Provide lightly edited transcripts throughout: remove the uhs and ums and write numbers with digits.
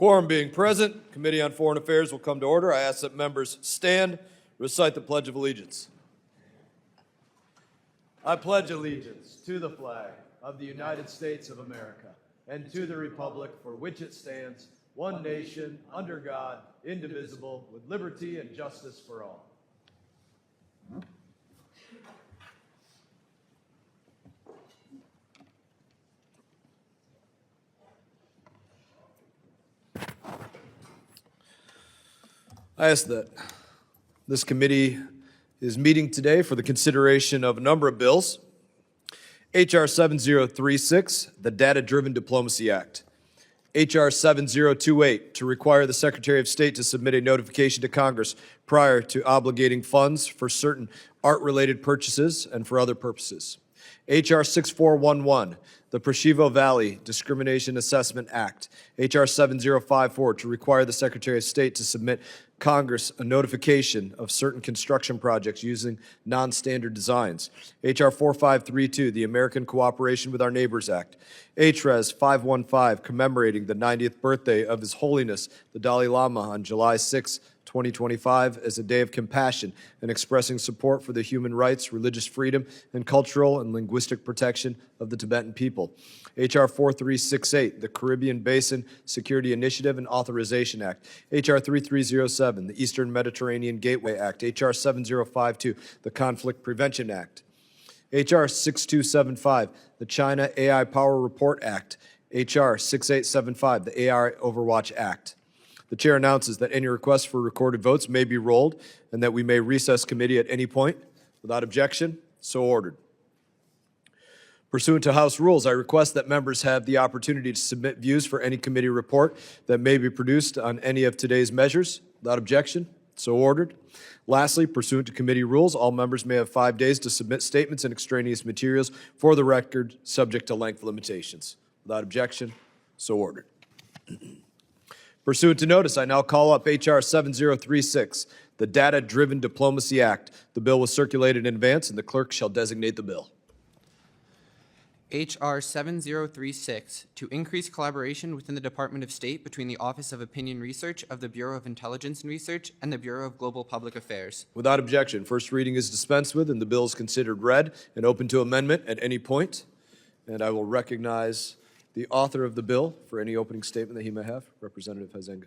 Quorum being present, Committee on Foreign Affairs will come to order. I ask that members stand, recite the Pledge of Allegiance. I pledge allegiance to the flag of the United States of America and to the republic for which it stands, one nation, under God, indivisible, with liberty and justice for all. I ask that this committee is meeting today for the consideration of a number of bills. H.R. 7036, the Data-Driven Diplomacy Act. H.R. 7028, to require the Secretary of State to submit a notification to Congress prior to obligating funds for certain art-related purchases and for other purposes. H.R. 6411, the Preshevo Valley Discrimination Assessment Act. H.R. 7054, to require the Secretary of State to submit Congress a notification of certain construction projects using non-standard designs. H.R. 4532, the American Cooperation with Our Neighbors Act. H.Res. 515, commemorating the 90th birthday of His Holiness, the Dalai Lama, on July 6, 2025, as a day of compassion and expressing support for the human rights, religious freedom, and cultural and linguistic protection of the Tibetan people. H.R. 4368, the Caribbean Basin Security Initiative and Authorization Act. H.R. 3307, the Eastern Mediterranean Gateway Act. H.R. 7052, the Conflict Prevention Act. H.R. 6275, the China AI Power Report Act. H.R. 6875, the AI Overwatch Act. The chair announces that any requests for recorded votes may be rolled and that we may recess committee at any point. Without objection, so ordered. Pursuant to House rules, I request that members have the opportunity to submit views for any committee report that may be produced on any of today's measures. Without objection, so ordered. Lastly, pursuant to committee rules, all members may have 5 days to submit statements and extraneous materials for the record, subject to length limitations. Without objection, so ordered. Pursuant to notice, I now call up H.R. 7036, the Data-Driven Diplomacy Act. The bill was circulated in advance, and the clerk shall designate the bill. H.R. 7036, to increase collaboration within the Department of State between the Office of Opinion Research of the Bureau of Intelligence and Research and the Bureau of Global Public Affairs. Without objection, first reading is dispensed with, and the bill is considered read and open to amendment at any point. And I will recognize the author of the bill for any opening statement that he may have. Representative Huizenga.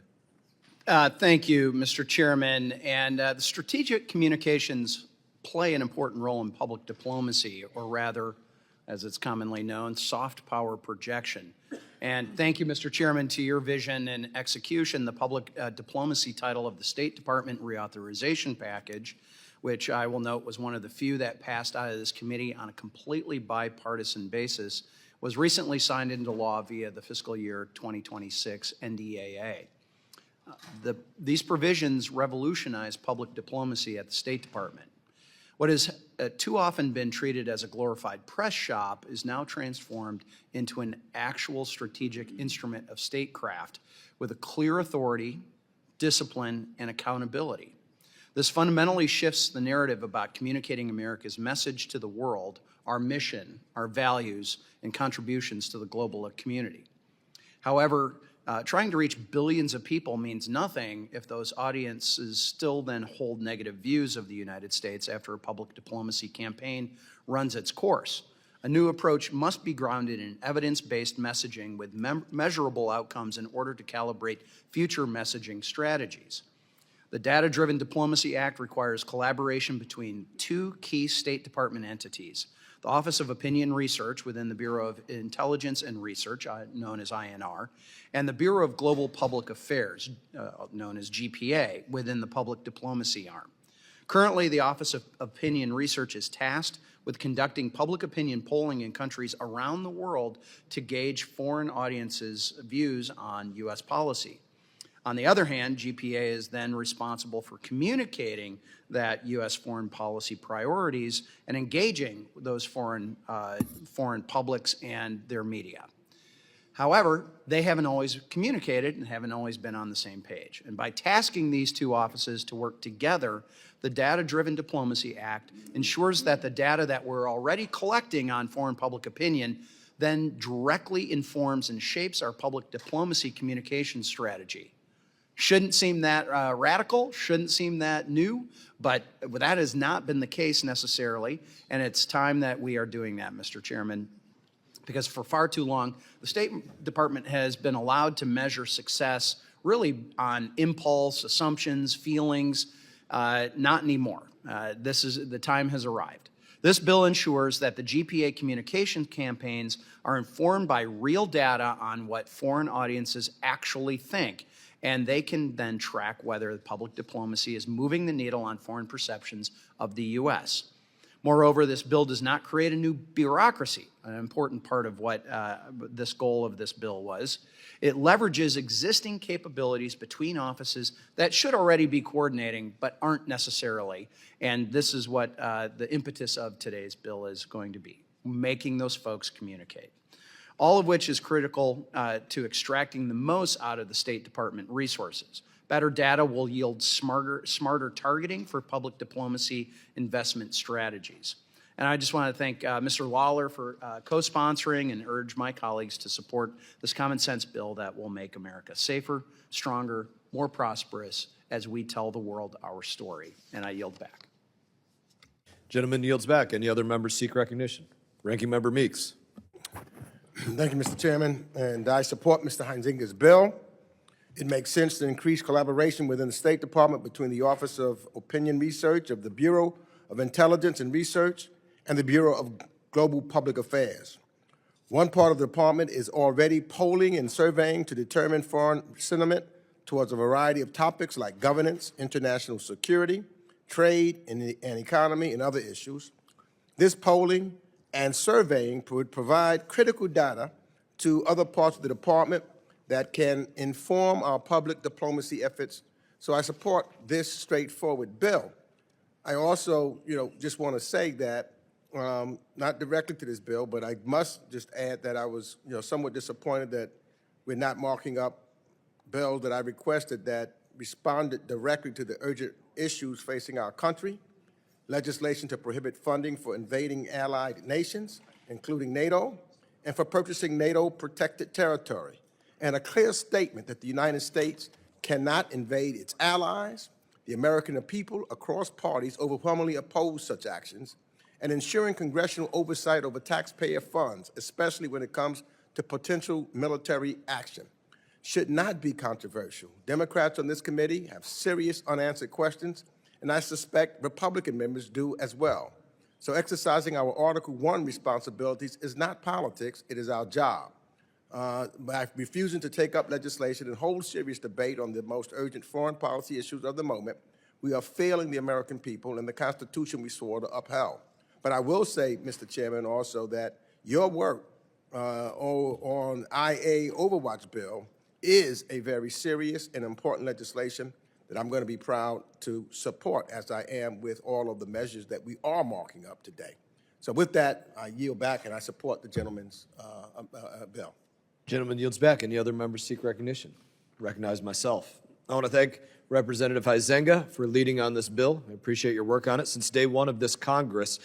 Thank you, Mr. Chairman. And the strategic communications play an important role in public diplomacy, or rather, as it's commonly known, soft power projection. And thank you, Mr. Chairman, to your vision and execution, the public diplomacy title of the State Department reauthorization package, which I will note was one of the few that passed out of this committee on a completely bipartisan basis, was recently signed into law via the fiscal year 2026 NDAA. These provisions revolutionize public diplomacy at the State Department. What has too often been treated as a glorified press shop is now transformed into an actual strategic instrument of statecraft with a clear authority, discipline, and accountability. This fundamentally shifts the narrative about communicating America's message to the world, our mission, our values, and contributions to the global community. However, trying to reach billions of people means nothing if those audiences still then hold negative views of the United States after a public diplomacy campaign runs its course. A new approach must be grounded in evidence-based messaging with measurable outcomes in order to calibrate future messaging strategies. The Data-Driven Diplomacy Act requires collaboration between two key State Department entities: the Office of Opinion Research within the Bureau of Intelligence and Research, known as INR, and the Bureau of Global Public Affairs, known as GPA, within the public diplomacy arm. Currently, the Office of Opinion Research is tasked with conducting public opinion polling in countries around the world to gauge foreign audiences' views on U.S. policy. On the other hand, GPA is then responsible for communicating that U.S. foreign policy priorities and engaging those foreign publics and their media. However, they haven't always communicated and haven't always been on the same page. And by tasking these two offices to work together, the Data-Driven Diplomacy Act ensures that the data that we're already collecting on foreign public opinion then directly informs and shapes our public diplomacy communication strategy. Shouldn't seem that radical, shouldn't seem that new, but that has not been the case necessarily, and it's time that we are doing that, Mr. Chairman, because for far too long, the State Department has been allowed to measure success really on impulse, assumptions, feelings, not anymore. The time has arrived. This bill ensures that the GPA communication campaigns are informed by real data on what foreign audiences actually think, and they can then track whether the public diplomacy is moving the needle on foreign perceptions of the U.S. Moreover, this bill does not create a new bureaucracy, an important part of what this goal of this bill was. It leverages existing capabilities between offices that should already be coordinating but aren't necessarily, and this is what the impetus of today's bill is going to be, making those folks communicate. All of which is critical to extracting the most out of the State Department resources. Better data will yield smarter targeting for public diplomacy investment strategies. And I just want to thank Mr. Lawler for co-sponsoring and urge my colleagues to support this common sense bill that will make America safer, stronger, more prosperous as we tell the world our story. And I yield back. Gentleman yields back. Any other members seek recognition? Ranking Member Meeks. Thank you, Mr. Chairman, and I support Mr. Huizinga's bill. It makes sense to increase collaboration within the State Department between the Office of Opinion Research of the Bureau of Intelligence and Research and the Bureau of Global Public Affairs. One part of the department is already polling and surveying to determine foreign sentiment towards a variety of topics like governance, international security, trade, and economy, and other issues. This polling and surveying would provide critical data to other parts of the department that can inform our public diplomacy efforts. So I support this straightforward bill. I also, just want to say that, not directly to this bill, but I must just add that I was, somewhat disappointed that we're not marking up bills that I requested that responded directly to the urgent issues facing our country. Legislation to prohibit funding for invading allied nations, including NATO, and for purchasing NATO-protected territory, and a clear statement that the United States cannot invade its allies. The American people across parties overwhelmingly oppose such actions, and ensuring congressional oversight over taxpayer funds, especially when it comes to potential military action, should not be controversial. Democrats on this committee have serious unanswered questions, and I suspect Republican members do as well. So exercising our Article I responsibilities is not politics, it is our job. By refusing to take up legislation and hold serious debate on the most urgent foreign policy issues of the moment, we are failing the American people and the Constitution we swore to uphold. But I will say, Mr. Chairman, also that your work on IA Overwatch bill is a very serious and important legislation that I'm going to be proud to support, as I am with all of the measures that we are marking up today. So with that, I yield back and I support the gentleman's bill. Gentleman yields back. Any other members seek recognition? Recognize myself. I want to thank Representative Huizinga for leading on this bill. I appreciate your work on it. Since day one of this Congress,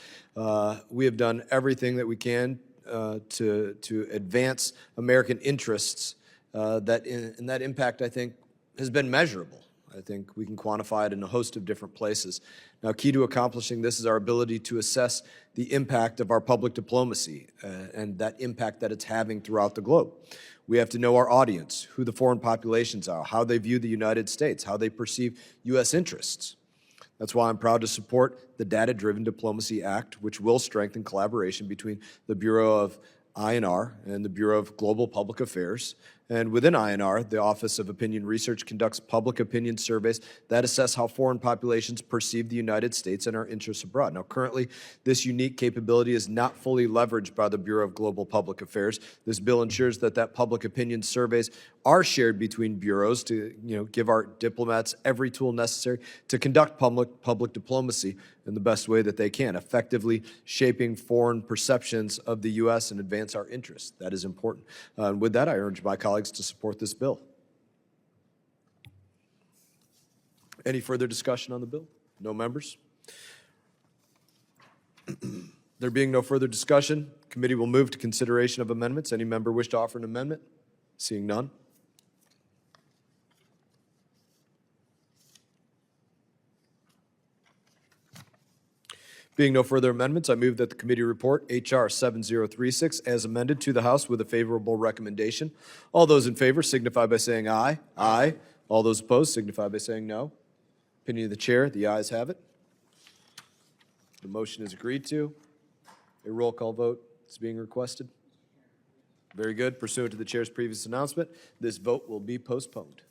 we have done everything that we can to advance American interests. And that impact, I think, has been measurable. I think we can quantify it in a host of different places. Now, key to accomplishing this is our ability to assess the impact of our public diplomacy and that impact that it's having throughout the globe. We have to know our audience, who the foreign populations are, how they view the United States, how they perceive U.S. interests. That's why I'm proud to support the Data-Driven Diplomacy Act, which will strengthen collaboration between the Bureau of INR and the Bureau of Global Public Affairs. And within INR, the Office of Opinion Research conducts public opinion surveys that assess how foreign populations perceive the United States and our interests abroad. Now, currently, this unique capability is not fully leveraged by the Bureau of Global Public Affairs. This bill ensures that public opinion surveys are shared between bureaus to give our diplomats every tool necessary to conduct public diplomacy in the best way that they can, effectively shaping foreign perceptions of the U.S. and advance our interests. That is important. With that, I urge my colleagues to support this bill. Any further discussion on the bill? No members? There being no further discussion, committee will move to consideration of amendments. Any member wish to offer an amendment? Seeing none. Being no further amendments, I move that the committee report H.R. 7036 as amended to the House with a favorable recommendation. All those in favor signify by saying aye. Aye. All those opposed signify by saying no. Opinion of the chair, the ayes have it. The motion is agreed to. A roll call vote is being requested. Very good. Pursuant to the chair's previous announcement, this vote will be postponed.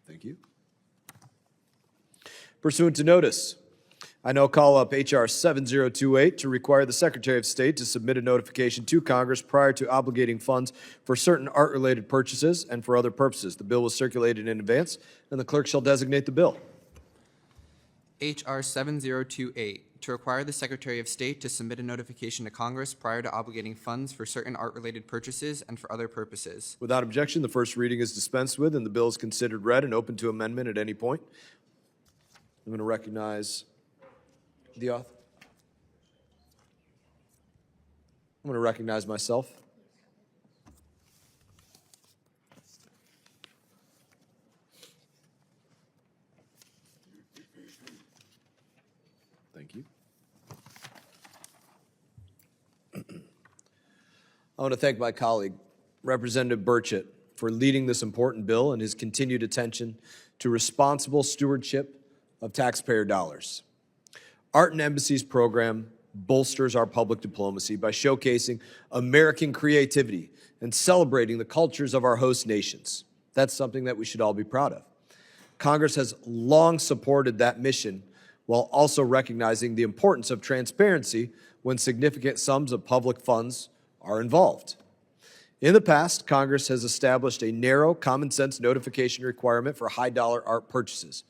Thank you. Pursuant to notice, I now call up H.R. 7028 to require the Secretary of State to submit a notification to Congress prior to obligating funds for certain art-related purchases and for other purposes. The bill was circulated in advance, and the clerk shall designate the bill. H.R. 7028, to require the Secretary of State to submit a notification to Congress prior to obligating funds for certain art-related purchases and for other purposes. Without objection, the first reading is dispensed with, and the bill is considered read and open to amendment at any point. I'm going to recognize the author. I'm going to recognize myself. Thank you. I want to thank my colleague, Representative Burchett, for leading this important bill and his continued attention to responsible stewardship of taxpayer dollars. Art and Embassies program bolsters our public diplomacy by showcasing American creativity and celebrating the cultures of our host nations. That's something that we should all be proud of. Congress has long supported that mission while also recognizing the importance of transparency when significant sums of public funds are involved. In the past, Congress has established a narrow, common-sense notification requirement for high-dollar art purchases.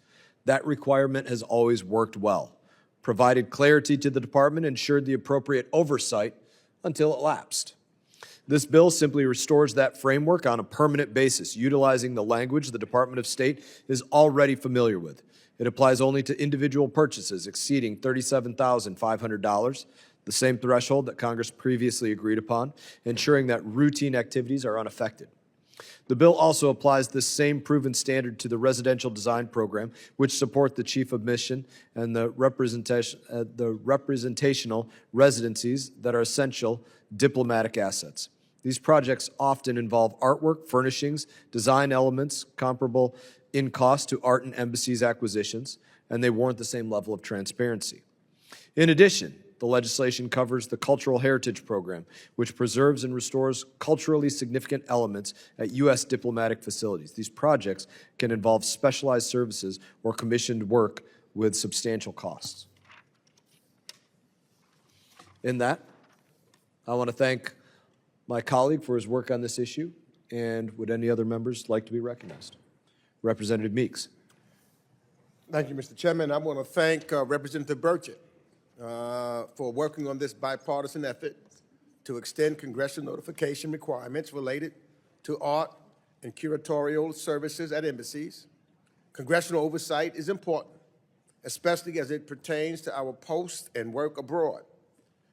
That requirement has always worked well, provided clarity to the department, and ensured the appropriate oversight until it lapsed. This bill simply restores that framework on a permanent basis, utilizing the language the Department of State is already familiar with. It applies only to individual purchases exceeding $37,500, the same threshold that Congress previously agreed upon, ensuring that routine activities are unaffected. The bill also applies this same proven standard to the residential design program, which support the chief of mission and the representational residencies that are essential diplomatic assets. These projects often involve artwork, furnishings, design elements comparable in cost to art and embassies acquisitions, and they warrant the same level of transparency. In addition, the legislation covers the Cultural Heritage Program, which preserves and restores culturally significant elements at U.S. diplomatic facilities. These projects can involve specialized services or commissioned work with substantial costs. In that, I want to thank my colleague for his work on this issue, and would any other members like to be recognized? Representative Meeks. Thank you, Mr. Chairman. I want to thank Representative Burchett for working on this bipartisan effort to extend congressional notification requirements related to art and curatorial services at embassies. Congressional oversight is important, especially as it pertains to our post and work abroad.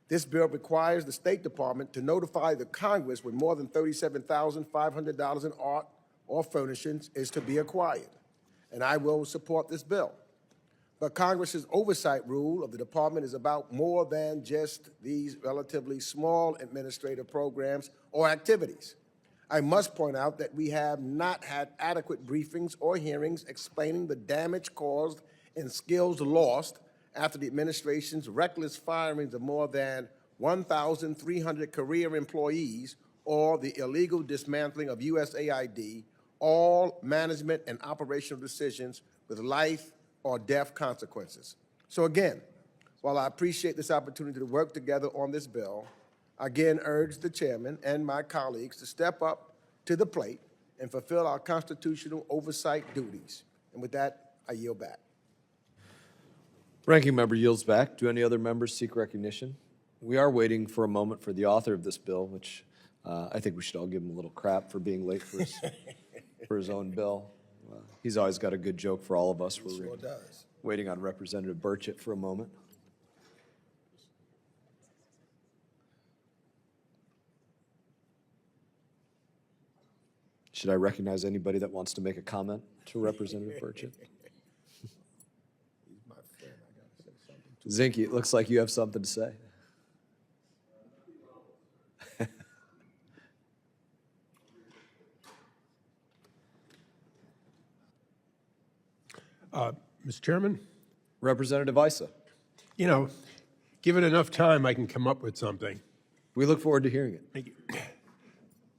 This bill requires the State Department to notify the Congress when more than $37,500 in art or furnishings is to be acquired, and I will support this bill. But Congress's oversight rule of the department is about more than just these relatively small administrative programs or activities. I must point out that we have not had adequate briefings or hearings explaining the damage caused and skills lost after the administration's reckless firings of more than 1,300 career employees or the illegal dismantling of USAID, all management and operational decisions with life or death consequences. So again, while I appreciate this opportunity to work together on this bill, I again urge the chairman and my colleagues to step up to the plate and fulfill our constitutional oversight duties. And with that, I yield back. Ranking member yields back. Do any other members seek recognition? We are waiting for a moment for the author of this bill, which I think we should all give him a little crap for being late for his for his own bill. He's always got a good joke for all of us. We're Sure does. waiting on Representative Burchett for a moment. Should I recognize anybody that wants to make a comment to Representative Burchett? Zinke, it looks like you have something to say. Mr. Chairman, Representative Issa, you know, given enough time, I can come up with something. we look forward to hearing it. Thank you.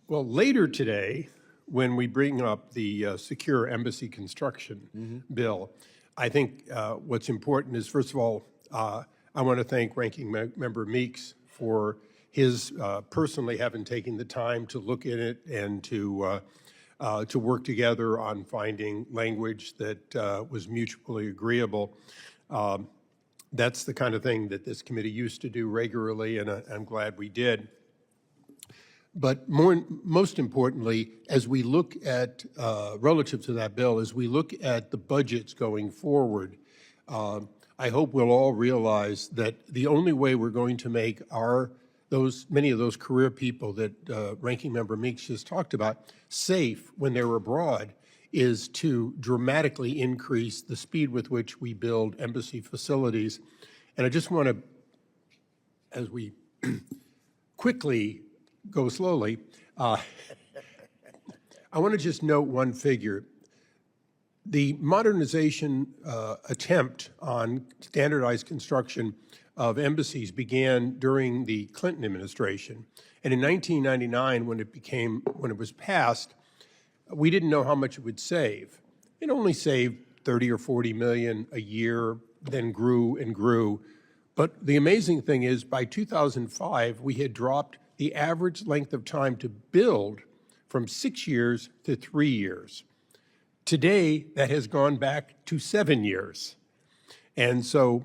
Well, later today, when we bring up the secure embassy construction bill, I think what's important is, first of all, I want to thank Ranking Member Meeks for his personally having taken the time to look at it and to work together on finding language that was mutually agreeable. That's the kind of thing that this committee used to do regularly, and I'm glad we did. But most importantly, as we look at, relative to that bill, as we look at the budgets going forward, I hope we'll all realize that the only way we're going to make many of those career people that Ranking Member Meeks just talked about safe when they're abroad is to dramatically increase the speed with which we build embassy facilities. And I just want to, as we quickly go slowly, I want to just note one figure. The modernization attempt on standardized construction of embassies began during the Clinton administration. And in 1999, when it was passed, we didn't know how much it would save. It only saved 30 or 40 million a year, then grew and grew. But the amazing thing is, by 2005, we had dropped the average length of time to build from 6 years to 3 years. Today, that has gone back to 7 years. And so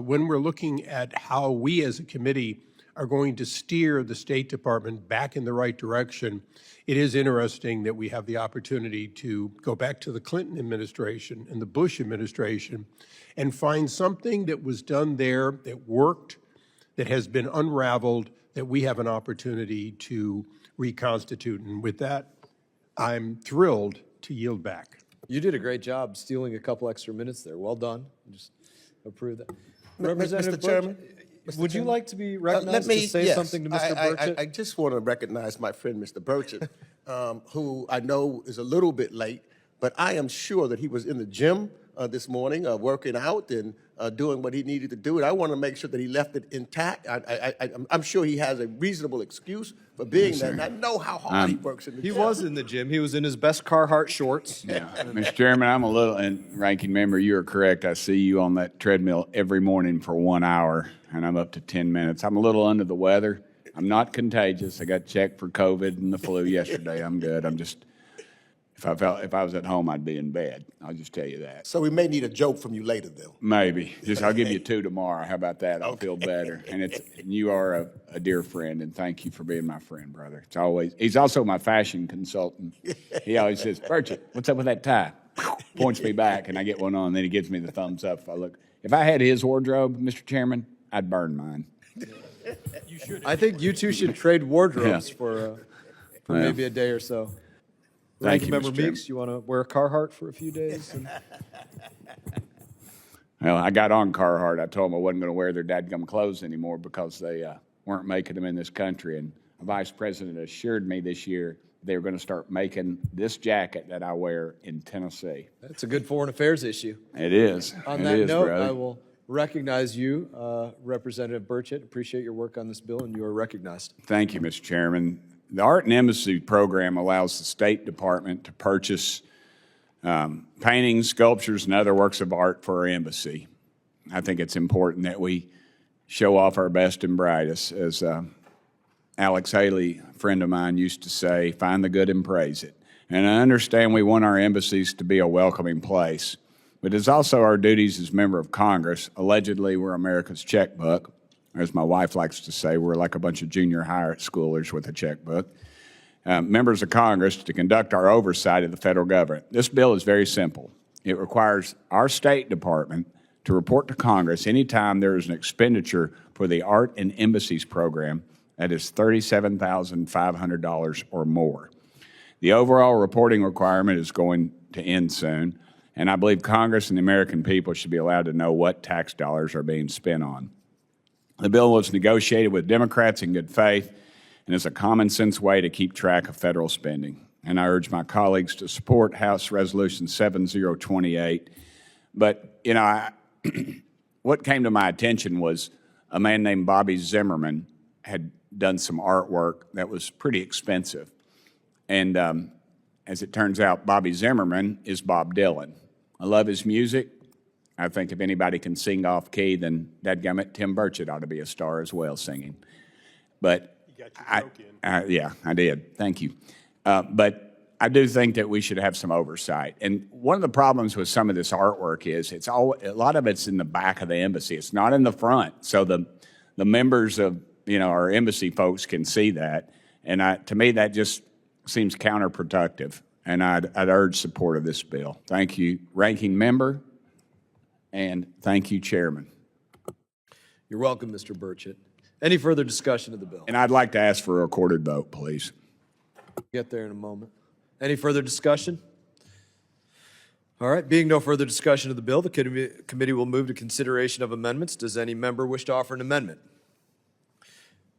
when we're looking at how we as a committee are going to steer the State Department back in the right direction, it is interesting that we have the opportunity to go back to the Clinton administration and the Bush administration and find something that was done there that worked, that has been unraveled, that we have an opportunity to reconstitute. And with that, I'm thrilled to yield back. You did a great job stealing a couple extra minutes there. Well done. Just approve that. Representative Mr. Chairman? Would you like to be recognized to say yes. something to Mr. Burchett? I just want to recognize my friend, Mr. Burchett, who I know is a little bit late, but I am sure that he was in the gym this morning working out and doing what he needed to do. And I want to make sure that he left it intact. I'm sure he has a reasonable excuse for being there. And I know how hard he works in the He gym. was in the gym. He was in his best Carhartt shorts. Yeah, Mr. Chairman, I'm a little, and Ranking Member, you are correct. I see you on that treadmill every morning for 1 hour, and I'm up to 10 minutes. I'm a little under the weather. I'm not contagious. I got checked for COVID and the flu yesterday. I'm good. I'm just, if I was at home, I'd be in bed. I'll just tell you that. So we may need a joke from you later, though. Maybe. I'll give you 2 tomorrow. How about that? I'll feel better. And you are a dear friend, and thank you for being my friend, brother. He's also my fashion consultant. He always says, Burchett, what's up with that tie? Points me back, and I get one on, and then he gives me the thumbs up. If I had his wardrobe, Mr. Chairman, I'd burn mine. I think you two should trade wardrobes for maybe a day or so. Thank you, Member Mr. Chairman. Meeks, you want to wear a Carhartt for a few days? Well, I got on Carhartt. I told them I wasn't going to wear their dadgum clothes anymore because they weren't making them in this country. And the vice president assured me this year they were going to start making this jacket that I wear in Tennessee. That's a good foreign affairs issue. It is. On It that is, note, brother. I will recognize you, Representative Burchett. Appreciate your work on this bill, and you are recognized. Thank you, Mr. Chairman. The Art and Embassy Program allows the State Department to purchase paintings, sculptures, and other works of art for our embassy. I think it's important that we show off our best and brightest. As Alex Haley, a friend of mine, used to say, find the good and praise it. And I understand we want our embassies to be a welcoming place, but it's also our duties as member of Congress. Allegedly, we're America's checkbook. As my wife likes to say, we're like a bunch of junior high schoolers with a checkbook. members of Congress to conduct our oversight of the federal government. This bill is very simple. It requires our State Department to report to Congress anytime there is an expenditure for the Art and Embassies program that is $37,500 or more. The overall reporting requirement is going to end soon, and I believe Congress and the American people should be allowed to know what tax dollars are being spent on. The bill was negotiated with Democrats in good faith and is a common sense way to keep track of federal spending. And I urge my colleagues to support House Resolution 7028. But, you know, what came to my attention was a man named Bobby Zimmerman had done some artwork that was pretty expensive. And as it turns out, Bobby Zimmerman is Bob Dylan. I love his music. I think if anybody can sing off key, then dadgummit, Tim Burchett ought to be a star as well singing. But yeah, I did. Thank you. But I do think that we should have some oversight. And one of the problems with some of this artwork is a lot of it's in the back of the embassy. It's not in the front. So the members of our embassy folks can see that. And to me, that just seems counterproductive. And I'd urge support of this bill. Thank you, Ranking Member, and thank you, Chairman. You're welcome, Mr. Burchett. Any further discussion of the bill? And I'd like to ask for a recorded vote, please. Get there in a moment. Any further discussion? All right, being no further discussion of the bill, the committee will move to consideration of amendments. Does any member wish to offer an amendment?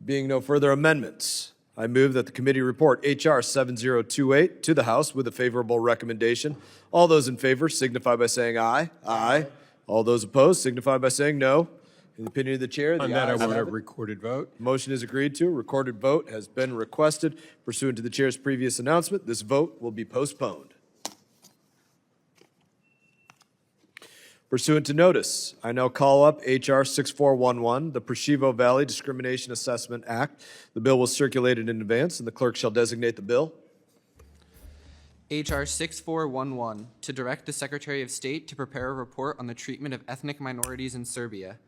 Being no further amendments, I move that the committee report H.R. 7028 to the House with a favorable recommendation. All those in favor signify by saying aye. Aye. All those opposed signify by saying no. In the opinion of the chair, the On that, I ayes want a have it. recorded vote. Motion is agreed to. A recorded vote has been requested. Pursuant to the chair's previous announcement, this vote will be postponed. Pursuant to notice, I now call up H.R. 6411, the Preshevo Valley Discrimination Assessment Act. The bill was circulated in advance, and the clerk shall designate the bill. H.R. 6411, to direct the Secretary of State to prepare a report on the treatment of ethnic minorities in Serbia.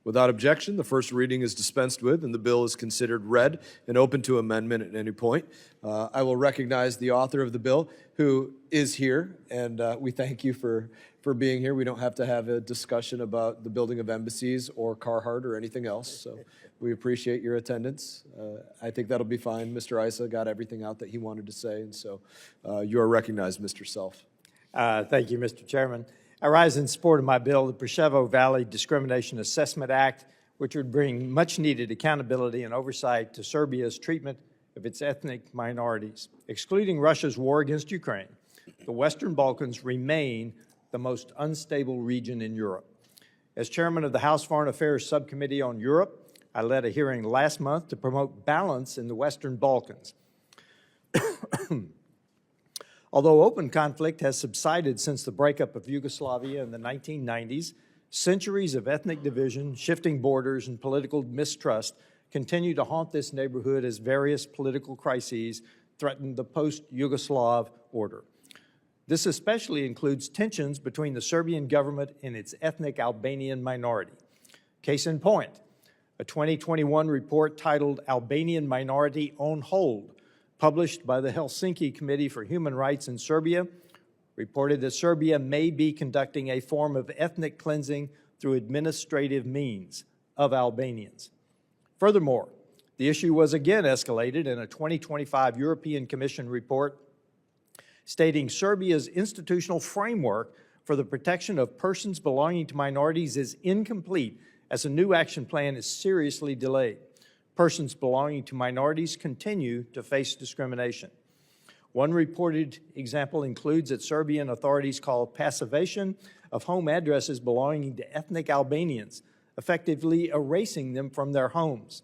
Without objection, the first reading is dispensed with, and the bill is considered read and open to amendment at any point. I will recognize the author of the bill, who is here, and we thank you for being here. We don't have to have a discussion about the building of embassies or Carhartt or anything else, so we appreciate your attendance. I think that'll be fine. Mr. Issa got everything out that he wanted to say, and so you are recognized, Mr. Self. Thank you, Mr. Chairman. I rise in support of my bill, the Preshevo Valley Discrimination Assessment Act, which would bring much-needed accountability and oversight to Serbia's treatment of its ethnic minorities. Excluding Russia's war against Ukraine, the Western Balkans remain the most unstable region in Europe. As chairman of the House Foreign Affairs Subcommittee on Europe, I led a hearing last month to promote balance in the Western Balkans. Although open conflict has subsided since the breakup of Yugoslavia in the 1990s, centuries of ethnic division, shifting borders, and political mistrust continue to haunt this neighborhood as various political crises threaten the post-Yugoslav order. This especially includes tensions between the Serbian government and its ethnic Albanian minority. Case in point, a 2021 report titled Albanian Minority on Hold, published by the Helsinki Committee for Human Rights in Serbia, reported that Serbia may be conducting a form of ethnic cleansing through administrative means of Albanians. Furthermore, the issue was again escalated in a 2025 European Commission report stating Serbia's institutional framework for the protection of persons belonging to minorities is incomplete as a new action plan is seriously delayed. Persons belonging to minorities continue to face discrimination. One reported example includes that Serbian authorities call passivation of home addresses belonging to ethnic Albanians, effectively erasing them from their homes.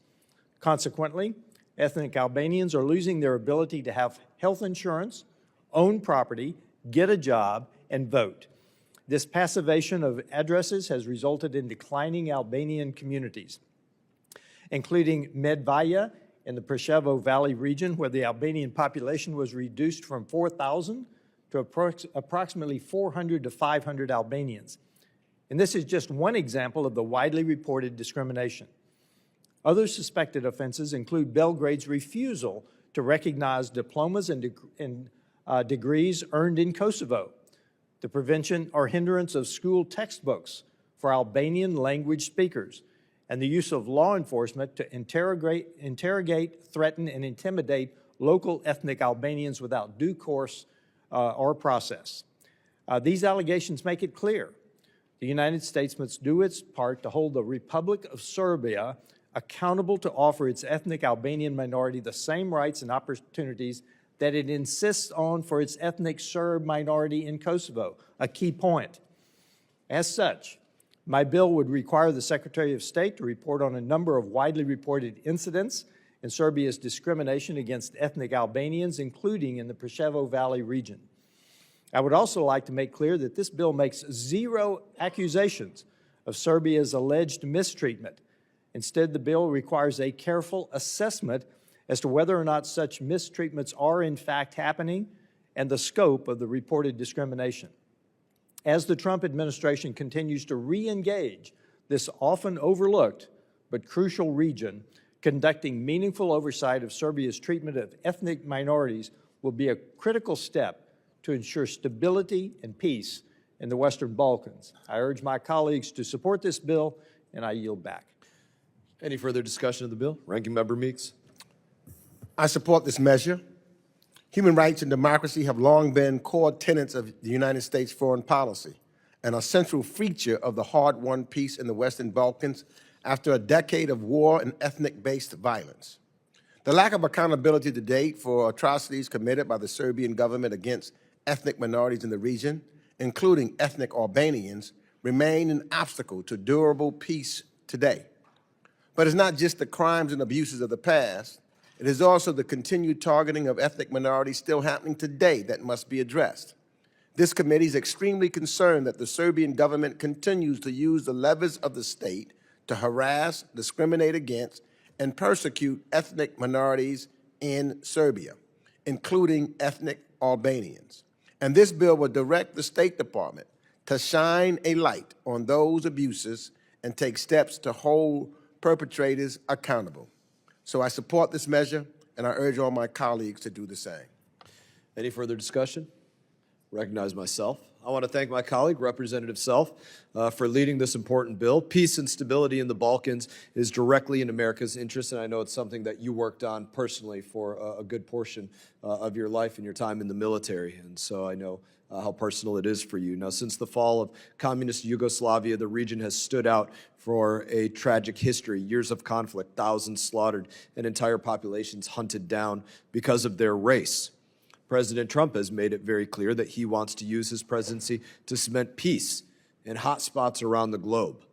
Consequently, ethnic Albanians are losing their ability to have health insurance, own property, get a job, and vote. This passivation of addresses has resulted in declining Albanian communities, including Medvaja in the Preshevo Valley region, where the Albanian population was reduced from 4,000 to approximately 400 to 500 Albanians. And this is just one example of the widely reported discrimination. Other suspected offenses include Belgrade's refusal to to recognize diplomas and degrees earned in Kosovo, the prevention or hindrance of school textbooks for Albanian language speakers, and the use of law enforcement to interrogate, threaten, and intimidate local ethnic Albanians without due course or process. These allegations make it clear the United States must do its part to hold the Republic of Serbia accountable to offer its ethnic Albanian minority the same rights and opportunities that it insists on for its ethnic Serb minority in Kosovo, a key point. As such, my bill would require the Secretary of State to report on a number of widely reported incidents in Serbia's discrimination against ethnic Albanians, including in the Preševo Valley region. I would also like to make clear that this bill makes zero accusations of Serbia's alleged mistreatment. Instead, the bill requires a careful assessment as to whether or not such mistreatments are in fact happening and the scope of the reported discrimination. As the Trump administration continues to re-engage this often overlooked but crucial region, conducting meaningful oversight of Serbia's treatment of ethnic minorities will be a critical step to ensure stability and peace in the Western Balkans. I urge my colleagues to support this bill, and I yield back. Any further discussion of the bill? Ranking Member Meeks. I support this measure. Human rights and democracy have long been core tenets of the United States foreign policy and a central feature of the hard-won peace in the Western Balkans after a decade of war and ethnic-based violence. The lack of accountability to date for atrocities committed by the Serbian government against ethnic minorities in the region, including ethnic Albanians, remain an obstacle to durable peace today. But it's not just the crimes and abuses of the past. It is also the continued targeting of ethnic minorities still happening today that must be addressed. This committee is extremely concerned that the Serbian government continues to use the levers of the state to harass, discriminate against, and persecute ethnic minorities in Serbia, including ethnic Albanians. And this bill will direct the State Department to shine a light on those abuses and take steps to hold perpetrators accountable. So I support this measure, and I urge all my colleagues to do the same. Any further discussion? Recognize myself. I want to thank my colleague, Representative Self, for leading this important bill. Peace and stability in the Balkans is directly in America's interest, and I know it's something that you worked on personally for a good portion of your life and your time in the military, and so I know how personal it is for you. Now, since the fall of communist Yugoslavia, the region has stood out for a tragic history, years of conflict, thousands slaughtered, and entire populations hunted down because of their race. President Trump has made it very clear that he wants to use his presidency to cement peace in hot spots around the globe.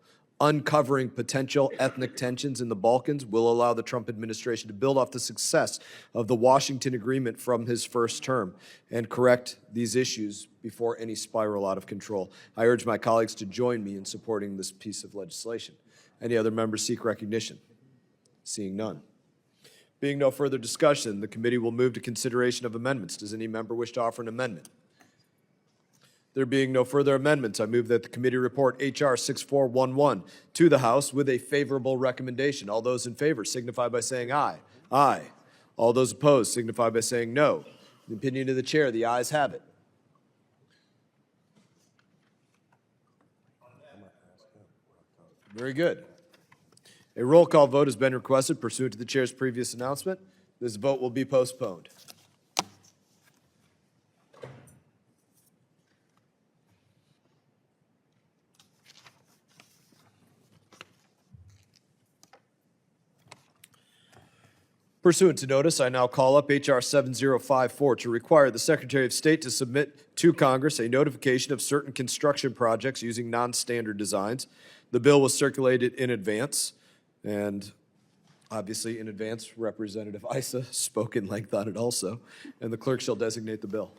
Uncovering potential ethnic tensions in the Balkans will allow the Trump administration to build off the success of the Washington Agreement from his first term and correct these issues before any spiral out of control. I urge my colleagues to join me in supporting this piece of legislation. Any other members seek recognition? Seeing none. Being no further discussion, the committee will move to consideration of amendments. Does any member wish to offer an amendment? There being no further amendments, I move that the committee report H.R. 6411 to the House with a favorable recommendation. All those in favor signify by saying aye. Aye. All those opposed signify by saying no. In the opinion of the chair, the ayes have it. Very good. A roll call vote has been requested pursuant to the chair's previous announcement. This vote will be postponed. Pursuant to notice, I now call up H.R. 7054 to require the Secretary of State to submit to Congress a notification of certain construction projects using non-standard designs. The bill was circulated in advance, and obviously in advance, Representative Issa spoke in length on it also, and the clerk shall designate the bill.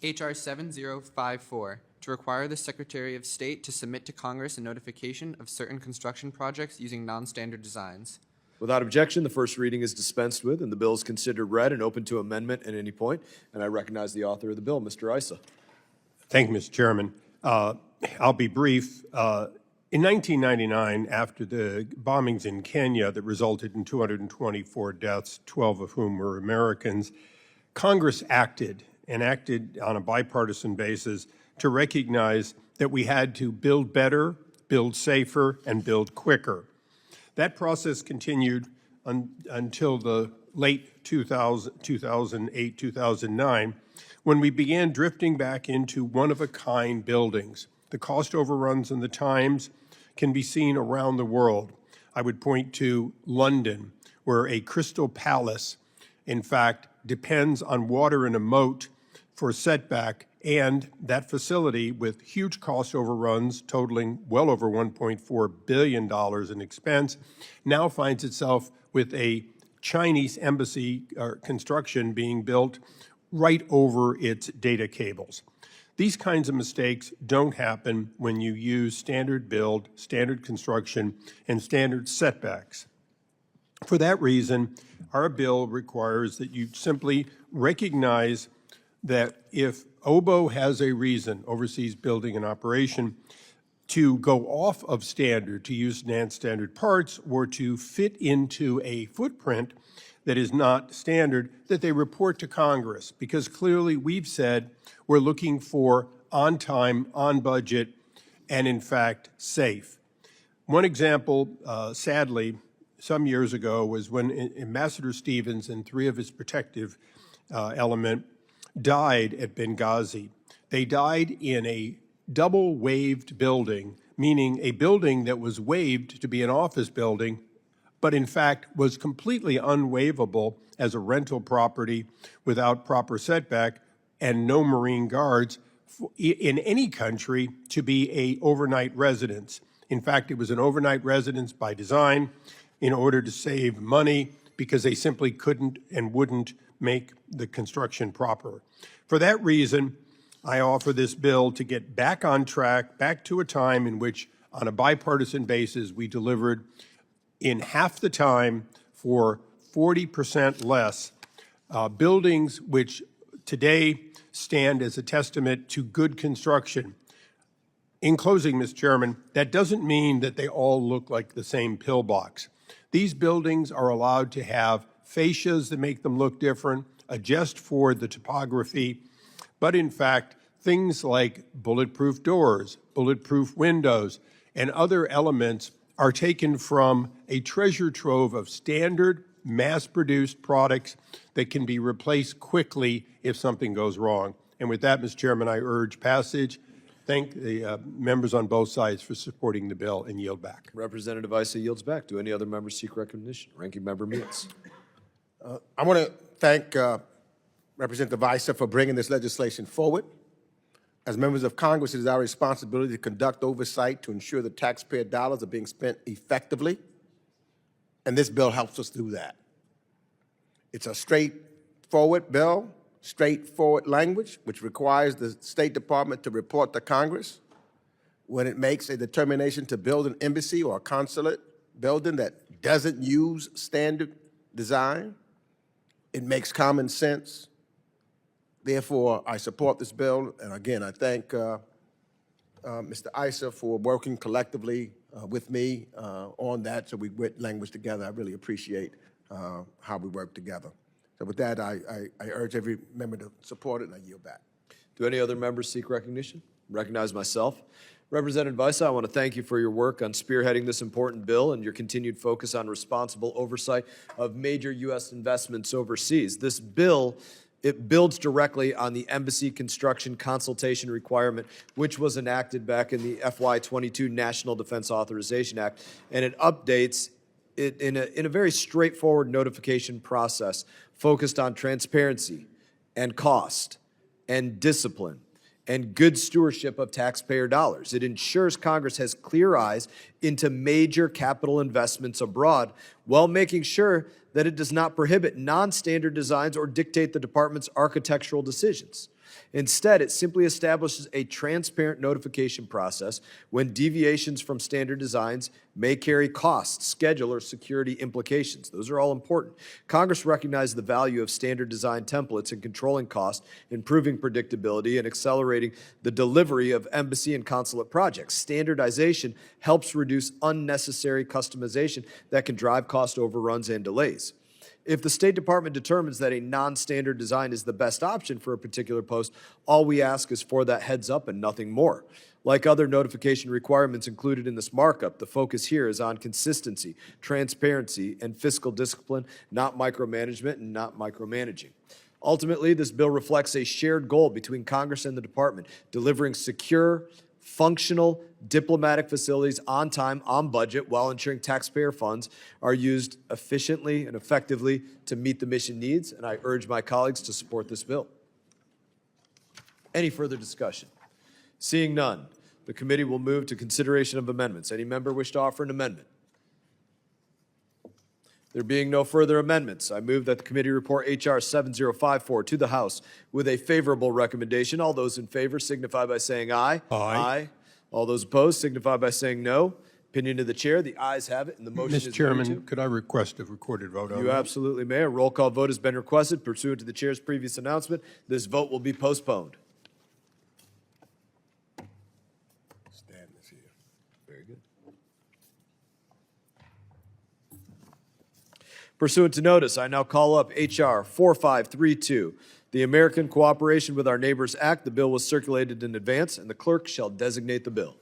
H.R. 7054, to require the Secretary of State to submit to Congress a notification of certain construction projects using non-standard designs. Without objection, the first reading is dispensed with, and the bill is considered read and open to amendment at any point. And I recognize the author of the bill, Mr. Issa. Thank you, Mr. Chairman. I'll be brief. In 1999, after the bombings in Kenya that resulted in 224 deaths, 12 of whom were Americans, Congress acted on a bipartisan basis to recognize that we had to build better, build safer, and build quicker. That process continued until the late 2008, 2009, when we began drifting back into one-of-a-kind buildings. The cost overruns and the times can be seen around the world. I would point to London, where a Crystal Palace, in fact, depends on water in a moat for setback, and that facility, with huge cost overruns totaling well over $1.4 billion in expense, now finds itself with a Chinese embassy construction being built right over its data cables. These kinds of mistakes don't happen when you use standard build, standard construction, and standard setbacks. For that reason, our bill requires that you simply recognize that if OBO has a reason, Overseas Building and Operation, to go off of standard, to use non-standard parts, or to fit into a footprint that is not standard, that they report to Congress, because clearly we've said we're looking for on time, on budget, and in fact, safe. One example, sadly, some years ago was when Ambassador Stevens and 3 of his protective element died at Benghazi. They died in a double-waved building, meaning a building that was waived to be an office building, but in fact was completely unwaivable as a rental property without proper setback and no Marine guards in any country to be an overnight residence. In fact, it was an overnight residence by design in order to save money because they simply couldn't and wouldn't make the construction proper. For that reason, I offer this bill to get back on track, back to a time in which, on a bipartisan basis, we delivered in half the time for 40% less buildings which today stand as a testament to good construction. In closing, Mr. Chairman, that doesn't mean that they all look like the same pillbox. These buildings are allowed to have fascias that make them look different, adjust for the topography, but in fact, things like bulletproof doors, bulletproof windows, and other elements are taken from a treasure trove of standard, mass-produced products that can be replaced quickly if something goes wrong. And with that, Mr. Chairman, I urge passage. Thank the members on both sides for supporting the bill and yield back. Representative Issa yields back. Do any other members seek recognition? Ranking Member Means. I want to thank Representative Issa for bringing this legislation forward. As members of Congress, it is our responsibility to conduct oversight to ensure that taxpayer dollars are being spent effectively, and this bill helps us do that. It's a straightforward bill, straightforward language, which requires the State Department to report to Congress when it makes a determination to build an embassy or a consulate building that doesn't use standard design. It makes common sense. Therefore, I support this bill, and again, I thank Mr. Issa for working collectively with me on that so we get language together. I really appreciate how we work together. So with that, I urge every member to support it, and I yield back. Do any other members seek recognition? Recognize myself. Representative Issa, I want to thank you for your work on spearheading this important bill and your continued focus on responsible oversight of major U.S. investments overseas. This bill, it builds directly on the embassy construction consultation requirement, which was enacted back in the FY22 National Defense Authorization Act, and it updates it in a very straightforward notification process focused on transparency and cost and discipline and good stewardship of taxpayer dollars. It ensures Congress has clear eyes into major capital investments abroad while making sure that it does not prohibit non-standard designs or dictate the department's architectural decisions. Instead, it simply establishes a transparent notification process when deviations from standard designs may carry cost, schedule, or security implications. Those are all important. Congress recognized the value of standard design templates in controlling cost, improving predictability, and accelerating the delivery of embassy and consulate projects. Standardization helps reduce unnecessary customization that can drive cost overruns and delays. If the State Department determines that a non-standard design is the best option for a particular post, all we ask is for that heads up and nothing more. Like other notification requirements included in this markup, the focus here is on consistency, transparency, and fiscal discipline, not micromanagement and not micromanaging. Ultimately, this bill reflects a shared goal between Congress and the Department, delivering secure, functional diplomatic facilities on time, on budget, while ensuring taxpayer funds are used efficiently and effectively to meet the mission needs, and I urge my colleagues to support this bill. Any further discussion? Seeing none, the committee will move to consideration of amendments. Any member wish to offer an amendment? There being no further amendments, I move that the committee report H.R. 7054 to the House with a favorable recommendation. All those in favor signify by saying aye. Aye. All those opposed signify by saying no. Opinion of the chair, the ayes have it, and the motion is Mr. agreed Chairman, to. could I request a recorded vote on You that? absolutely may. A roll call vote has been requested pursuant to the chair's previous announcement. This vote will be postponed. Stan is here. Very good. Pursuant to notice, I now call up H.R. 4532, the American Cooperation with Our Neighbors Act. The bill was circulated in advance, and the clerk shall designate the bill.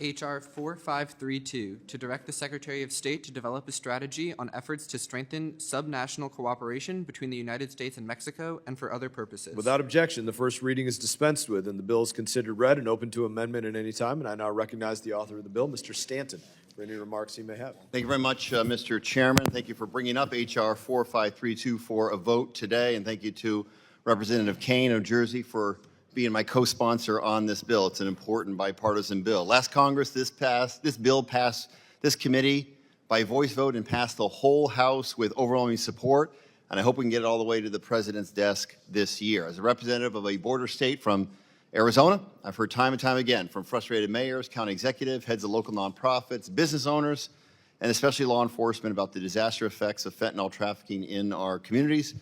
H.R. 4532, to direct the Secretary of State to develop a strategy on efforts to strengthen subnational cooperation between the United States and Mexico and for other purposes. Without objection, the first reading is dispensed with, and the bill is considered read and open to amendment at any time. And I now recognize the author of the bill, Mr. Stanton, for any remarks he may have. Thank you very much, Mr. Chairman. Thank you for bringing up H.R. 4532 for a vote today, and thank you to Representative Kane of Jersey for being my co-sponsor on this bill. It's an important bipartisan bill. Last Congress, this bill passed this committee by voice vote and passed the whole House with overwhelming support, and I hope we can get it all the way to the President's desk this year. As a representative of a border state from Arizona, I've heard time and time again from frustrated mayors, county executives, heads of local nonprofits, business owners, and especially law enforcement about the disaster effects of fentanyl trafficking in our communities.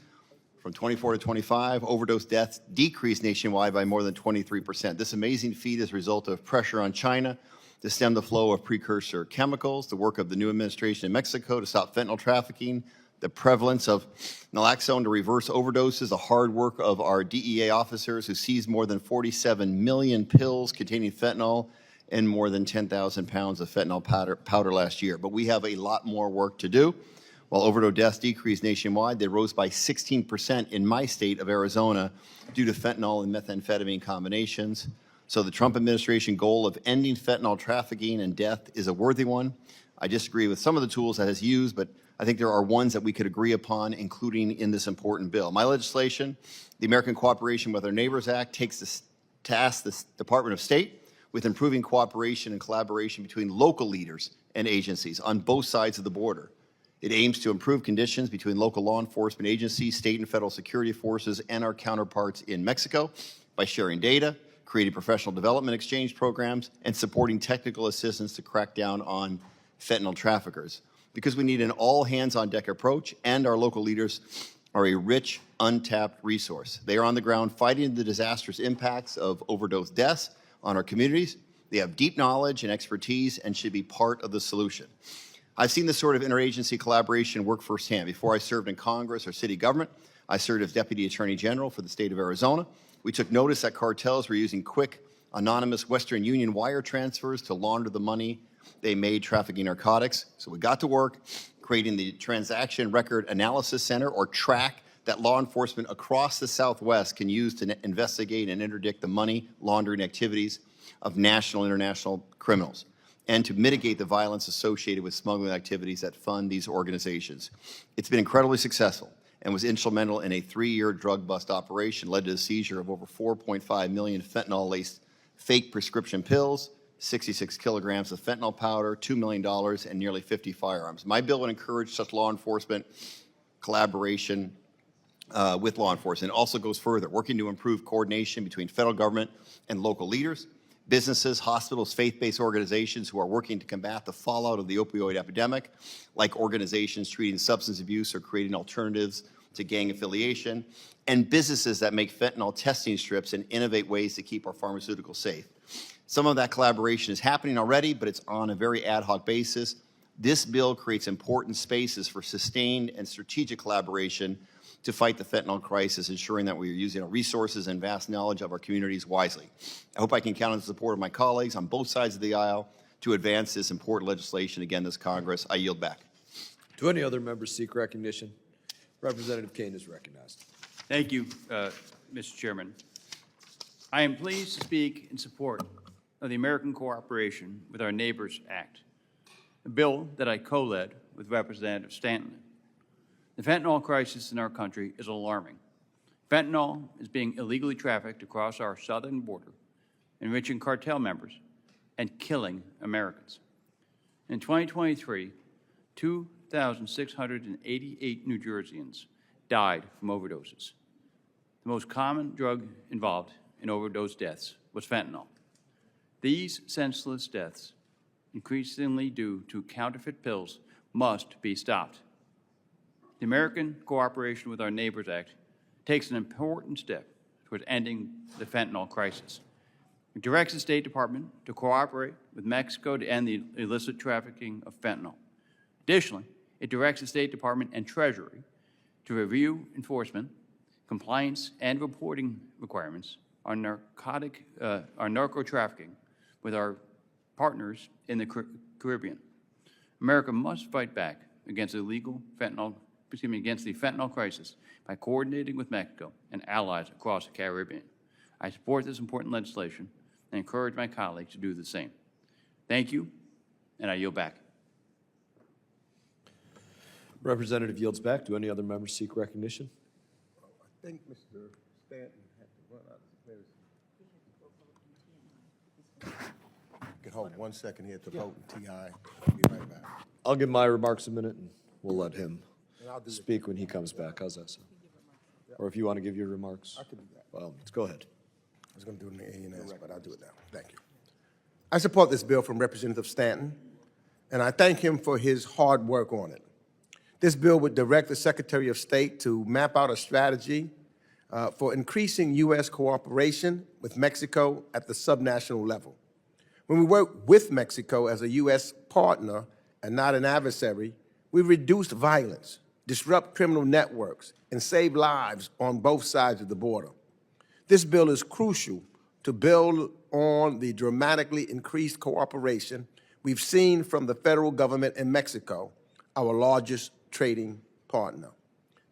From 24 to 25, overdose deaths decreased nationwide by more than 23%. This amazing feat is a result of pressure on China to stem the flow of precursor chemicals, the work of the new administration in Mexico to stop fentanyl trafficking, the prevalence of naloxone to reverse overdoses, the hard work of our DEA officers who seized more than 47 million pills containing fentanyl and more than 10,000 pounds of fentanyl powder last year. But we have a lot more work to do. While overdose deaths decreased nationwide, they rose by 16% in my state of Arizona due to fentanyl and methamphetamine combinations. So the Trump administration goal of ending fentanyl trafficking and death is a worthy one. I disagree with some of the tools that has used, but I think there are ones that we could agree upon, including in this important bill. My legislation, the American Cooperation with Our Neighbors Act, takes this task the Department of State with improving cooperation and collaboration between local leaders and agencies on both sides of the border. It aims to improve conditions between local law enforcement agencies, state and federal security forces, and our counterparts in Mexico by sharing data, creating professional development exchange programs, and supporting technical assistance to crack down on fentanyl traffickers. Because we need an all-hands-on-deck approach, and our local leaders are a rich, untapped resource. They are on the ground fighting the disastrous impacts of overdose deaths on our communities. They have deep knowledge and expertise and should be part of the solution. I've seen this sort of interagency collaboration work firsthand. Before I served in Congress or city government, I served as Deputy Attorney General for the state of Arizona. We took notice that cartels were using quick, anonymous Western Union wire transfers to launder the money they made trafficking narcotics. So we got to work creating the Transaction Record Analysis Center, or TRAC, that law enforcement across the Southwest can use to investigate and interdict the money laundering activities of national and international criminals, and to mitigate the violence associated with smuggling activities that fund these organizations. It's been incredibly successful and was instrumental in a 3-year drug bust operation, led to the seizure of over 4.5 million fentanyl-laced fake prescription pills, 66 kilograms of fentanyl powder, $2 million, and nearly 50 firearms. My bill would encourage such law enforcement collaboration with law enforcement. It also goes further, working to improve coordination between federal government and local leaders, businesses, hospitals, faith-based organizations who are working to combat the fallout of the opioid epidemic, like organizations treating substance abuse or creating alternatives to gang affiliation, and businesses that make fentanyl testing strips and innovate ways to keep our pharmaceuticals safe. Some of that collaboration is happening already, but it's on a very ad hoc basis. This bill creates important spaces for sustained and strategic collaboration to fight the fentanyl crisis, ensuring that we are using our resources and vast knowledge of our communities wisely. I hope I can count on the support of my colleagues on both sides of the aisle to advance this important legislation again this Congress. I yield back. Do any other members seek recognition? Representative Kane is recognized. Thank you, Mr. Chairman. I am pleased to speak in support of the American Cooperation with Our Neighbors Act, a bill that I co-led with Representative Stanton. The fentanyl crisis in our country is alarming. Fentanyl is being illegally trafficked across our southern border, enriching cartel members and killing Americans. In 2023, 2,688 New Jerseyans died from overdoses. The most common drug involved in overdose deaths was fentanyl. These senseless deaths, increasingly due to counterfeit pills, must be stopped. The American Cooperation with Our Neighbors Act takes an important step towards ending the fentanyl crisis. It directs the State Department to cooperate with Mexico to end the illicit trafficking of fentanyl. Additionally, it directs the State Department and Treasury to review enforcement, compliance, and reporting requirements on narco trafficking with our partners in the Caribbean. America must fight back against against the fentanyl crisis by coordinating with Mexico and allies across the Caribbean. I support this important legislation and encourage my colleagues to do the same. Thank you, and I yield back. Representative yields back. Do any other members seek recognition? I think Mr. Stanton had to run out of space. You can hold 1 second here to vote in TI. I'll be right back. I'll give my remarks a minute, and we'll let him And I'll do speak when he comes back. How's that sound? Or if you want to give your remarks? I can do that. Well, let's go ahead. I was going to do it in the A&S, but I'll do it now. Thank you. I support this bill from Representative Stanton, and I thank him for his hard work on it. This bill would direct the Secretary of State to map out a strategy for increasing U.S. cooperation with Mexico at the subnational level. When we work with Mexico as a U.S. partner and not an adversary, we reduce violence, disrupt criminal networks, and save lives on both sides of the border. This bill is crucial to build on the dramatically increased cooperation we've seen from the federal government in Mexico, our largest trading partner.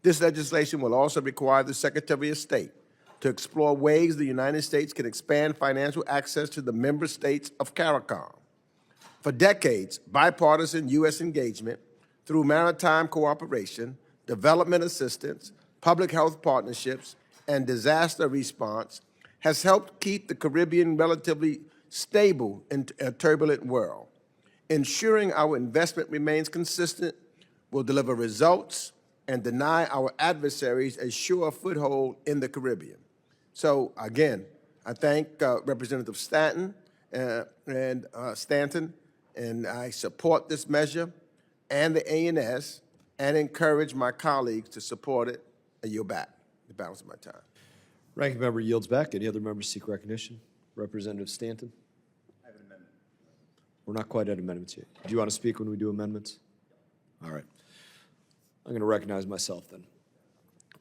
This legislation will also require the Secretary of State to explore ways the United States can expand financial access to the member states of CARICOM. For decades, bipartisan U.S. engagement through maritime cooperation, development assistance, public health partnerships, and disaster response has helped keep the Caribbean relatively stable in a turbulent world. Ensuring our investment remains consistent will deliver results and deny our adversaries a sure foothold in the Caribbean. So again, I thank Representative Stanton, and I support this measure and the A&S and encourage my colleagues to support it. And yield back the balance of my time. Ranking member yields back. Any other members seek recognition? Representative Stanton? I have an amendment. We're not quite at amendments yet. Do you want to speak when we do amendments? All right. I'm going to recognize myself then.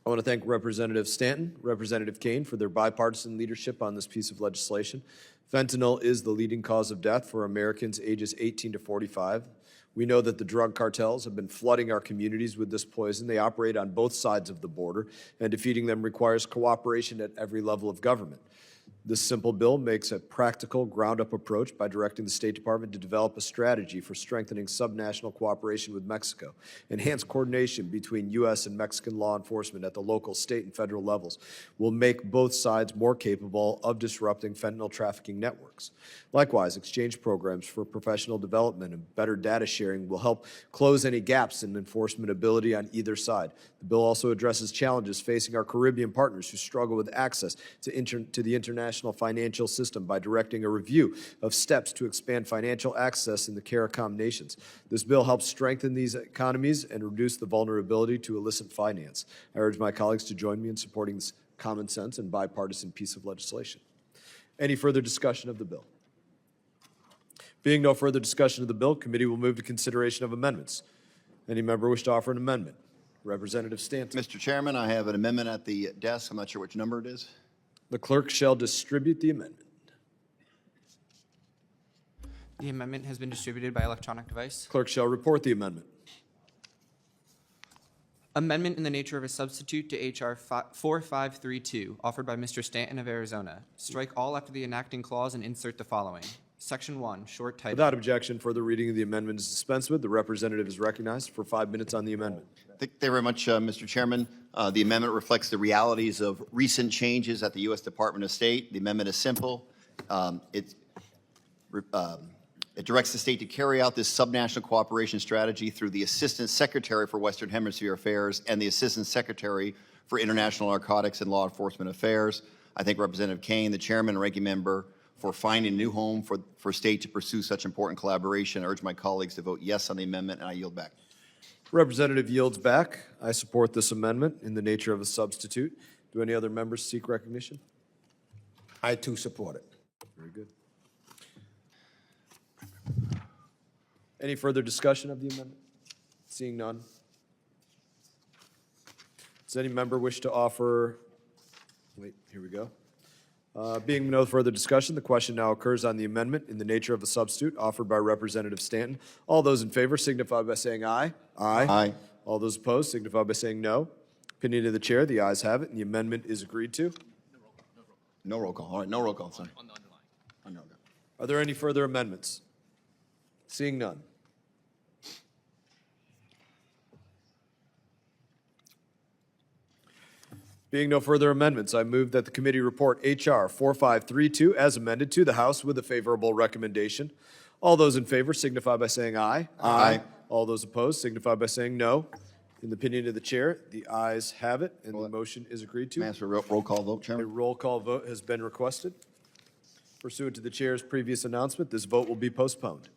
I want to thank Representative Stanton, Representative Kane for their bipartisan leadership on this piece of legislation. Fentanyl is the leading cause of death for Americans ages 18 to 45. We know that the drug cartels have been flooding our communities with this poison. They operate on both sides of the border, and defeating them requires cooperation at every level of government. This simple bill makes a practical, ground-up approach by directing the State Department to develop a strategy for strengthening subnational cooperation with Mexico, enhance coordination between U.S. and Mexican law enforcement at the local, state, and federal levels, will make both sides more capable of disrupting fentanyl trafficking networks. Likewise, exchange programs for professional development and better data sharing will help close any gaps in enforcement ability on either side. The bill also addresses challenges facing our Caribbean partners who struggle with access to the international financial system by directing a review of steps to expand financial access in the CARICOM nations. This bill helps strengthen these economies and reduce the vulnerability to illicit finance. I urge my colleagues to join me in supporting this common sense and bipartisan piece of legislation. Any further discussion of the bill? Being no further discussion of the bill, committee will move to consideration of amendments. Any member wish to offer an amendment? Representative Stanton. Mr. Chairman, I have an amendment at the desk. I'm not sure which number it is. The clerk shall distribute the amendment. The amendment has been distributed by electronic device. Clerk shall report the amendment. Amendment in the nature of a substitute to H.R. 4532, offered by Mr. Stanton of Arizona. Strike all after the enacting clause and insert the following. Section 1, short title. Without objection, further reading of the amendment is dispensed with. The representative is recognized for 5 minutes on the amendment. Thank you very much, Mr. Chairman. The amendment reflects the realities of recent changes at the U.S. Department of State. The amendment is simple. It directs the state to carry out this subnational cooperation strategy through the Assistant Secretary for Western Hemisphere Affairs and the Assistant Secretary for International Narcotics and Law Enforcement Affairs. I thank Representative Kane, the chairman and ranking member, for finding a new home for state to pursue such important collaboration. I urge my colleagues to vote yes on the amendment, and I yield back. Representative yields back. I support this amendment in the nature of a substitute. Do any other members seek recognition? I too support it. Very good. Any further discussion of the amendment? Seeing none. Does any member wish to offer? Wait, here we go. Being no further discussion, the question now occurs on the amendment in the nature of a substitute offered by Representative Stanton. All those in favor signify by saying aye. Aye. Aye. All those opposed signify by saying no. Opinion of the chair, the ayes have it, and the amendment is agreed to. No roll call. All right, no roll call, sorry. On the underlying. Are there any further amendments? Seeing none. Being no further amendments, I move that the committee report H.R. 4532 as amended to the House with a favorable recommendation. All those in favor signify by saying aye. Aye. All those opposed signify by saying no. In the opinion of the chair, the ayes have it, and the motion is agreed to. May I ask for a roll call vote, A Chairman? roll call vote has been requested. Pursuant to the chair's previous announcement, this vote will be postponed.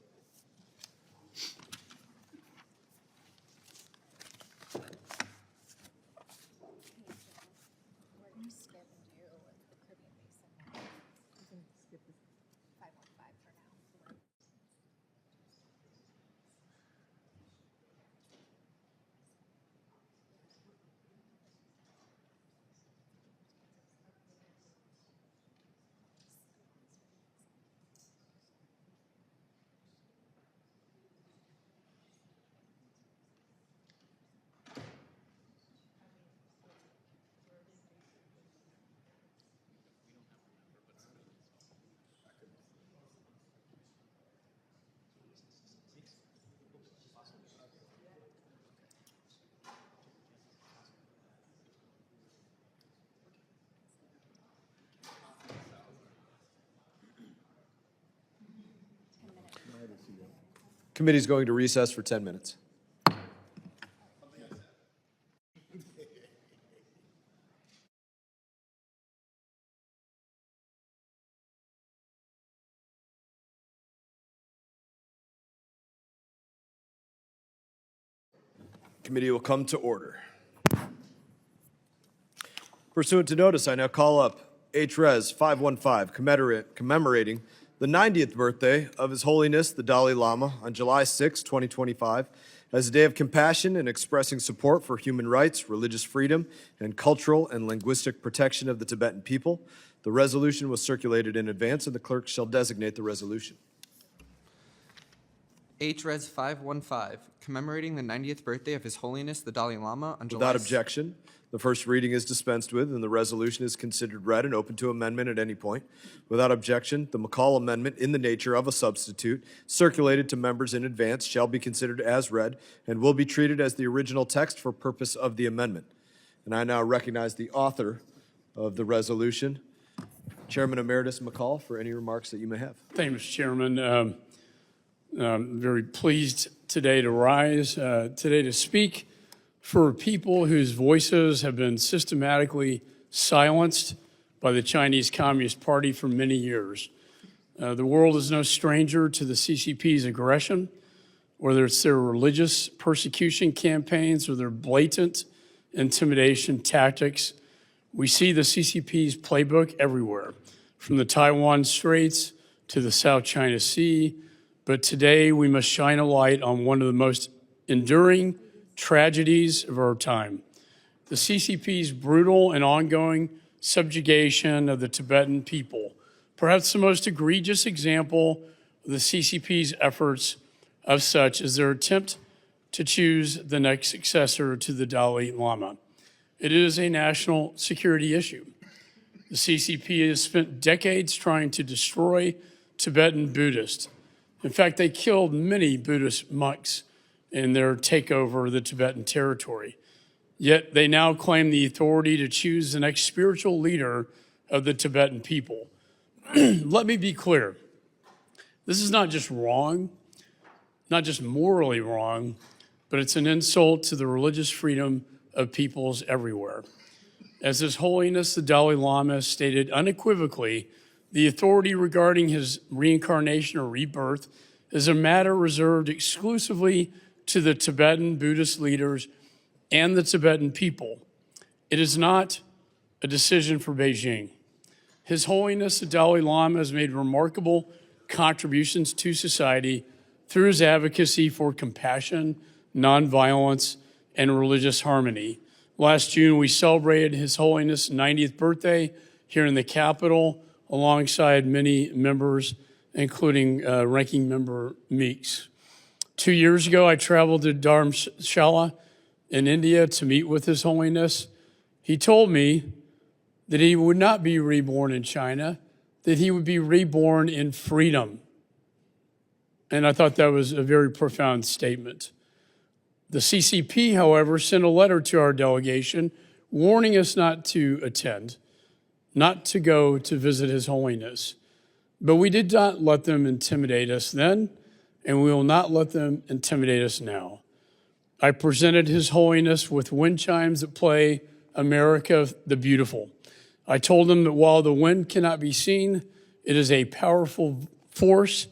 Committee is going to recess for 10 minutes. Committee will come to order. Pursuant to notice, I now call up H.Res. 515 commemorating the 90th birthday of His Holiness the Dalai Lama on July 6, 2025, as a day of compassion and expressing support for human rights, religious freedom, and cultural and linguistic protection of the Tibetan people. The resolution was circulated in advance, and the clerk shall designate the resolution. H-Res 515, commemorating the 90th birthday of His Holiness the Dalai Lama on July... Without objection, the first reading is dispensed with, and the resolution is considered read and open to amendment at any point. Without objection, the McCall amendment, in the nature of a substitute, circulated to members in advance, shall be considered as read and will be treated as the original text for purpose of the amendment. And I now recognize the author of the resolution, Chairman Emeritus McCall, for any remarks that you may have. Thank you, Mr. Chairman. I'm very pleased today to rise, today to speak for people whose voices have been systematically silenced by the Chinese Communist Party for many years. The world is no stranger to the CCP's aggression, whether it's their religious persecution campaigns or their blatant intimidation tactics. We see the CCP's playbook everywhere, from the Taiwan Straits to the South China Sea. But today we must shine a light on one of the most enduring tragedies of our time: the CCP's brutal and ongoing subjugation of the Tibetan people. Perhaps the most egregious example of the CCP's efforts of such is their attempt to choose the next successor to the Dalai Lama. It is a national security issue. The CCP has spent decades trying to destroy Tibetan Buddhists. In fact, they killed many Buddhist monks in their takeover of the Tibetan territory. Yet they now claim the authority to choose the next spiritual leader of the Tibetan people. Let me be clear. This is not just wrong, not just morally wrong, but it's an insult to the religious freedom of peoples everywhere. As His Holiness the Dalai Lama stated unequivocally, the authority regarding his reincarnation or rebirth is a matter reserved exclusively to the Tibetan Buddhist leaders and the Tibetan people. It is not a decision for Beijing. His Holiness the Dalai Lama has made remarkable contributions to society through his advocacy for compassion, nonviolence, and religious harmony. Last June, we celebrated His Holiness' 90th birthday here in the Capitol, alongside many members, including Ranking Member Meeks. 2 years ago, I traveled to Dharamshala in India to meet with His Holiness. He told me that he would not be reborn in China, that he would be reborn in freedom. And I thought that was a very profound statement. The CCP, however, sent a letter to our delegation warning us not to attend, not to go to visit His Holiness. But we did not let them intimidate us then, and we will not let them intimidate us now. I presented His Holiness with wind chimes that play America the Beautiful. I told him that while the wind cannot be seen, it is a powerful force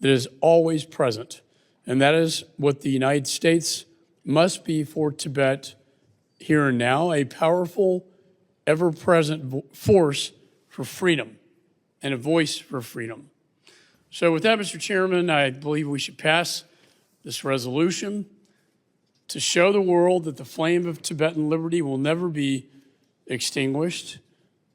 that is always present. And that is what the United States must be for Tibet here and now, a powerful, ever-present force for freedom and a voice for freedom. So with that, Mr. Chairman, I believe we should pass this resolution to show the world that the flame of Tibetan liberty will never be extinguished.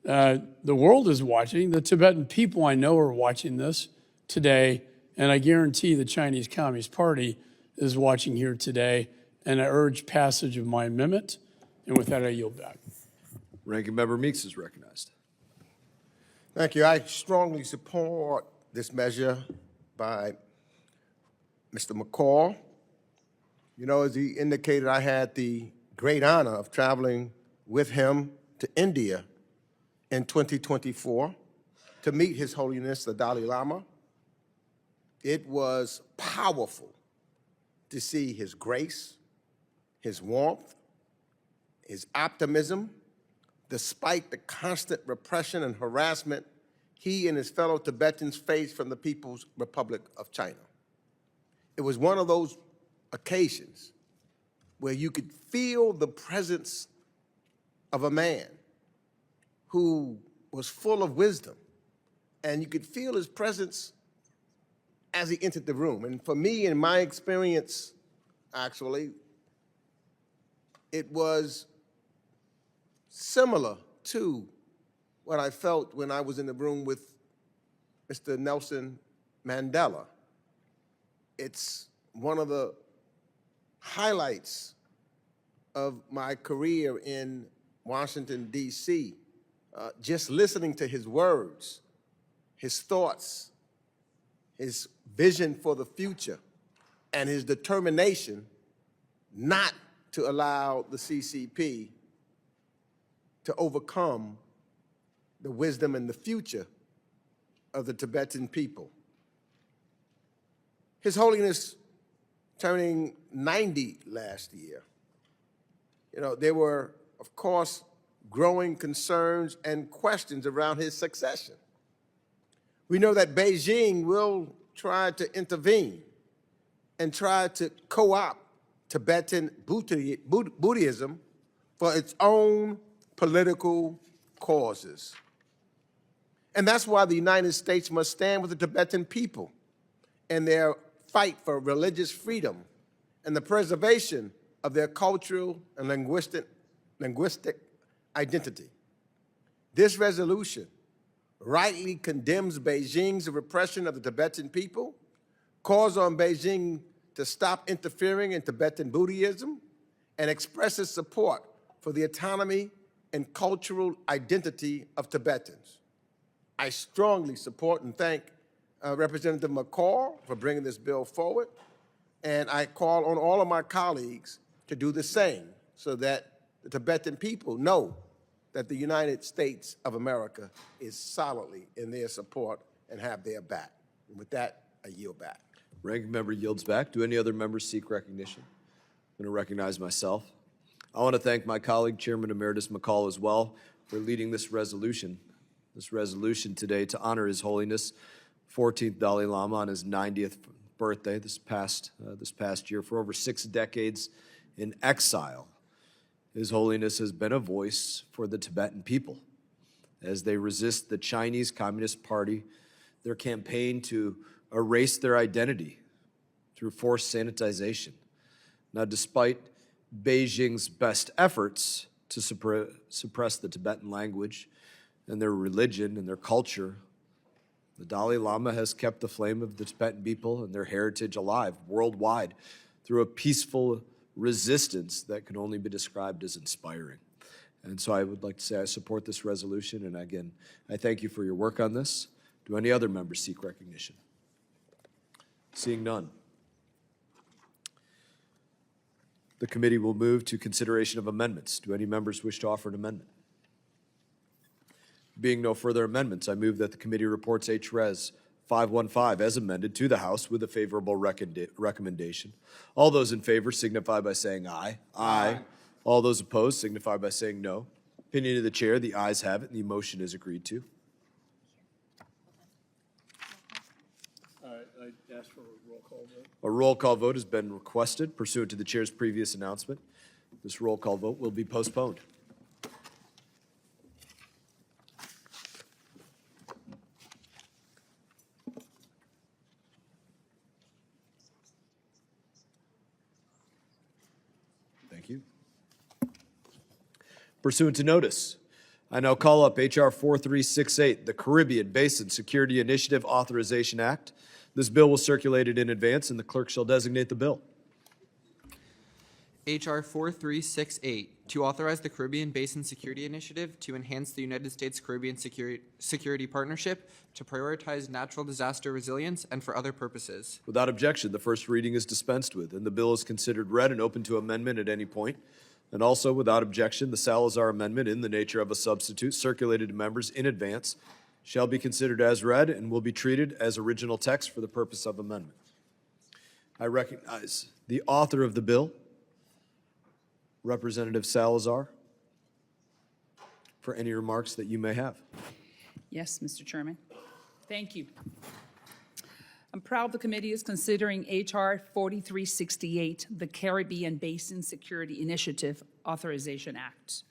The world is watching. The Tibetan people I know are watching this today, and I guarantee the Chinese Communist Party is watching here today, and I urge passage of my amendment. And with that, I yield back. Ranking Member Meeks is recognized. Thank you. I strongly support this measure by Mr. McCall. You know, as he indicated, I had the great honor of traveling with him to India in 2024 to meet His Holiness the Dalai Lama. It was powerful to see his grace, his warmth, his optimism, despite the constant repression and harassment he and his fellow Tibetans faced from the People's Republic of China. It was one of those occasions where you could feel the presence of a man who was full of wisdom, and you could feel his presence as he entered the room. And for me, in my experience, actually, it was similar to what I felt when I was in the room with Mr. Nelson Mandela. It's one of the highlights of my career in Washington, D.C., just listening to his words, his thoughts, his vision for the future, and his determination not to allow the CCP to overcome the wisdom and the future of the Tibetan people. His Holiness turning 90 last year, there were, of course, growing concerns and questions around his succession. We know that Beijing will try to intervene and try to co-opt Tibetan Buddhism for its own political causes. And that's why the United States must stand with the Tibetan people in their fight for religious freedom and the preservation of their cultural and linguistic identity. This resolution rightly condemns Beijing's repression of the Tibetan people, calls on Beijing to stop interfering in Tibetan Buddhism, and expresses support for the autonomy and cultural identity of Tibetans. I strongly support and thank Representative McCall for bringing this bill forward, and I call on all of my colleagues to do the same so that the Tibetan people know that the United States of America is solidly in their support and have their back. And with that, I yield back. Ranking member yields back. Do any other members seek recognition? I'm going to recognize myself. I want to thank my colleague, Chairman Emeritus McCall, as well, for leading this resolution today to honor His Holiness 14th Dalai Lama on his 90th birthday this past year. For over 6 decades in exile, His Holiness has been a voice for the Tibetan people as they resist the Chinese Communist Party, their campaign to erase their identity through forced sanitization. Now, despite Beijing's best efforts to suppress the Tibetan language and their religion and their culture, the Dalai Lama has kept the flame of the Tibetan people and their heritage alive worldwide through a peaceful resistance that can only be described as inspiring. And so I would like to say I support this resolution, and again, I thank you for your work on this. Do any other members seek recognition? Seeing none. The committee will move to consideration of amendments. Do any members wish to offer an amendment? Being no further amendments, I move that the committee reports HRES 515 as amended to the House with a favorable recommendation. All those in favor signify by saying aye. Aye. All those opposed signify by saying no. Opinion of the chair, the ayes have it, and the motion is agreed to. I ask for a roll call vote. A roll call vote has been requested pursuant to the chair's previous announcement. This roll call vote will be postponed. Thank you. Pursuant to notice, I now call up H.R. 4368, the Caribbean Basin Security Initiative Authorization Act. This bill was circulated in advance, and the clerk shall designate the bill. H.R. 4368, to authorize the Caribbean Basin Security Initiative to enhance the United States-Caribbean security partnership, to prioritize natural disaster resilience, and for other purposes. Without objection, the first reading is dispensed with, and the bill is considered read and open to amendment at any point. And also, without objection, the Salazar Amendment, in the nature of a substitute, circulated to members in advance, shall be considered as read and will be treated as original text for the purpose of amendment. I recognize the author of the bill, Representative Salazar, for any remarks that you may have. Yes, Mr. Chairman. Thank you. I'm proud the committee is considering H.R. 4368, the Caribbean Basin Security Initiative Authorization Act.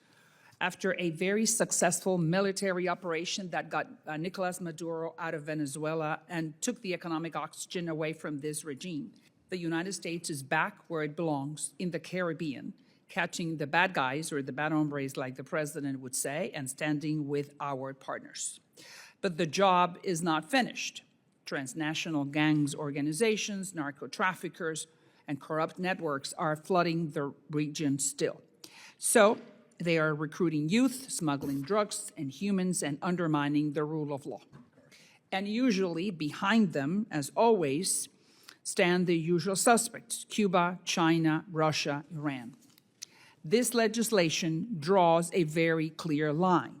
After a very successful military operation that got Nicolas Maduro out of Venezuela and took the economic oxygen away from this regime, the United States is back where it belongs, in the Caribbean, catching the bad guys, or the bad hombres like the president would say, and standing with our partners. But the job is not finished. Transnational gangs, organizations, narco-traffickers and corrupt networks are flooding the region still. So they are recruiting youth, smuggling drugs and humans, and undermining the rule of law. And usually behind them, as always, stand the usual suspects: Cuba, China, Russia, Iran. This legislation draws a very clear line.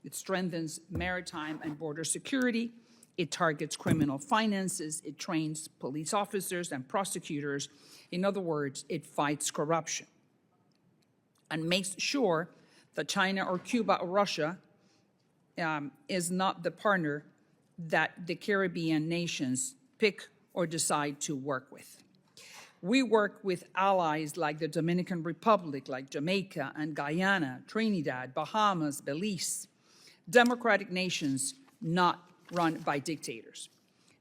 It strengthens maritime and border security. It targets criminal finances. It trains police officers and prosecutors. In other words, it fights corruption and makes sure that China or Cuba or Russia is not the partner that the Caribbean nations pick or decide to work with. We work with allies like the Dominican Republic, like Jamaica and Guyana, Trinidad, Bahamas, Belize, democratic nations not run by dictators.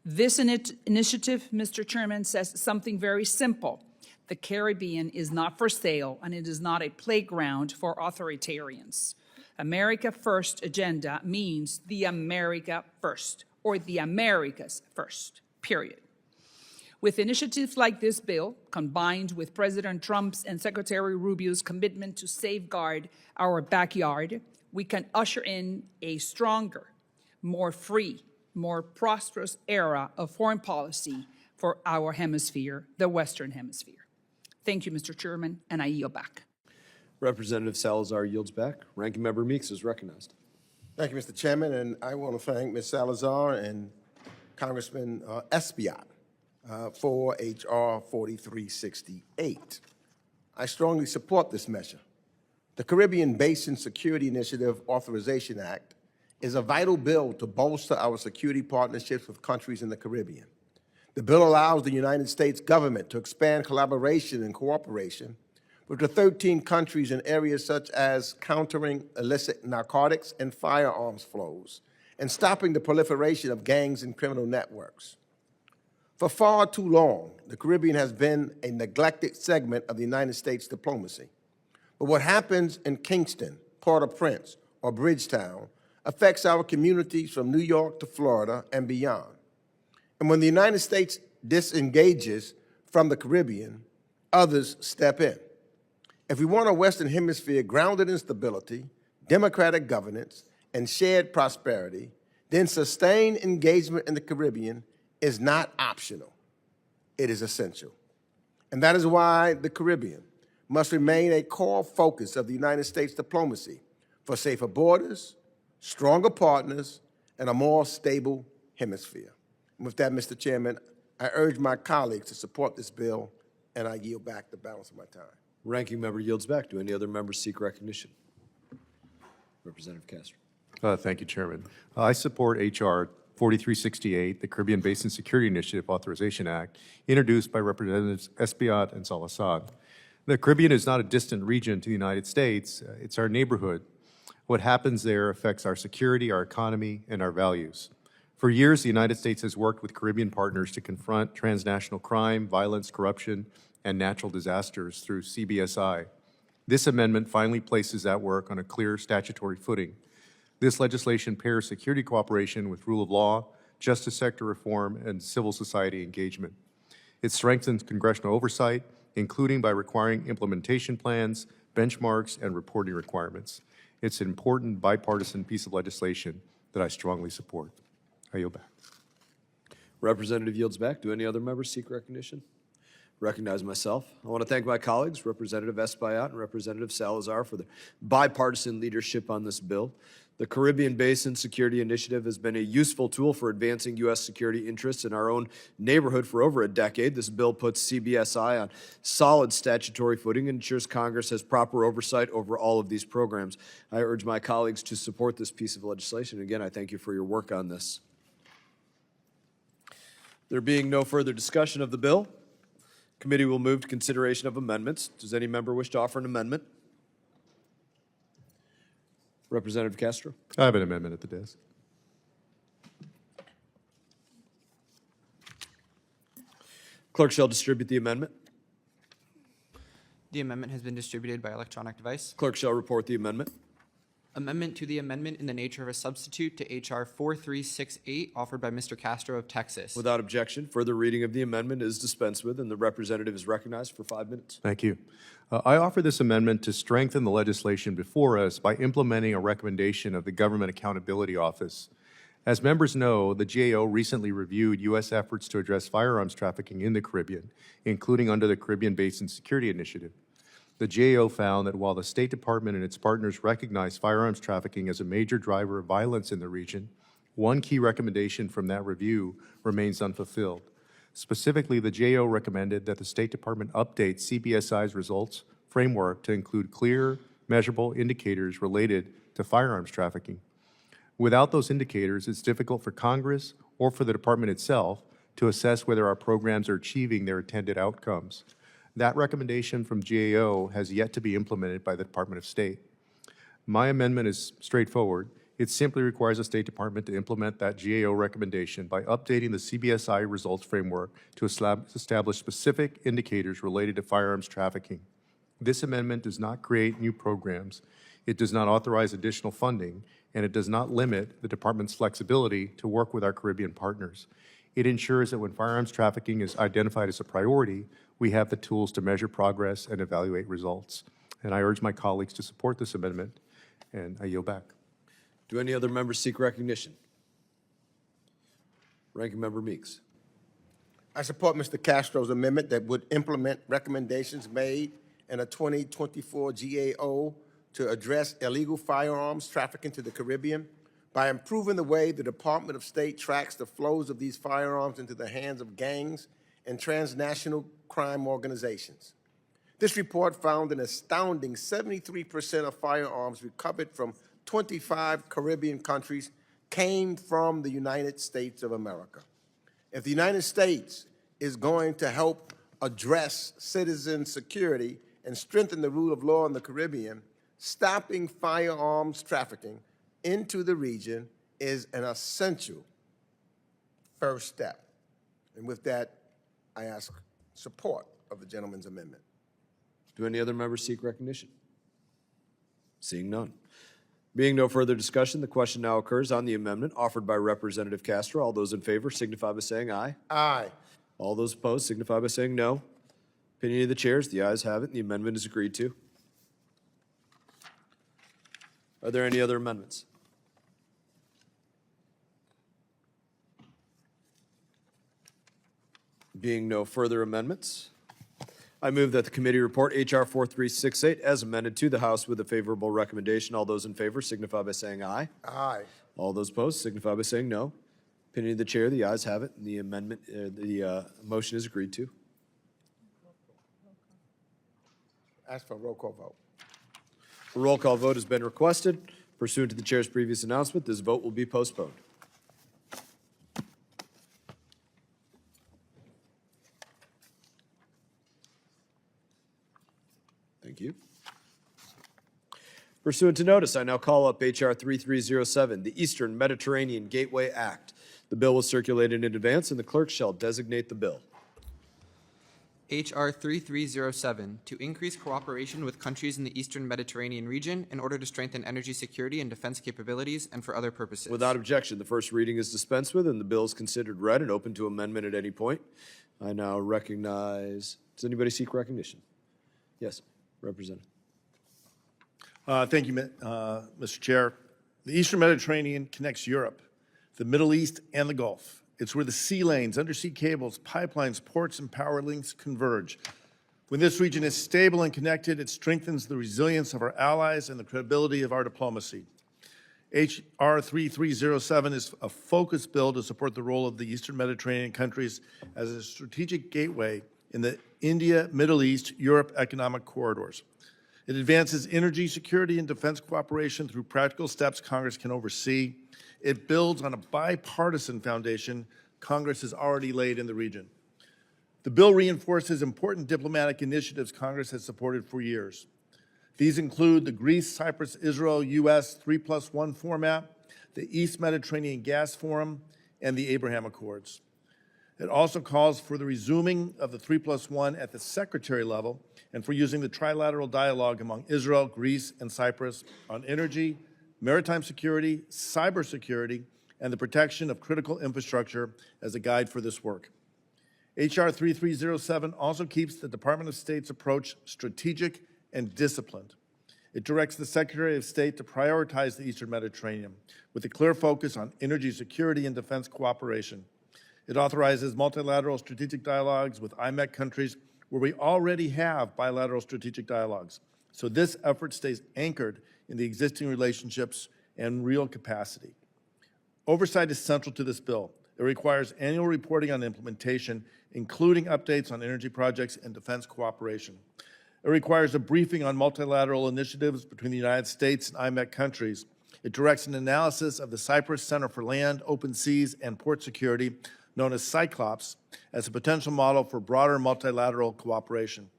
This initiative, Mr. Chairman, says something very simple. The Caribbean is not for sale, and it is not a playground for authoritarians. America First agenda means the America First, or the Americas First, period. With initiatives like this bill, combined with President Trump's and Secretary Rubio's commitment to safeguard our backyard, we can usher in a stronger, more free, more prosperous era of foreign policy for our hemisphere, the Western Hemisphere. Thank you, Mr. Chairman, and I yield back. Representative Salazar yields back. Ranking Member Meeks is recognized. Thank you, Mr. Chairman, and I want to thank Ms. Salazar and Congressman Espaillat for H.R. 4368. I strongly support this measure. The Caribbean Basin Security Initiative Authorization Act is a vital bill to bolster our security partnerships with countries in the Caribbean. The bill allows the United States government to expand collaboration and cooperation with the 13 countries in areas such as countering illicit narcotics and firearms flows and stopping the proliferation of gangs and criminal networks. For far too long, the Caribbean has been a neglected segment of the United States diplomacy. But what happens in Kingston, Port-au-Prince, or Bridgetown affects our communities from New York to Florida and beyond. And when the United States disengages from the Caribbean, others step in. If we want a Western Hemisphere grounded in stability, democratic governance, and shared prosperity, then sustained engagement in the Caribbean is not optional. It is essential. And that is why the Caribbean must remain a core focus of the United States diplomacy for safer borders, stronger partners, and a more stable hemisphere. And with that, Mr. Chairman, I urge my colleagues to support this bill, and I yield back the balance of my time. Ranking Member yields back. Do any other members seek recognition? Representative Castro. Thank you, Chairman. I support H.R. 4368, the Caribbean Basin Security Initiative Authorization Act, introduced by Representatives Espaillat and Salazar. The Caribbean is not a distant region to the United States. It's our neighborhood. What happens there affects our security, our economy, and our values. For years, the United States has worked with Caribbean partners to confront transnational crime, violence, corruption, and natural disasters through CBSI. This amendment finally places that work on a clear statutory footing. This legislation pairs security cooperation with rule of law, justice sector reform, and civil society engagement. It strengthens congressional oversight, including by requiring implementation plans, benchmarks, and reporting requirements. It's an important bipartisan piece of legislation that I strongly support. I yield back. Representative yields back. Do any other members seek recognition? Recognize myself. I want to thank my colleagues, Representative Espaillat and Representative Salazar, for their bipartisan leadership on this bill. The Caribbean Basin Security Initiative has been a useful tool for advancing U.S. security interests in our own neighborhood for over a decade. This bill puts CBSI on solid statutory footing and ensures Congress has proper oversight over all of these programs. I urge my colleagues to support this piece of legislation. Again, I thank you for your work on this. There being no further discussion of the bill, committee will move to consideration of amendments. Does any member wish to offer an amendment? Representative Castro. I have an amendment at the desk. Clerk shall distribute the amendment. The amendment has been distributed by electronic device. Clerk shall report the amendment. Amendment to the amendment in the nature of a substitute to H.R. 4368, offered by Mr. Castro of Texas. Without objection, further reading of the amendment is dispensed with, and the representative is recognized for 5 minutes. Thank you. I offer this amendment to strengthen the legislation before us by implementing a recommendation of the Government Accountability Office. As members know, the GAO recently reviewed U.S. efforts to address firearms trafficking in the Caribbean, including under the Caribbean Basin Security Initiative. The GAO found that while the State Department and its partners recognize firearms trafficking as a major driver of violence in the region, one key recommendation from that review remains unfulfilled. Specifically, the GAO recommended that the State Department update CBSI's results framework to include clear, measurable indicators related to firearms trafficking. Without those indicators, it's difficult for Congress or for the Department itself to assess whether our programs are achieving their intended outcomes. That recommendation from GAO has yet to be implemented by the Department of State. My amendment is straightforward. It simply requires the State Department to implement that GAO recommendation by updating the CBSI results framework to establish specific indicators related to firearms trafficking. This amendment does not create new programs. It does not authorize additional funding, and it does not limit the Department's flexibility to work with our Caribbean partners. It ensures that when firearms trafficking is identified as a priority, we have the tools to measure progress and evaluate results. And I urge my colleagues to support this amendment, and I yield back. Do any other members seek recognition? Ranking Member Meeks. I support Mr. Castro's amendment that would implement recommendations made in a 2024 GAO to address illegal firearms trafficking to the Caribbean by improving the way the Department of State tracks the flows of these firearms into the hands of gangs and transnational crime organizations. This report found an astounding 73% of firearms recovered from 25 Caribbean countries came from the United States of America. If the United States is going to help address citizen security and strengthen the rule of law in the Caribbean, stopping firearms trafficking into the region is an essential first step. And with that, I ask support of the gentleman's amendment. Do any other members seek recognition? Seeing none. Being no further discussion, the question now occurs on the amendment offered by Representative Castro. All those in favor signify by saying aye. Aye. All those opposed signify by saying no. Opinion of the chairs, the ayes have it, and the amendment is agreed to. Are there any other amendments? Being no further amendments, I move that the committee report H.R. 4368 as amended to the House with a favorable recommendation. All those in favor signify by saying aye. Aye. All those opposed signify by saying no. Opinion of the chair, the ayes have it, and the amendment, motion is agreed to. Ask for a roll call vote. A roll call vote has been requested. Pursuant to the chair's previous announcement, this vote will be postponed. Thank you. Pursuant to notice, I now call up H.R. 3307, the Eastern Mediterranean Gateway Act. The bill was circulated in advance, and the clerk shall designate the bill. H.R. 3307, to increase cooperation with countries in the Eastern Mediterranean region in order to strengthen energy security and defense capabilities and for other purposes. Without objection, the first reading is dispensed with, and the bill is considered read and open to amendment at any point. I now recognize, does anybody seek recognition? Yes, Representative. Thank you, Mr. Chair. The Eastern Mediterranean connects Europe, the Middle East, and the Gulf. It's where the sea lanes, undersea cables, pipelines, ports, and power links converge. When this region is stable and connected, it strengthens the resilience of our allies and the credibility of our diplomacy. H.R. 3307 is a focused bill to support the role of the Eastern Mediterranean countries as a strategic gateway in the India, Middle East, Europe economic corridors. It advances energy security and defense cooperation through practical steps Congress can oversee. It builds on a bipartisan foundation Congress has already laid in the region. The bill reinforces important diplomatic initiatives Congress has supported for years. These include the Greece, Cyprus, Israel, U.S. 3+1 format, the East Mediterranean Gas Forum, and the Abraham Accords. It also calls for the resuming of the 3+1 at the secretary level and for using the trilateral dialogue among Israel, Greece, and Cyprus on energy, maritime security, cybersecurity, and the protection of critical infrastructure as a guide for this work. H.R. 3307 also keeps the Department of State's approach strategic and disciplined. It directs the Secretary of State to prioritize the Eastern Mediterranean with a clear focus on energy security and defense cooperation. It authorizes multilateral strategic dialogues with IMEC countries where we already have bilateral strategic dialogues. So this effort stays anchored in the existing relationships and real capacity. Oversight is central to this bill. It requires annual reporting on implementation, including updates on energy projects and defense cooperation. It requires a briefing on multilateral initiatives between the United States and IMEC countries. It directs an analysis of the Cyprus Center for Land, Open Seas, and Port Security, known as Cyclops, as a potential model for broader multilateral cooperation.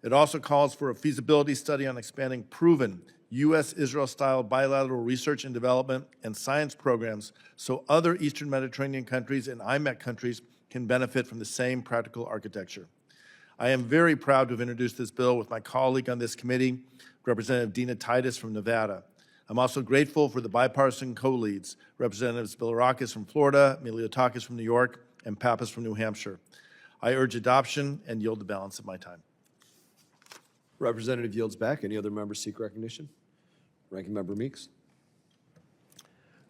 It also calls for a feasibility study on expanding proven U.S.-Israel-style bilateral research and development and science programs so other Eastern Mediterranean countries and IMEC countries can benefit from the same practical architecture. I am very proud to have introduced this bill with my colleague on this committee, Representative Dina Titus from Nevada. I'm also grateful for the bipartisan co-leads, Representatives Bilirakis from Florida, Miliotakis from New York, and Pappas from New Hampshire. I urge adoption and yield the balance of my time. Representative yields back. Any other members seek recognition? Ranking Member Meeks.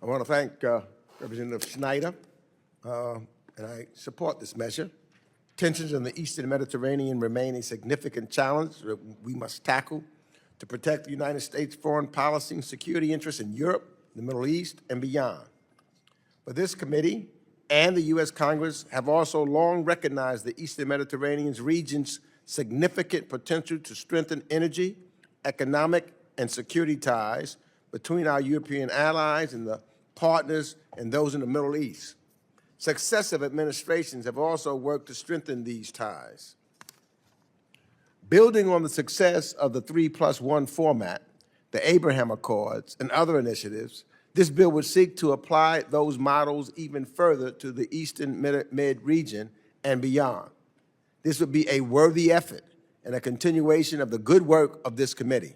I want to thank Representative Schneider, and I support this measure. Tensions in the Eastern Mediterranean remain a significant challenge that we must tackle to protect the United States' foreign policy and security interests in Europe, the Middle East, and beyond. But this committee and the U.S. Congress have also long recognized the Eastern Mediterranean region's significant potential to strengthen energy, economic, and security ties between our European allies and the partners and those in the Middle East. Successive administrations have also worked to strengthen these ties. Building on the success of the 3+1 format, the Abraham Accords, and other initiatives, this bill would seek to apply those models even further to the Eastern Med region and beyond. This would be a worthy effort and a continuation of the good work of this committee.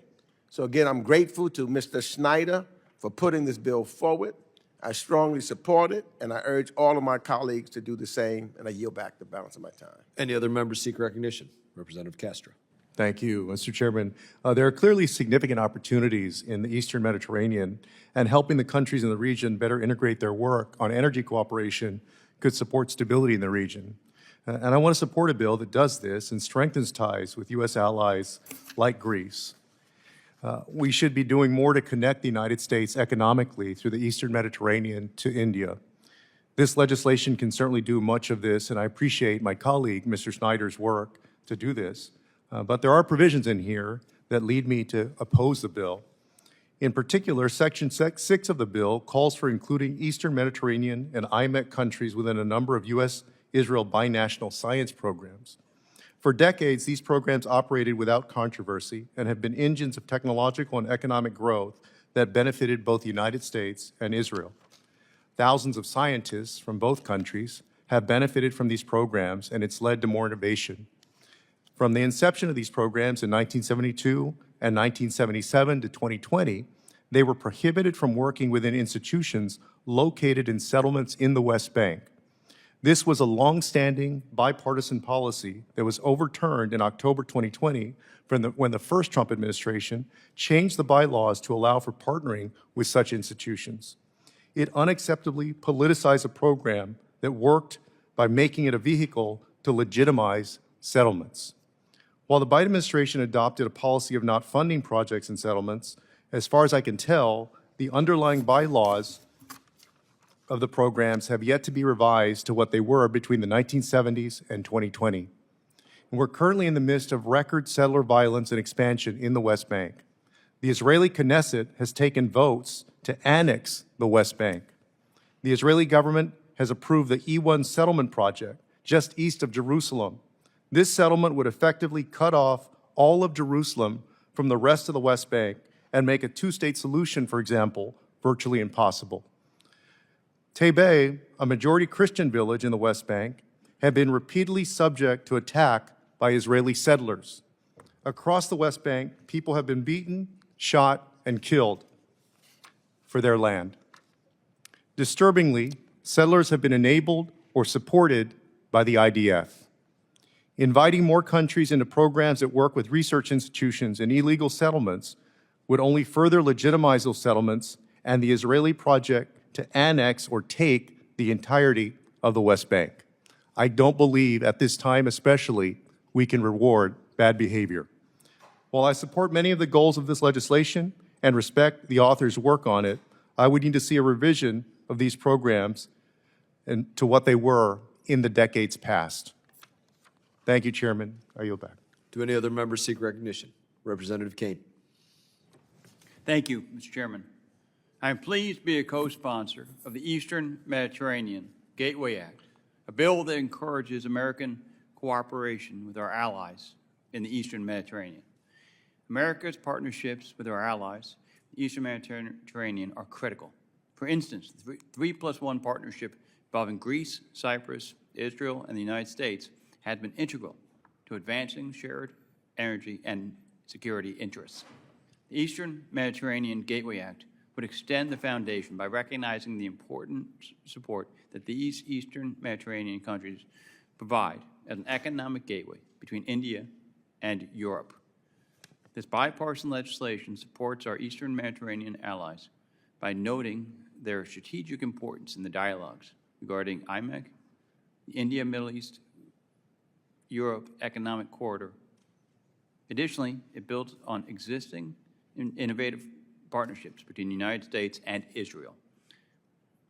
So again, I'm grateful to Mr. Schneider for putting this bill forward. I strongly support it, and I urge all of my colleagues to do the same, and I yield back the balance of my time. Any other members seek recognition? Representative Castro. Thank you, Mr. Chairman. There are clearly significant opportunities in the Eastern Mediterranean, and helping the countries in the region better integrate their work on energy cooperation could support stability in the region. And I want to support a bill that does this and strengthens ties with U.S. allies like Greece. We should be doing more to connect the United States economically through the Eastern Mediterranean to India. This legislation can certainly do much of this, and I appreciate my colleague, Mr. Schneider's work to do this. But there are provisions in here that lead me to oppose the bill. In particular, Section 6 of the bill calls for including Eastern Mediterranean and IMEC countries within a number of U.S.-Israel binational science programs. For decades, these programs operated without controversy and have been engines of technological and economic growth that benefited both the United States and Israel. Thousands of scientists from both countries have benefited from these programs, and it's led to more innovation. From the inception of these programs in 1972 and 1977 to 2020, they were prohibited from working within institutions located in settlements in the West Bank. This was a long-standing bipartisan policy that was overturned in October 2020 when the first Trump administration changed the bylaws to allow for partnering with such institutions. It unacceptably politicized a program that worked by making it a vehicle to legitimize settlements. While the Biden administration adopted a policy of not funding projects and settlements, as far as I can tell, the underlying bylaws of the programs have yet to be revised to what they were between the 1970s and 2020. And we're currently in the midst of record settler violence and expansion in the West Bank. The Israeli Knesset has taken votes to annex the West Bank. The Israeli government has approved the E1 settlement project just east of Jerusalem. This settlement would effectively cut off all of Jerusalem from the rest of the West Bank and make a two-state solution, for example, virtually impossible. Tebe, a majority Christian village in the West Bank, have been repeatedly subject to attack by Israeli settlers. Across the West Bank, people have been beaten, shot, and killed. for their land. Disturbingly, settlers have been enabled or supported by the IDF. Inviting more countries into programs that work with research institutions and illegal settlements would only further legitimize those settlements and the Israeli project to annex or take the entirety of the West Bank. I don't believe, at this time especially, we can reward bad behavior. While I support many of the goals of this legislation and respect the author's work on it, I would need to see a revision of these programs and to what they were in the decades past. Thank you, Chairman. I yield back. Do any other members seek recognition? Representative Kane. Thank you, Mr. Chairman. I am pleased to be a co-sponsor of the Eastern Mediterranean Gateway Act, a bill that encourages American cooperation with our allies in the Eastern Mediterranean. America's partnerships with our allies in the Eastern Mediterranean are critical. For instance, the 3+1 partnership involving Greece, Cyprus, Israel, and the United States has been integral to advancing shared energy and security interests. The Eastern Mediterranean Gateway Act would extend the foundation by recognizing the important support that these Eastern Mediterranean countries provide as an economic gateway between India and Europe. This bipartisan legislation supports our Eastern Mediterranean allies by noting their strategic importance in the dialogues regarding IMEC, the India, Middle East, Europe Economic Corridor. Additionally, it builds on existing innovative partnerships between the United States and Israel.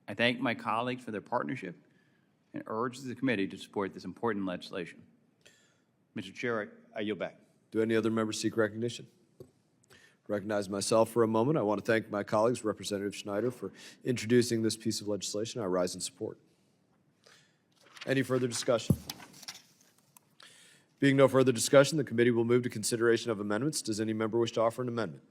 I thank my colleagues for their partnership and urge the committee to support this important legislation. Mr. Chair, I yield back. Do any other members seek recognition? Recognize myself for a moment. I want to thank my colleagues, Representative Schneider, for introducing this piece of legislation. I rise in support. Any further discussion? Being no further discussion, the committee will move to consideration of amendments. Does any member wish to offer an amendment?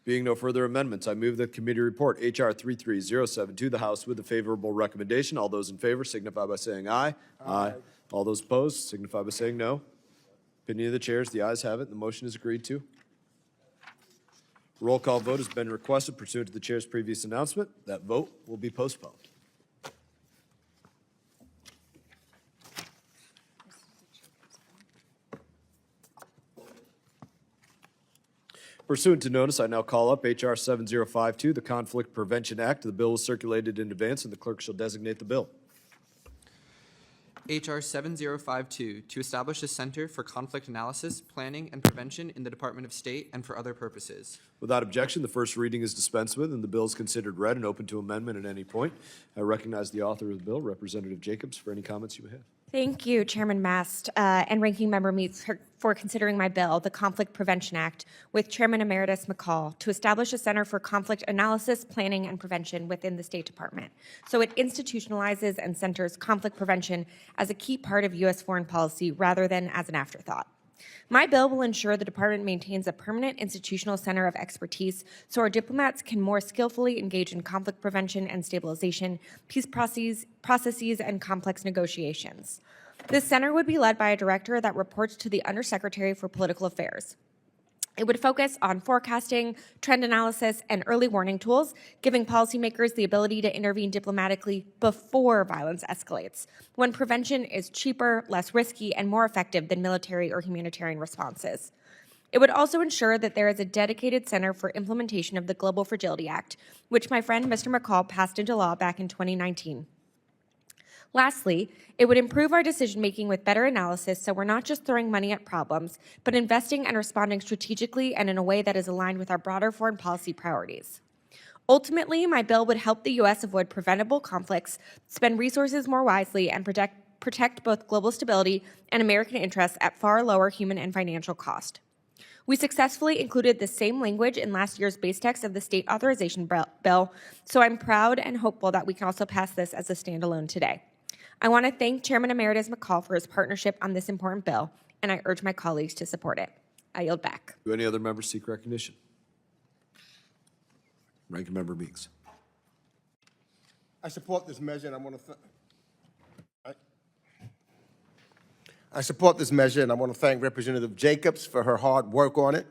Being no further amendments, I move that committee report H.R. 3307 to the House with a favorable recommendation. All those in favor signify by saying aye. Aye. All those opposed signify by saying no. Opinion of the chairs, the ayes have it. The motion is agreed to. Roll call vote has been requested pursuant to the chair's previous announcement. That vote will be postponed. Pursuant to notice, I now call up H.R. 7052, the Conflict Prevention Act. The bill was circulated in advance, and the clerk shall designate the bill. H.R. 7052, to establish a Center for Conflict Analysis, Planning, and Prevention in the Department of State and for other purposes. Without objection, the first reading is dispensed with, and the bill is considered read and open to amendment at any point. I recognize the author of the bill, Representative Jacobs, for any comments you may have. Thank you, Chairman Mast and Ranking Member Meeks for considering my bill, the Conflict Prevention Act, with Chairman Emeritus McCall, to establish a Center for Conflict Analysis, Planning, and Prevention within the State Department. So it institutionalizes and centers conflict prevention as a key part of U.S. foreign policy rather than as an afterthought. My bill will ensure the department maintains a permanent institutional center of expertise so our diplomats can more skillfully engage in conflict prevention and stabilization, peace processes, and complex negotiations. This center would be led by a director that reports to the Undersecretary for Political Affairs. It would focus on forecasting, trend analysis, and early warning tools, giving policymakers the ability to intervene diplomatically before violence escalates, when prevention is cheaper, less risky, and more effective than military or humanitarian responses. It would also ensure that there is a dedicated center for implementation of the Global Fragility Act, which my friend Mr. McCall passed into law back in 2019. Lastly, it would improve our decision-making with better analysis so we're not just throwing money at problems, but investing and responding strategically and in a way that is aligned with our broader foreign policy priorities. Ultimately, my bill would help the U.S. avoid preventable conflicts, spend resources more wisely, and protect both global stability and American interests at far lower human and financial cost. We successfully included the same language in last year's base text of the state authorization bill, so I'm proud and hopeful that we can also pass this as a standalone today. I want to thank Chairman Emeritus McCall for his partnership on this important bill, and I urge my colleagues to support it. I yield back. Do any other members seek recognition? Ranking Member Meeks. I support this measure, and I want to thank Representative Jacobs for her hard work on it.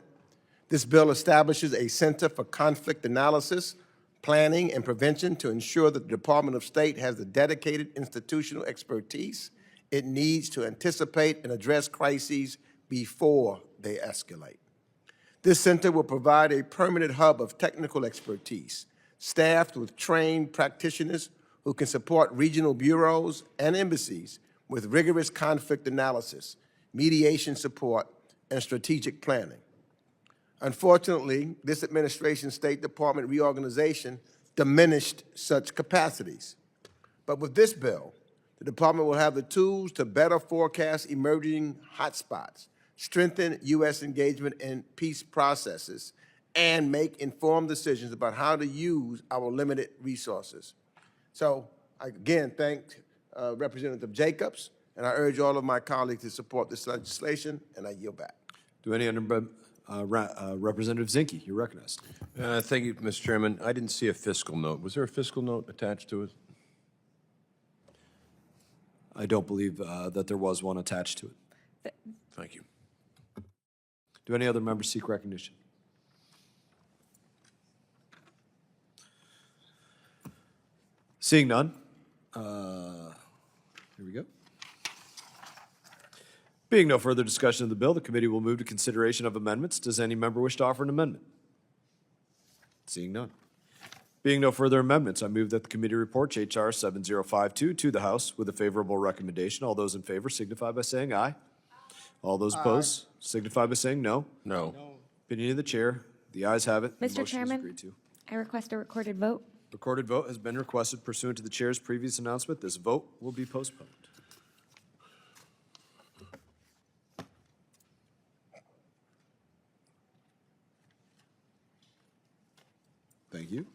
This bill establishes a Center for Conflict Analysis, Planning, and Prevention to ensure that the Department of State has the dedicated institutional expertise it needs to anticipate and address crises before they escalate. This center will provide a permanent hub of technical expertise, staffed with trained practitioners who can support regional bureaus and embassies with rigorous conflict analysis, mediation support, and strategic planning. Unfortunately, this administration's State Department reorganization diminished such capacities. But with this bill, the department will have the tools to better forecast emerging hotspots, strengthen U.S. engagement in peace processes, and make informed decisions about how to use our limited resources. So I again thank Representative Jacobs, and I urge all of my colleagues to support this legislation, and I yield back. Do any other Representative Zinke, you're recognized. Thank you, Mr. Chairman. I didn't see a fiscal note. Was there a fiscal note attached to it? I don't believe that there was one attached to it. Thank you. Do any other members seek recognition? Seeing none, here we go. Being no further discussion of the bill, the committee will move to consideration of amendments. Does any member wish to offer an amendment? Seeing none. Being no further amendments, I move that the committee report H.R. 7052 to the House with a favorable recommendation. All those in favor signify by saying aye. All those opposed signify by saying no. No. Opinion of the chair. The ayes have it. The Mr. motion is Chairman, agreed to. I request a recorded vote. Recorded vote has been requested pursuant to the chair's previous announcement. This vote will be postponed. Thank you.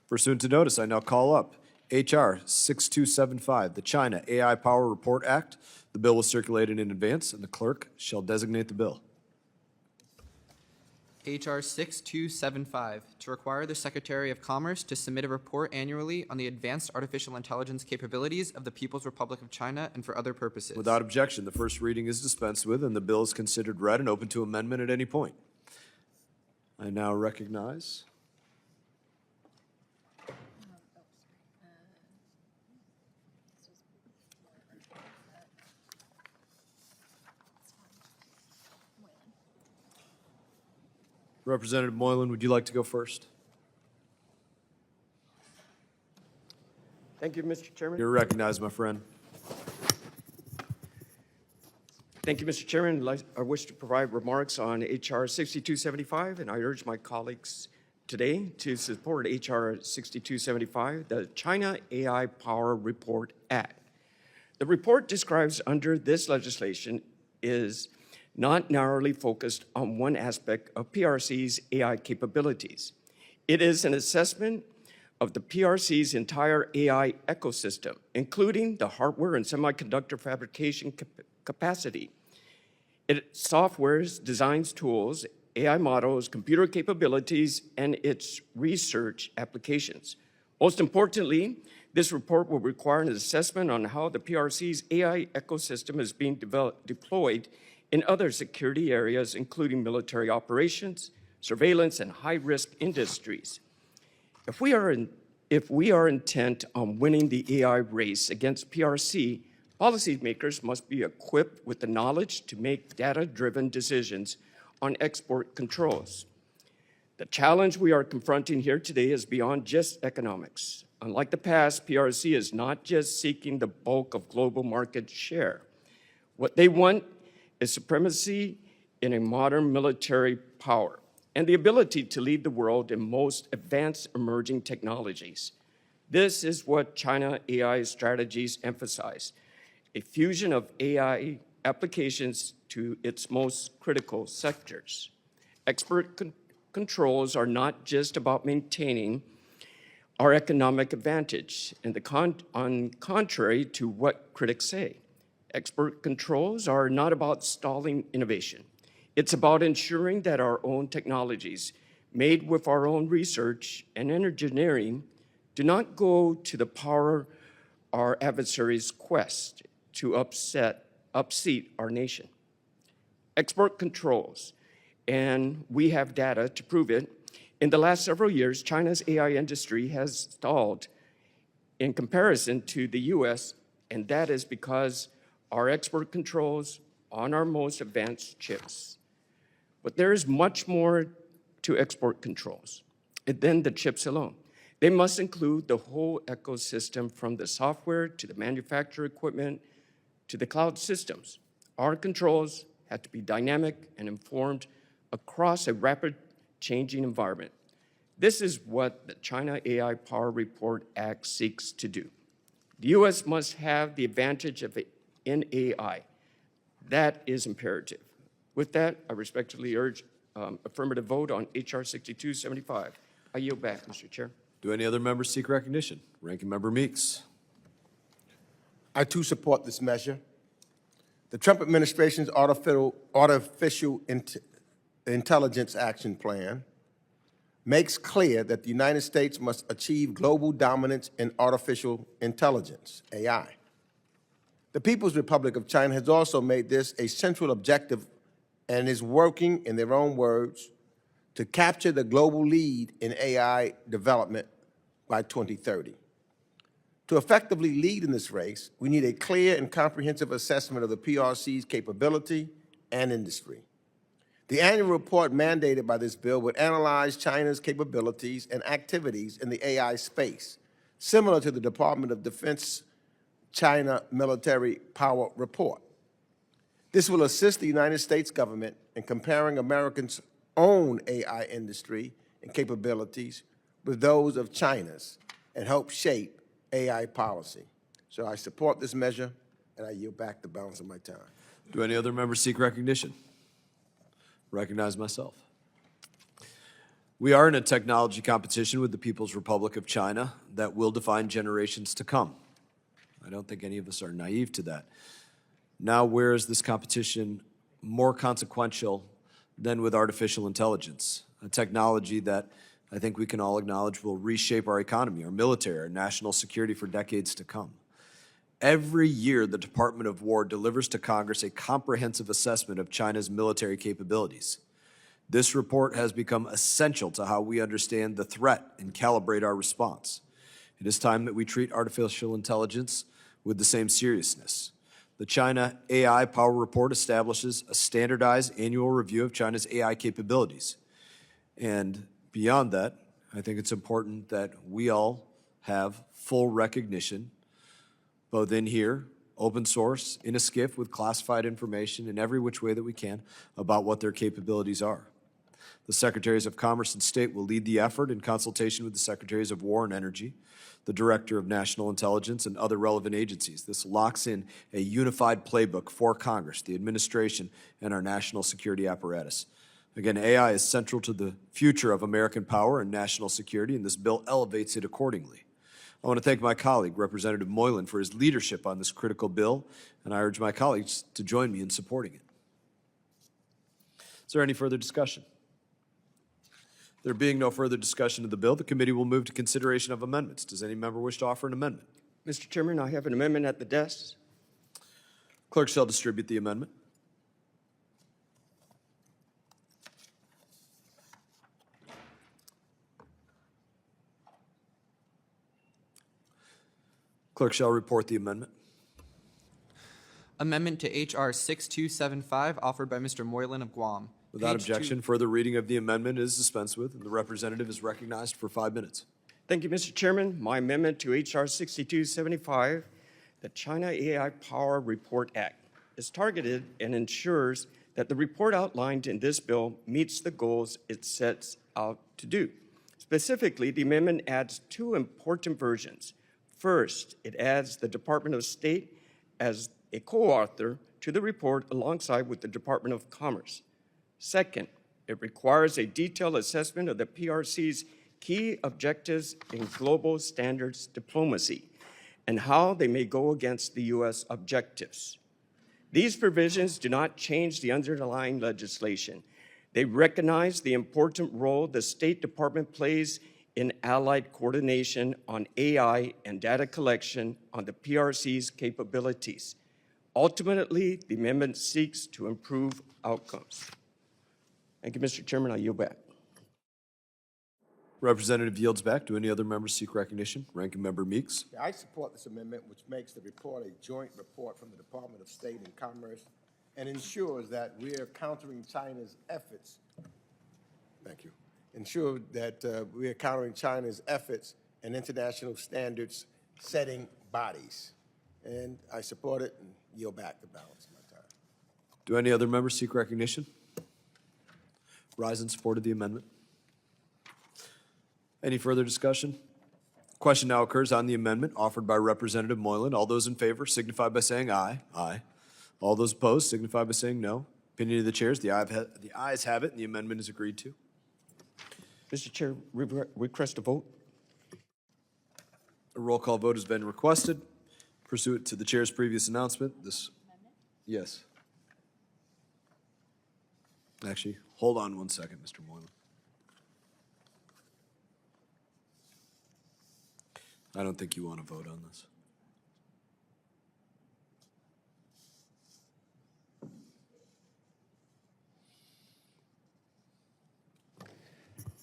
Pursuant to notice, I now call up H.R. 6275, the China AI Power Report Act. The bill was circulated in advance, and the clerk shall designate the bill. H.R. 6275, to require the Secretary of Commerce to submit a report annually on the advanced artificial intelligence capabilities of the People's Republic of China and for other purposes. Without objection, the first reading is dispensed with, and the bill is considered read and open to amendment at any point. I now recognize Representative Moylan, would you like to go first? Thank you, Mr. Chairman. You're recognized, my friend. Thank you, Mr. Chairman. I wish to provide remarks on H.R. 6275, and I urge my colleagues today to support H.R. 6275, the China AI Power Report Act. The report describes under this legislation is not narrowly focused on one aspect of PRC's AI capabilities. It is an assessment of the PRC's entire AI ecosystem, including the hardware and semiconductor fabrication capacity. Its softwares, designs, tools, AI models, computer capabilities, and its research applications. Most importantly, this report will require an assessment on how the PRC's AI ecosystem is being deployed in other security areas, including military operations, surveillance, and high-risk industries. If we are intent on winning the AI race against PRC, policymakers must be equipped with the knowledge to make data-driven decisions on export controls. The challenge we are confronting here today is beyond just economics. Unlike the past, PRC is not just seeking the bulk of global market share. What they want is supremacy in a modern military power and the ability to lead the world in most advanced emerging technologies. This is what China AI strategies emphasize, a fusion of AI applications to its most critical sectors. Export controls are not just about maintaining our economic advantage, on contrary to what critics say. Export controls are not about stalling innovation. It's about ensuring that our own technologies, made with our own research and engineering, do not go to the power our adversaries' quest to upseat our nation. Export controls and we have data to prove it. In the last several years, China's AI industry has stalled in comparison to the US, and that is because our export controls on our most advanced chips. But there is much more to export controls than the chips alone. They must include the whole ecosystem from the software to the manufacturer equipment to the cloud systems. Our controls have to be dynamic and informed across a rapid changing environment. This is what the China AI Power Report Act seeks to do. The U.S. must have the advantage in AI. That is imperative. With that, I respectfully urge affirmative vote on H.R. 6275. I yield back, Mr. Chair. Do any other members seek recognition? Ranking Member Meeks. I too support this measure. The Trump administration's artificial intelligence action plan makes clear that the United States must achieve global dominance in artificial intelligence, AI. The People's Republic of China has also made this a central objective and is working, in their own words, to capture the global lead in AI development by 2030. To effectively lead in this race, we need a clear and comprehensive assessment of the PRC's capability and industry. The annual report mandated by this bill would analyze China's capabilities and activities in the AI space, similar to the Department of Defense China Military Power Report. This will assist the United States government in comparing Americans' own AI industry and capabilities with those of China's and help shape AI policy. So I support this measure, and I yield back the balance of my time. Do any other members seek recognition? Recognize myself. We are in a technology competition with the People's Republic of China that will define generations to come. I don't think any of us are naive to that. Now, where is this competition more consequential than with artificial intelligence, a technology that I think we can all acknowledge will reshape our economy, our military, our national security for decades to come. Every year, the Department of War delivers to Congress a comprehensive assessment of China's military capabilities. This report has become essential to how we understand the threat and calibrate our response. It is time that we treat artificial intelligence with the same seriousness. The China AI Power Report establishes a standardized annual review of China's AI capabilities. And beyond that, I think it's important that we all have full recognition, both in here, open source, in a SCIF with classified information in every which way that we can about what their capabilities are. The Secretaries of Commerce and State will lead the effort in consultation with the Secretaries of War and Energy, the Director of National Intelligence, and other relevant agencies. This locks in a unified playbook for Congress, the administration, and our national security apparatus. Again, AI is central to the future of American power and national security, and this bill elevates it accordingly. I want to thank my colleague, Representative Moylan, for his leadership on this critical bill, and I urge my colleagues to join me in supporting it. Is there any further discussion? There being no further discussion of the bill, the committee will move to consideration of amendments. Does any member wish to offer an amendment? Mr. Chairman, I have an amendment at the desk. Clerk shall distribute the amendment. Clerk shall report the amendment. Amendment to H.R. 6275, offered by Mr. Moylan of Guam. Without Page objection, further reading of the amendment is dispensed with, and the representative is recognized for 5 minutes. Thank you, Mr. Chairman. My amendment to H.R. 6275, the China AI Power Report Act, is targeted and ensures that the report outlined in this bill meets the goals it sets out to do. Specifically, the amendment adds 2 important versions. First, it adds the Department of State as a co-author to the report alongside with the Department of Commerce. Second, it requires a detailed assessment of the PRC's key objectives in global standards diplomacy and how they may go against the U.S. objectives. These provisions do not change the underlying legislation. They recognize the important role the State Department plays in allied coordination on AI and data collection on the PRC's capabilities. Ultimately, the amendment seeks to improve outcomes. Thank you, Mr. Chairman. I yield back. Representative yields back. Do any other members seek recognition? Ranking Member Meeks. I support this amendment, which makes the report a joint report from the Department of State and Commerce and ensures that we are countering China's efforts. Thank you. Ensure that we are countering China's efforts and international standards setting bodies. And I support it and yield back the balance of my time. Do any other members seek recognition? Rise in support of the amendment. Any further discussion? Question now occurs on the amendment offered by Representative Moylan. All those in favor signify by saying aye. Aye. All those opposed signify by saying no. Opinion of the chairs, the ayes have it, and the amendment is agreed to. Mr. Chair, request a vote. A roll call vote has been requested. Pursuant to the chair's previous announcement, yes. Actually, hold on one second, Mr. Moylan. I don't think you want to vote on this.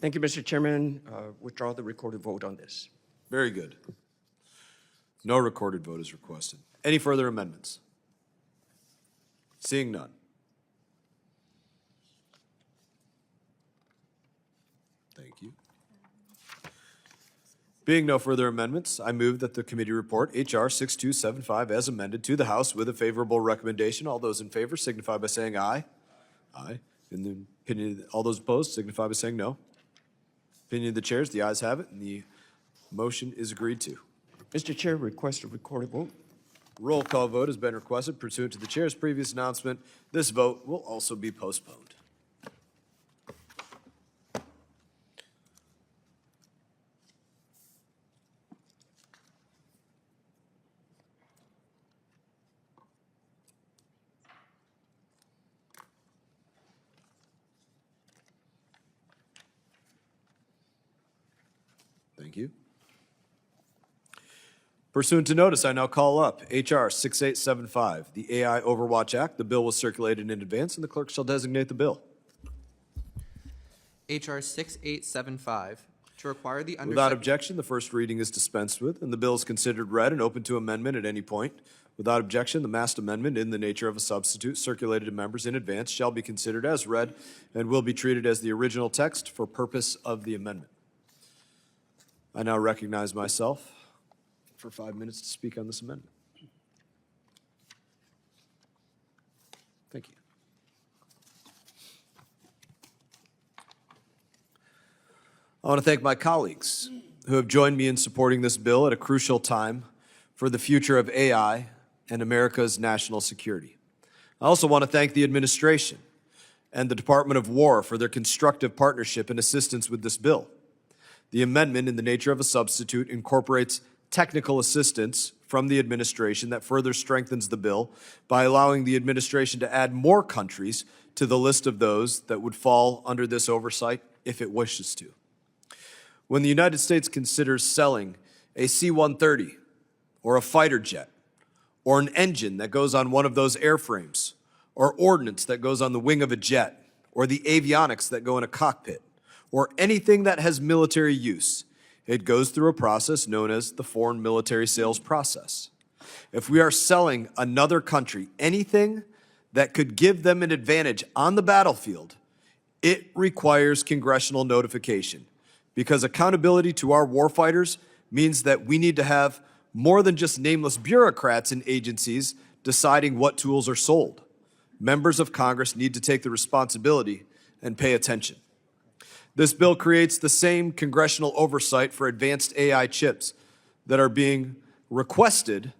Thank you, Mr. Chairman. Withdraw the recorded vote on this. Very good. No recorded vote is requested. Any further amendments? Seeing none. Thank you. Being no further amendments, I move that the committee report H.R. 6275 as amended to the House with a favorable recommendation. All those in favor signify by saying aye. Aye. In the opinion, all those opposed signify by saying no. Opinion of the chairs, the ayes have it, and the motion is agreed to. Mr. Chair, request a recorded vote. Roll call vote has been requested pursuant to the chair's previous announcement. This vote will also be postponed. Thank you. Pursuant to notice, I now call up H.R. 6875, the AI Overwatch Act. The bill was circulated in advance, and the clerk shall designate the bill. H.R. 6875, to require the Without objection, the first reading is dispensed with, and the bill is considered read and open to amendment at any point. Without objection, the Mast amendment, in the nature of a substitute circulated to members in advance, shall be considered as read and will be treated as the original text for purpose of the amendment. I now recognize myself for 5 minutes to speak on this amendment. Thank you. I want to thank my colleagues who have joined me in supporting this bill at a crucial time for the future of AI and America's national security. I also want to thank the administration and the Department of War for their constructive partnership and assistance with this bill. The amendment, in the nature of a substitute, incorporates technical assistance from the administration that further strengthens the bill by allowing the administration to add more countries to the list of those that would fall under this oversight if it wishes to. When the United States considers selling a C-130 or a fighter jet or an engine that goes on one of those airframes or ordnance that goes on the wing of a jet or the avionics that go in a cockpit, or anything that has military use, it goes through a process known as the foreign military sales process. If we are selling another country anything that could give them an advantage on the battlefield, it requires congressional notification, because accountability to our warfighters means that we need to have more than just nameless bureaucrats and agencies deciding what tools are sold. Members of Congress need to take the responsibility and pay attention. This bill creates the same congressional oversight for advanced AI chips that are being requested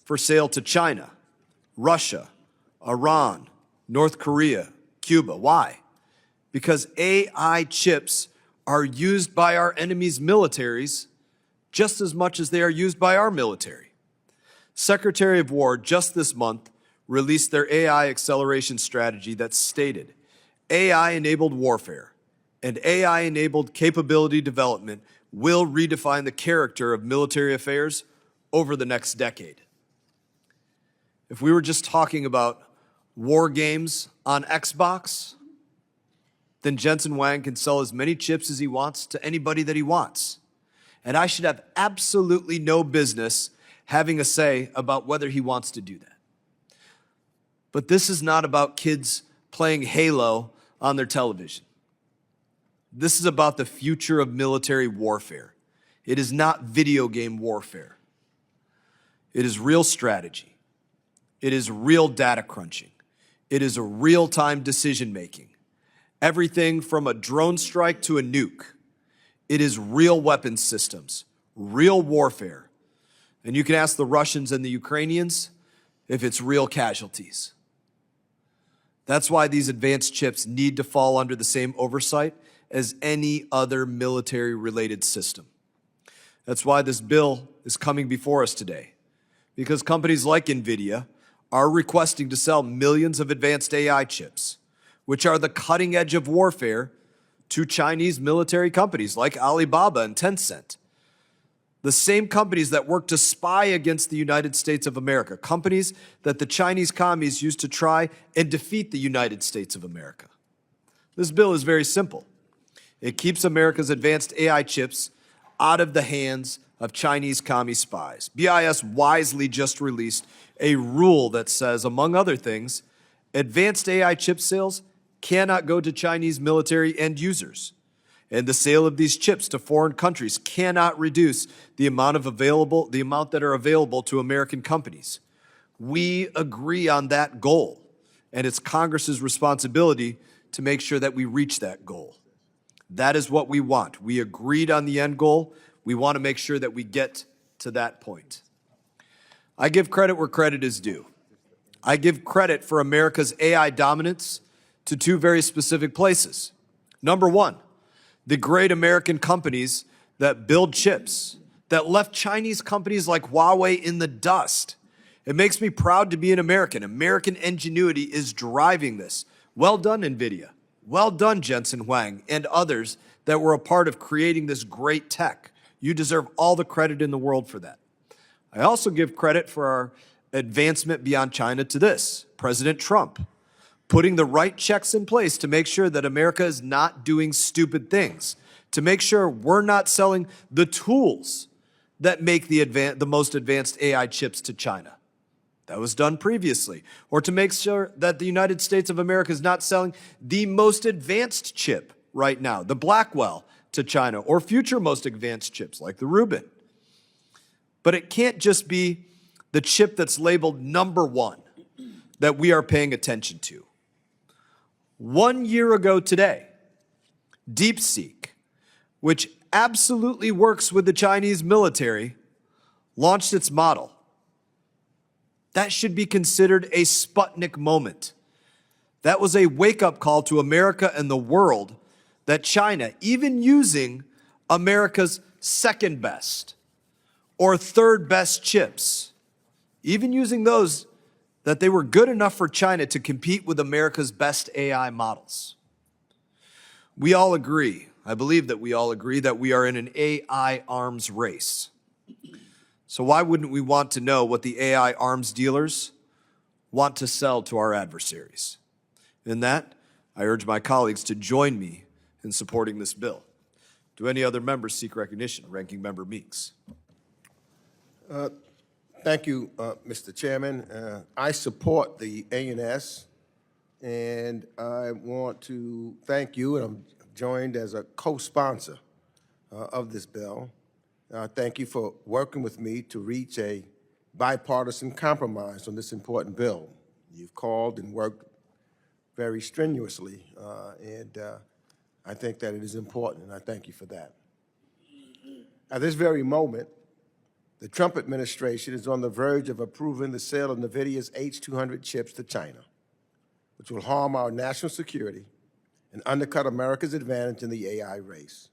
for sale to China, Russia, Iran, North Korea, Cuba. Why? Because AI chips are used by our enemies' militaries just as much as they are used by our military. Secretary of War just this month released their AI acceleration strategy that stated AI-enabled warfare and AI-enabled capability development will redefine the character of military affairs over the next decade. If we were just talking about war games on Xbox, then Jensen Huang can sell as many chips as he wants to anybody that he wants. And I should have absolutely no business having a say about whether he wants to do that. But this is not about kids playing Halo on their television. This is about the future of military warfare. It is not video game warfare. It is real strategy. It is real data crunching. It is a real-time decision-making. Everything from a drone strike to a nuke. It is real weapons systems, real warfare. And you can ask the Russians and the Ukrainians if it's real casualties. That's why these advanced chips need to fall under the same oversight as any other military-related system. That's why this bill is coming before us today, because companies like NVIDIA are requesting to sell millions of advanced AI chips, which are the cutting edge of warfare, to Chinese military companies like Alibaba and Tencent. The same companies that work to spy against the United States of America, companies that the Chinese commies used to try and defeat the United States of America. This bill is very simple. It keeps America's advanced AI chips out of the hands of Chinese commie spies. BIS wisely just released a rule that says, among other things, advanced AI chip sales cannot go to Chinese military end users. And the sale of these chips to foreign countries cannot reduce the amount that are available to American companies. We agree on that goal, and it's Congress's responsibility to make sure that we reach that goal. That is what we want. We agreed on the end goal. We want to make sure that we get to that point. I give credit where credit is due. I give credit for America's AI dominance to two very specific places. Number one, the great American companies that build chips, that left Chinese companies like Huawei in the dust. It makes me proud to be an American. American ingenuity is driving this. Well done, NVIDIA. Well done, Jensen Huang, and others that were a part of creating this great tech. You deserve all the credit in the world for that. I also give credit for our advancement beyond China to this, President Trump, putting the right checks in place to make sure that America is not doing stupid things, to make sure we're not selling the tools that make the most advanced AI chips to China. That was done previously. Or to make sure that the United States of America is not selling the most advanced chip right now, the Blackwell, to China, or future most advanced chips like the Rubin. But it can't just be the chip that's labeled number one that we are paying attention to. 1 year ago today, DeepSeek, which absolutely works with the Chinese military, launched its model. That should be considered a Sputnik moment. That was a wake-up call to America and the world that China, even using America's second best or third best chips, even using those, that they were good enough for China to compete with America's best AI models. We all agree, I believe that we all agree, that we are in an AI arms race. So why wouldn't we want to know what the AI arms dealers want to sell to our adversaries? In that, I urge my colleagues to join me in supporting this bill. Do any other members seek recognition? Ranking Member Meeks. Thank you, Mr. Chairman. I support the ANS, and I want to thank you, and I'm joined as a co-sponsor of this bill. Thank you for working with me to reach a bipartisan compromise on this important bill. You've called and worked very strenuously, and I think that it is important, and I thank you for that. At this very moment, the Trump administration is on the verge of approving the sale of NVIDIA's H200 chips to China, which will harm our national security and undercut America's advantage in the AI race.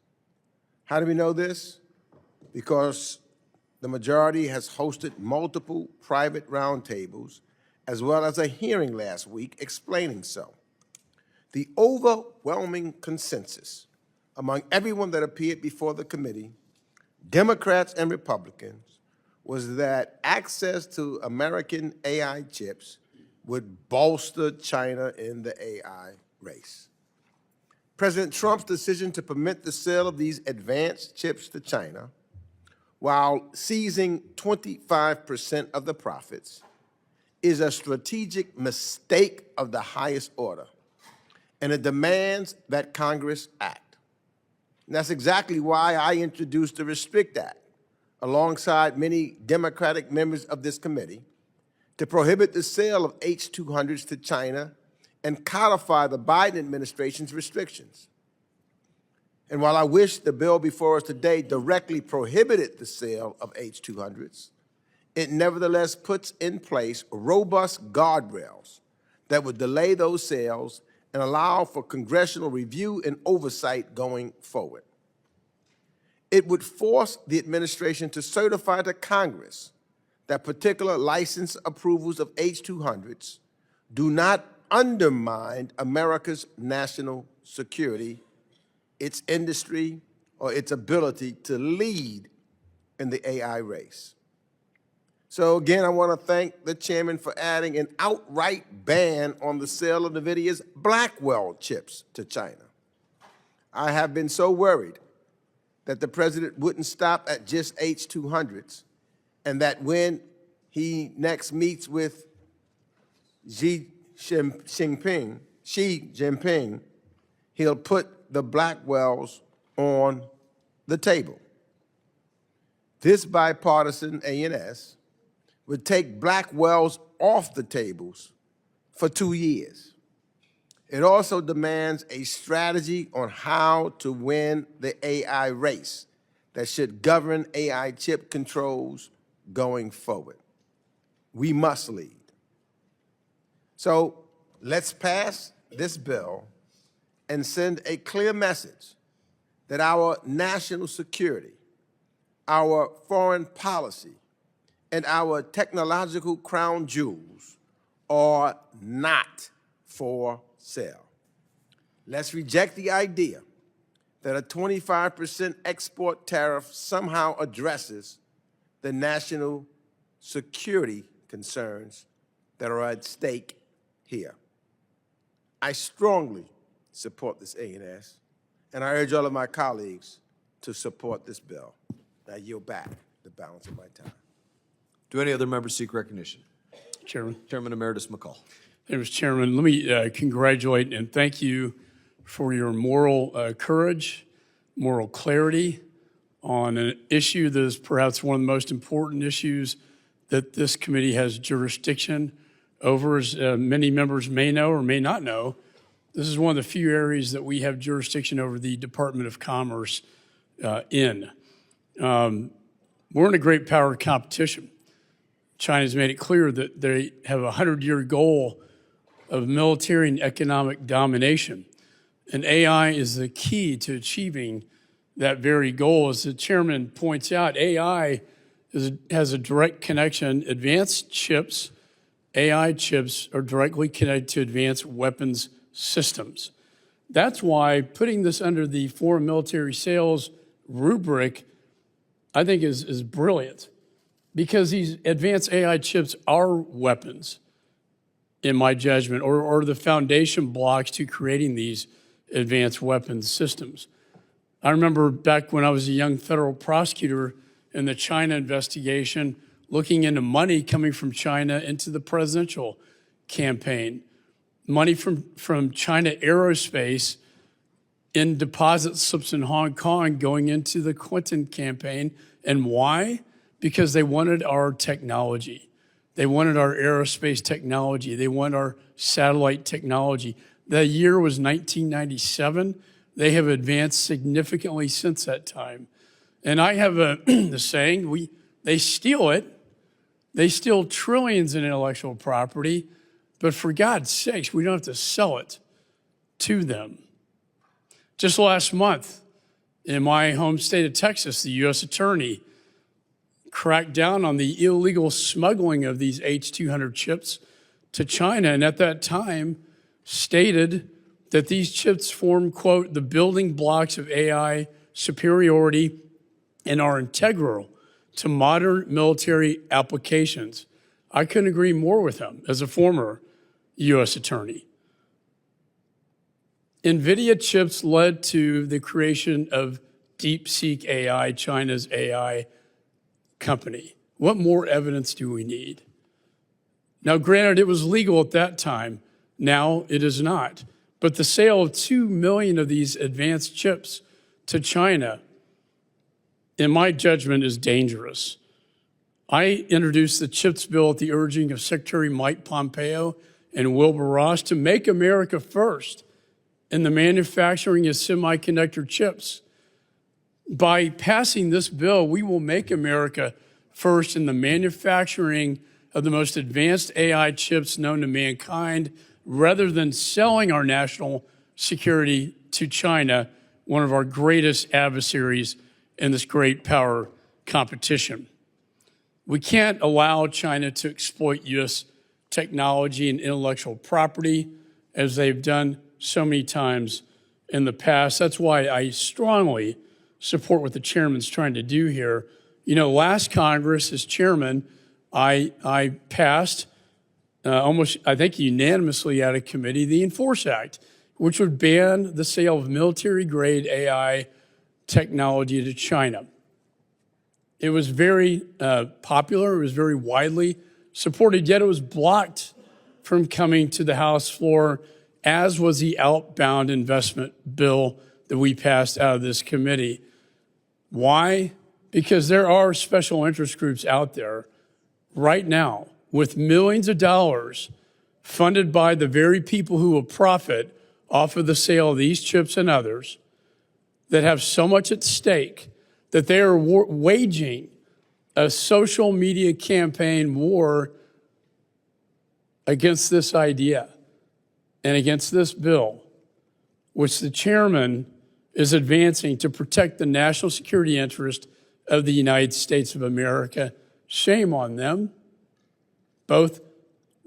How do we know this? Because the majority has hosted multiple private roundtables, as well as a hearing last week explaining so. The overwhelming consensus among everyone that appeared before the committee, Democrats and Republicans, was that access to American AI chips would bolster China in the AI race. President Trump's decision to permit the sale of these advanced chips to China while seizing 25% of the profits is a strategic mistake of the highest order, and it demands that Congress act. And that's exactly why I introduced the Restrict Act, alongside many Democratic members of this committee, to prohibit the sale of H-200s to China and codify the Biden administration's restrictions. And while I wish the bill before us today directly prohibited the sale of H-200s, it nevertheless puts in place robust guardrails that would delay those sales and allow for congressional review and oversight going forward. It would force the administration to certify to Congress that particular license approvals of H-200s do not undermine America's national security, its industry, or its ability to lead in the AI race. So again, I want to thank the chairman for adding an outright ban on the sale of NVIDIA's Blackwell chips to China. I have been so worried that the president wouldn't stop at just H-200s, and that when he next meets with Xi Jinping, he'll put the Blackwells on the table. This bipartisan A&S would take Blackwells off the tables for 2 years. It also demands a strategy on how to win the AI race that should govern AI chip controls going forward. We must lead. So let's pass this bill and send a clear message that our national security, our foreign policy, and our technological crown jewels are not for sale. Let's reject the idea that a 25% export tariff somehow addresses the national security concerns that are at stake here. I strongly support this A&S, and I urge all of my colleagues to support this bill. I yield back the balance of my time. Do any other members seek recognition? Chairman. Chairman Emeritus McCall. Mr. Chairman, let me congratulate and thank you for your moral courage, moral clarity on an issue that is perhaps one of the most important issues that this committee has jurisdiction over. As many members may know or may not know, this is one of the few areas that we have jurisdiction over the Department of Commerce in. We're in a great power competition. China's made it clear that they have a 100-year goal of military and economic domination. And AI is the key to achieving that very goal. As the chairman points out, AI has a direct connection. Advanced chips, AI chips, are directly connected to advanced weapons systems. That's why putting this under the foreign military sales rubric, I think, is brilliant. Because these advanced AI chips are weapons, in my judgment, or the foundation blocks to creating these advanced weapons systems. I remember back when I was a young federal prosecutor in the China investigation, looking into money coming from China into the presidential campaign, money from China Aerospace in deposit slips in Hong Kong going into the Clinton campaign. And why? Because they wanted our technology. They wanted our aerospace technology. They want our satellite technology. The year was 1997. They have advanced significantly since that time. And I have the saying, they steal it. They steal trillions in intellectual property, but for God's sakes, we don't have to sell it to them. Just last month, in my home state of Texas, the U.S. Attorney cracked down on the illegal smuggling of these H-200 chips to China, and at that time stated that these chips form, quote, the building blocks of AI superiority and are integral to modern military applications. I couldn't agree more with him as a former U.S. attorney. NVIDIA chips led to the creation of DeepSeek AI, China's AI company. What more evidence do we need? Now, granted, it was legal at that time. Now it is not. But the sale of 2 million of these advanced chips to China, in my judgment, is dangerous. I introduced the CHIPS bill at the urging of Secretary Mike Pompeo and Wilbur Ross to make America first in the manufacturing of semiconductor chips. By passing this bill, we will make America first in the manufacturing of the most advanced AI chips known to mankind, rather than selling our national security to China, one of our greatest adversaries in this great power competition. We can't allow China to exploit U.S. technology and intellectual property as they've done so many times in the past. That's why I strongly support what the chairman's trying to do here. You know, last Congress, as chairman, I passed almost, I think, unanimously out of committee, the Enforce Act, which would ban the sale of military-grade AI technology to China. It was very popular. It was very widely supported, yet it was blocked from coming to the House floor, as was the outbound investment bill that we passed out of this committee. Why? Because there are special interest groups out there right now with millions of dollars funded by the very people who will profit off of the sale of these chips and others that have so much at stake that they are waging a social media campaign war against this idea and against this bill, which the chairman is advancing to protect the national security interest of the United States of America. Shame on them, both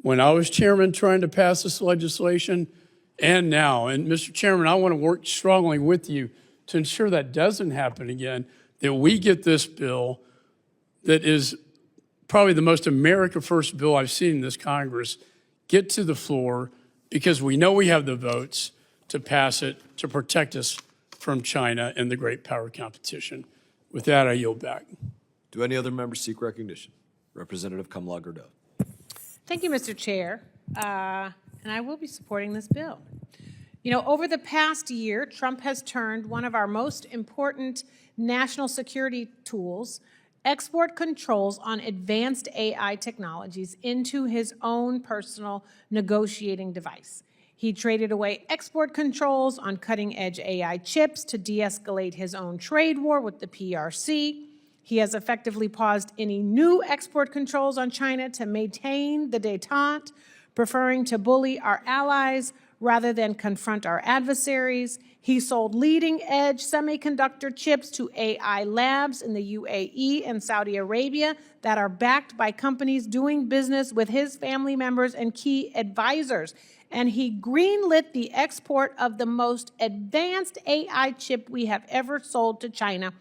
when I was chairman trying to pass this legislation and now. And Mr. Chairman, I want to work strongly with you to ensure that doesn't happen again, that we get this bill that is probably the most America First bill I've seen in this Congress get to the floor, because we know we have the votes to pass it to protect us from China and the great power competition. With that, I yield back. Do any other members seek recognition? Representative Kamla-Gerdau. Thank you, Mr. Chair. And I will be supporting this bill. You know, over the past year, Trump has turned one of our most important national security tools, export controls on advanced AI technologies, into his own personal negotiating device. He traded away export controls on cutting-edge AI chips to de-escalate his own trade war with the PRC. He has effectively paused any new export controls on China to maintain the détente, preferring to bully our allies rather than confront our adversaries. He sold leading-edge semiconductor chips to AI labs in the UAE and Saudi Arabia that are backed by companies doing business with his family members and key advisors. And he greenlit the export of the most advanced AI chip we have ever sold to China,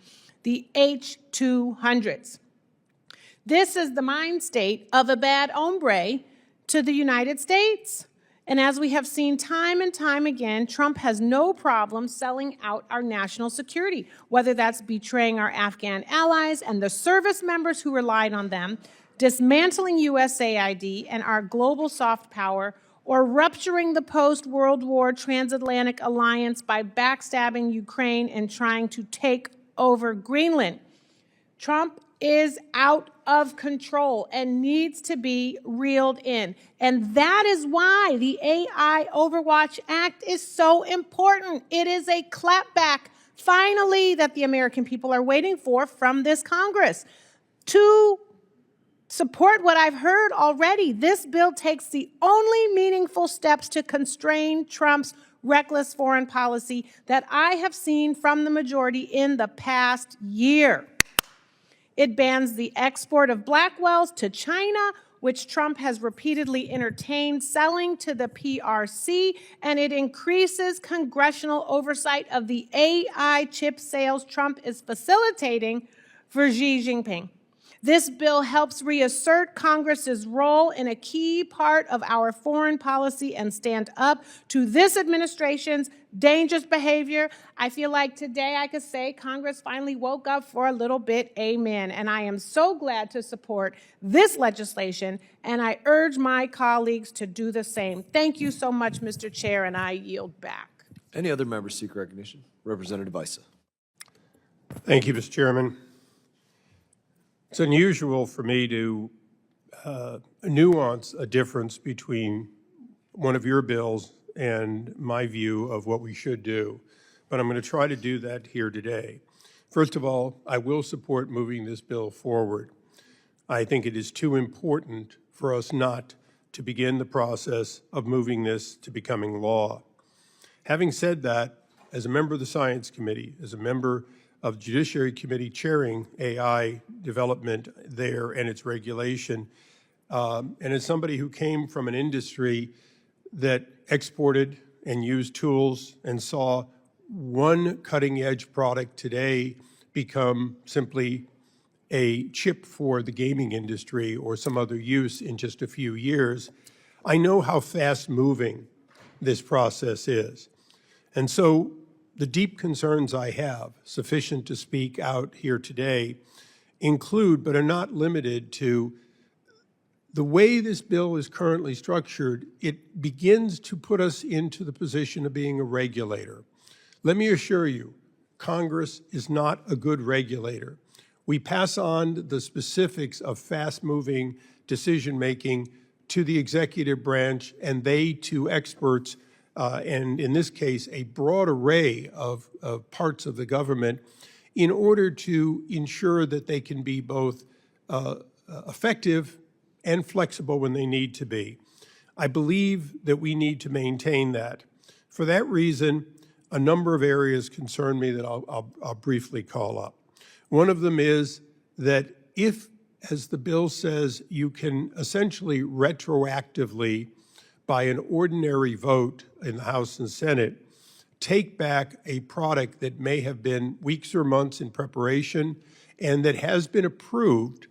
the H200s. This is the mind state of a bad hombre to the United States. And as we have seen time and time again, Trump has no problem selling out our national security, whether that's betraying our Afghan allies and the service members who relied on them, dismantling USAID and our global soft power, or rupturing the post-World War transatlantic alliance by backstabbing Ukraine and trying to take over Greenland. Trump is out of control and needs to be reeled in. And that is why the AI Overwatch Act is so important. It is a clapback, finally, that the American people are waiting for from this Congress. To support what I've heard already, this bill takes the only meaningful steps to constrain Trump's reckless foreign policy that I have seen from the majority in the past year. It bans the export of Blackwells to China, which Trump has repeatedly entertained selling to the PRC, and it increases congressional oversight of the AI chip sales Trump is facilitating for Xi Jinping. This bill helps reassert Congress's role in a key part of our foreign policy and stand up to this administration's dangerous behavior. I feel like today I could say Congress finally woke up for a little bit, amen. And I am so glad to support this legislation, and I urge my colleagues to do the same. Thank you so much, Mr. Chair, and I yield back. Any other members seek recognition? Representative Issa. Thank you, Mr. Chairman. It's unusual for me to nuance a difference between one of your bills and my view of what we should do, but I'm going to try to do that here today. First of all, I will support moving this bill forward. I think it is too important for us not to begin the process of moving this to becoming law. Having said that, as a member of the Science Committee, as a member of the Judiciary Committee chairing AI development there and its regulation, and as somebody who came from an industry that exported and used tools and saw one cutting-edge product today become simply a chip for the gaming industry or some other use in just a few years, I know how fast-moving this process is. And so the deep concerns I have, sufficient to speak out here today, include but are not limited to the way this bill is currently structured. It begins to put us into the position of being a regulator. Let me assure you, Congress is not a good regulator. We pass on the specifics of fast-moving decision-making to the executive branch and they to experts, and in this case, a broad array of parts of the government in order to ensure that they can be both effective and flexible when they need to be. I believe that we need to maintain that. For that reason, a number of areas concern me that I'll briefly call up. One of them is that if, as the bill says, you can essentially retroactively, by an ordinary vote in the House and Senate, take back a product that may have been weeks or months in preparation and that has been approved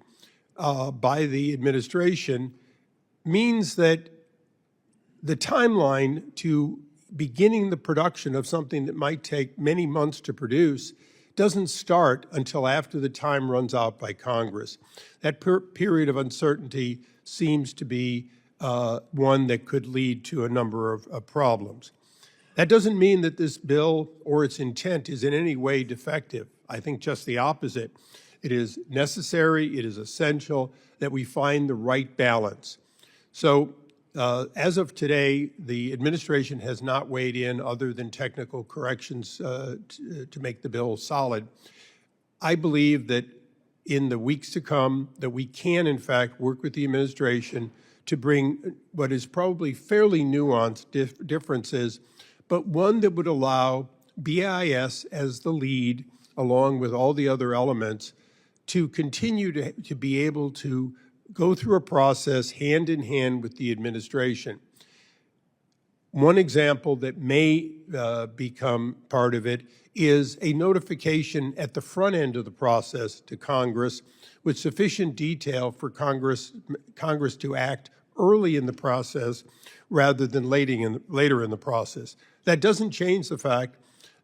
by the administration, means that the timeline to beginning the production of something that might take many months to produce doesn't start until after the time runs out by Congress. That period of uncertainty seems to be one that could lead to a number of problems. That doesn't mean that this bill or its intent is in any way defective. I think just the opposite. It is necessary, it is essential that we find the right balance. So as of today, the administration has not weighed in other than technical corrections to make the bill solid. I believe that in the weeks to come, that we can, in fact, work with the administration to bring what is probably fairly nuanced differences, but one that would allow BIS as the lead, along with all the other elements, to continue to be able to go through a process hand in hand with the administration. One example that may become part of it is a notification at the front end of the process to Congress with sufficient detail for Congress to act early in the process rather than later in the process. That doesn't change the fact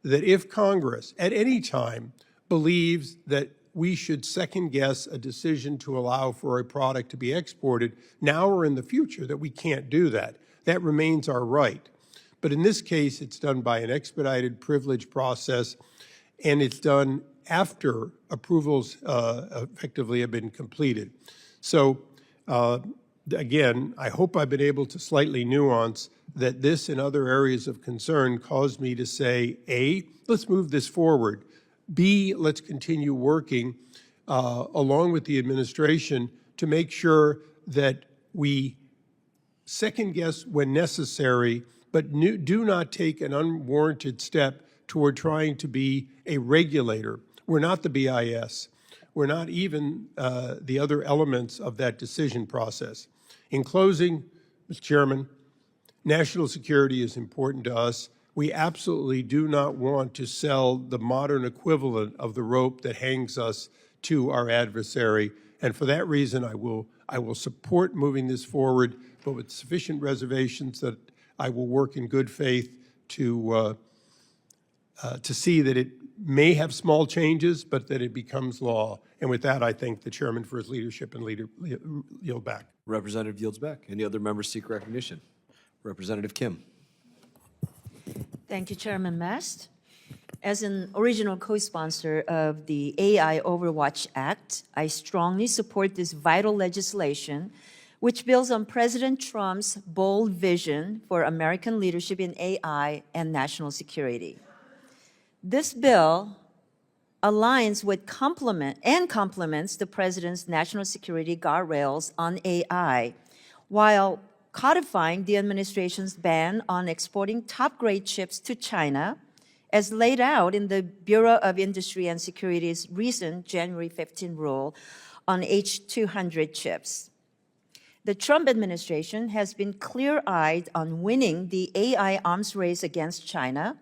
that if Congress at any time believes that we should second guess a decision to allow for a product to be exported now or in the future, that we can't do that. That remains our right. But in this case, it's done by an expedited privilege process, and it's done after approvals effectively have been completed. So again, I hope I've been able to slightly nuance that this and other areas of concern caused me to say, A, let's move this forward. B, let's continue working along with the administration to make sure that we second guess when necessary, but do not take an unwarranted step toward trying to be a regulator. We're not the BIS. We're not even the other elements of that decision process. In closing, Mr. Chairman, national security is important to us. We absolutely do not want to sell the modern equivalent of the rope that hangs us to our adversary, And for that reason, I will support moving this forward, but with sufficient reservations that I will work in good faith to see that it may have small changes, but that it becomes law. And with that, I thank the chairman for his leadership and yield back. Representative yields back. Any other members seek recognition? Representative Kim. Thank you, Chairman Mast. As an original co-sponsor of the AI Overwatch Act, I strongly support this vital legislation, which builds on President Trump's bold vision for American leadership in AI and national security. This bill aligns with complements the President's national security guardrails on AI, while codifying the administration's ban on exporting top-grade chips to China, as laid out in the Bureau of Industry and Security's recent January 15 rule on H200 chips. The Trump administration has been clear-eyed on winning the AI arms race against China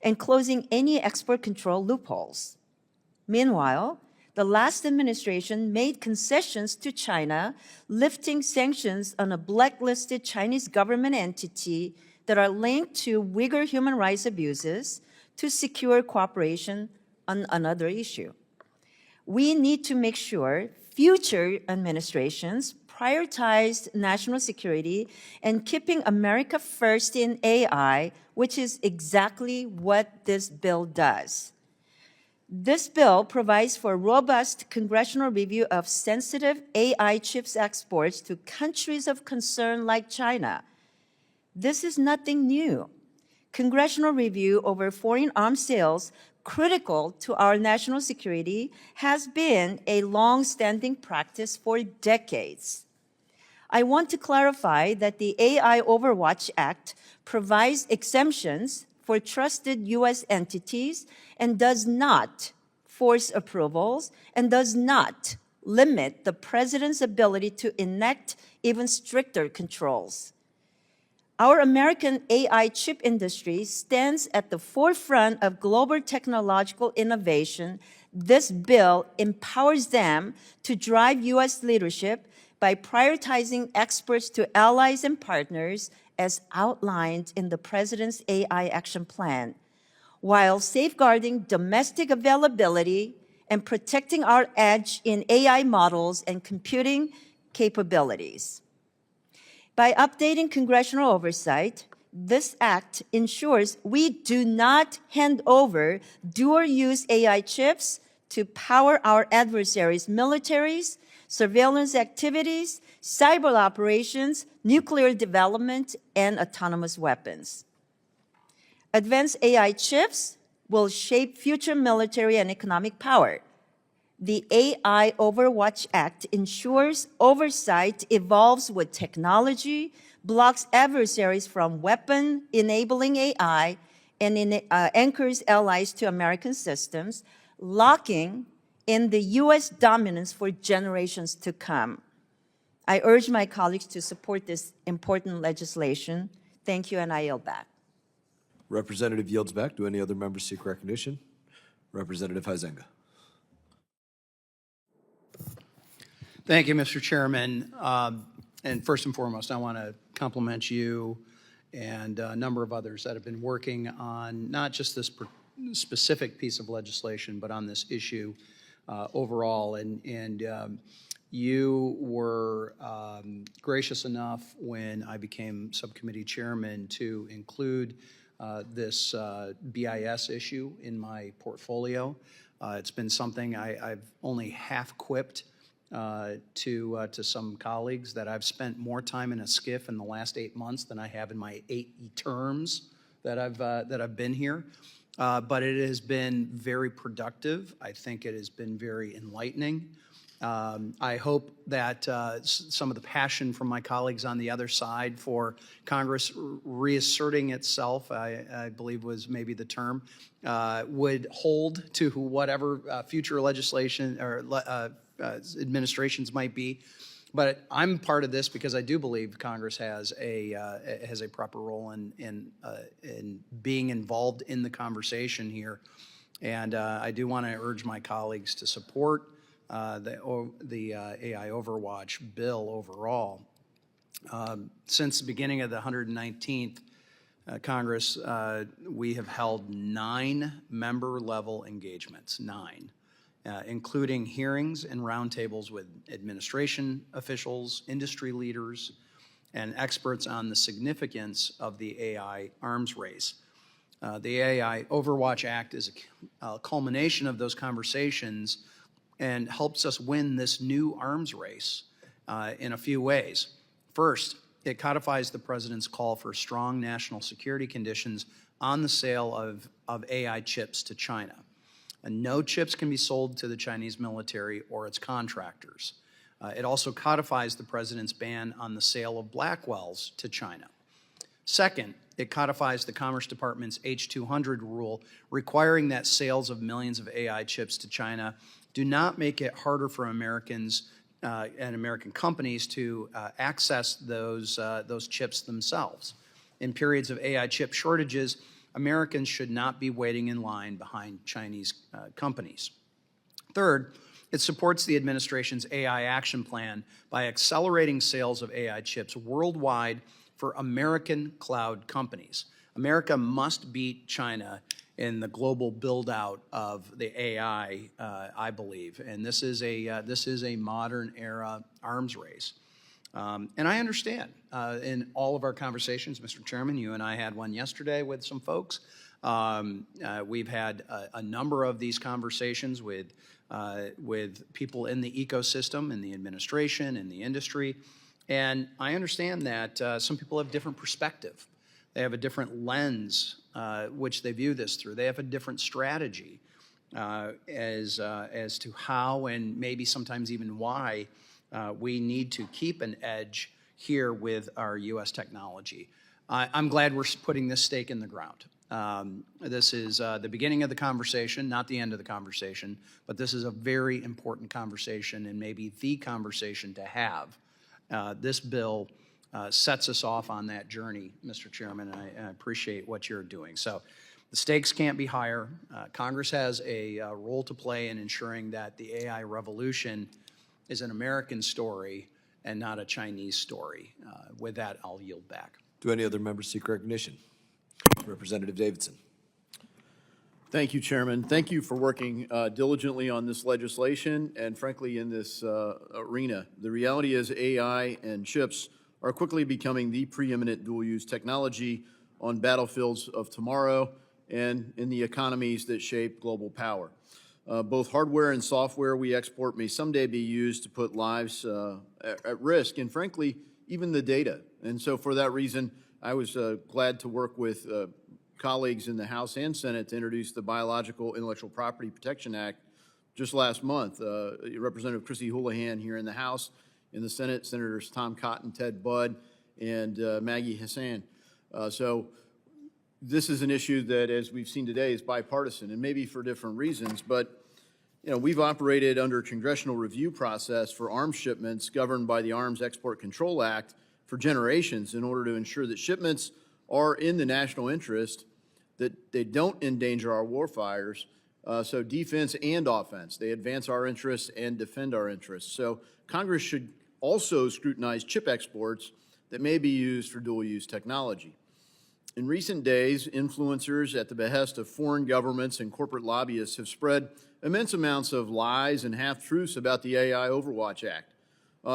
and closing any export control loopholes. Meanwhile, the last administration made concessions to China, lifting sanctions on a blacklisted Chinese government entity that are linked to Uyghur human rights abuses to secure cooperation on another issue. We need to make sure future administrations prioritize national security and keeping America first in AI, which is exactly what this bill does. This bill provides for robust congressional review of sensitive AI chips exports to countries of concern like China. This is nothing new. Congressional review over foreign arms sales critical to our national security has been a long-standing practice for decades. I want to clarify that the AI Overwatch Act provides exemptions for trusted U.S. entities and does not force approvals and does not limit the President's ability to enact even stricter controls. Our American AI chip industry stands at the forefront of global technological innovation. This bill empowers them to drive U.S. leadership by prioritizing exports to allies and partners as outlined in the President's AI Action Plan, while safeguarding domestic availability and protecting our edge in AI models and computing capabilities. By updating congressional oversight, this act ensures we do not hand over dual-use AI chips to power our adversaries' militaries, surveillance activities, cyber operations, nuclear development, and autonomous weapons. Advanced AI chips will shape future military and economic power. The AI Overwatch Act ensures oversight evolves with technology, blocks adversaries from weapon-enabling AI, and anchors allies to American systems, locking in the U.S. dominance for generations to come. I urge my colleagues to support this important legislation. Thank you, and I yield back. Representative yields back. Do any other members seek recognition? Representative Huizenga. Thank you, Mr. Chairman. And first and foremost, I want to compliment you and a number of others that have been working on not just this specific piece of legislation, but on this issue overall. And you were gracious enough when I became subcommittee chairman to include this BIS issue in my portfolio. It's been something I've only half-quipped to some colleagues that I've spent more time in a SCIF in the last 8 months than I have in my 8 terms that I've been here. But it has been very productive. I think it has been very enlightening. I hope that some of the passion from my colleagues on the other side for Congress reasserting itself, I believe was maybe the term, would hold to whatever future legislation or administrations might be. But I'm part of this because I do believe Congress has a proper role in being involved in the conversation here. And I do want to urge my colleagues to support the AI overwatch bill overall. Since the beginning of the 119th Congress, we have held 9 member-level engagements, 9, including hearings and roundtables with administration officials, industry leaders, and experts on the significance of the AI arms race. The AI Overwatch Act is a culmination of those conversations and helps us win this new arms race in a few ways. First, it codifies the president's call for strong national security conditions on the sale of AI chips to China. And no chips can be sold to the Chinese military or its contractors. It also codifies the president's ban on the sale of Blackwells to China. Second, it codifies the Commerce Department's H-200 rule requiring that sales of millions of AI chips to China do not make it harder for Americans and American companies to access those chips themselves. In periods of AI chip shortages, Americans should not be waiting in line behind Chinese companies. Third, it supports the administration's AI action plan by accelerating sales of AI chips worldwide for American cloud companies. America must beat China in the global build-out of the AI, I believe, and this is a modern era arms race. And I understand in all of our conversations, Mr. Chairman, you and I had one yesterday with some folks. We've had a number of these conversations with people in the ecosystem, in the administration, in the industry, and I understand that some people have different perspective. They have a different lens which they view this through. They have a different strategy as to how and maybe sometimes even why we need to keep an edge here with our U.S. technology. I'm glad we're putting this stake in the ground. This is the beginning of the conversation, not the end of the conversation, but this is a very important conversation and maybe the conversation to have. This bill sets us off on that journey, Mr. Chairman, and I appreciate what you're doing. So the stakes can't be higher. Congress has a role to play in ensuring that the AI revolution is an American story and not a Chinese story. With that, I'll yield back. Do any other members seek recognition? Representative Davidson. Thank you, Chairman. Thank you for working diligently on this legislation and, frankly, in this arena. The reality is AI and chips are quickly becoming the preeminent dual-use technology on battlefields of tomorrow and in the economies that shape global power. Both hardware and software we export may someday be used to put lives at risk, and frankly, even the data. And so for that reason, I was glad to work with colleagues in the House and Senate to introduce the Biological Intellectual Property Protection Act just last month. Representative Chrissy Houlihan here in the House. In the Senate, Senators Tom Cotton, Ted Budd, and Maggie Hassan. So this is an issue that, as we've seen today, is bipartisan, and maybe for different reasons, but we've operated under a congressional review process for arms shipments governed by the Arms Export Control Act for generations in order to ensure that shipments are in the national interest, that they don't endanger our warfighters, so defense and offense. They advance our interests and defend our interests. So Congress should also scrutinize chip exports that may be used for dual-use technology. In recent days, influencers at the behest of foreign governments and corporate lobbyists have spread immense amounts of lies and half-truths about the AI Overwatch Act,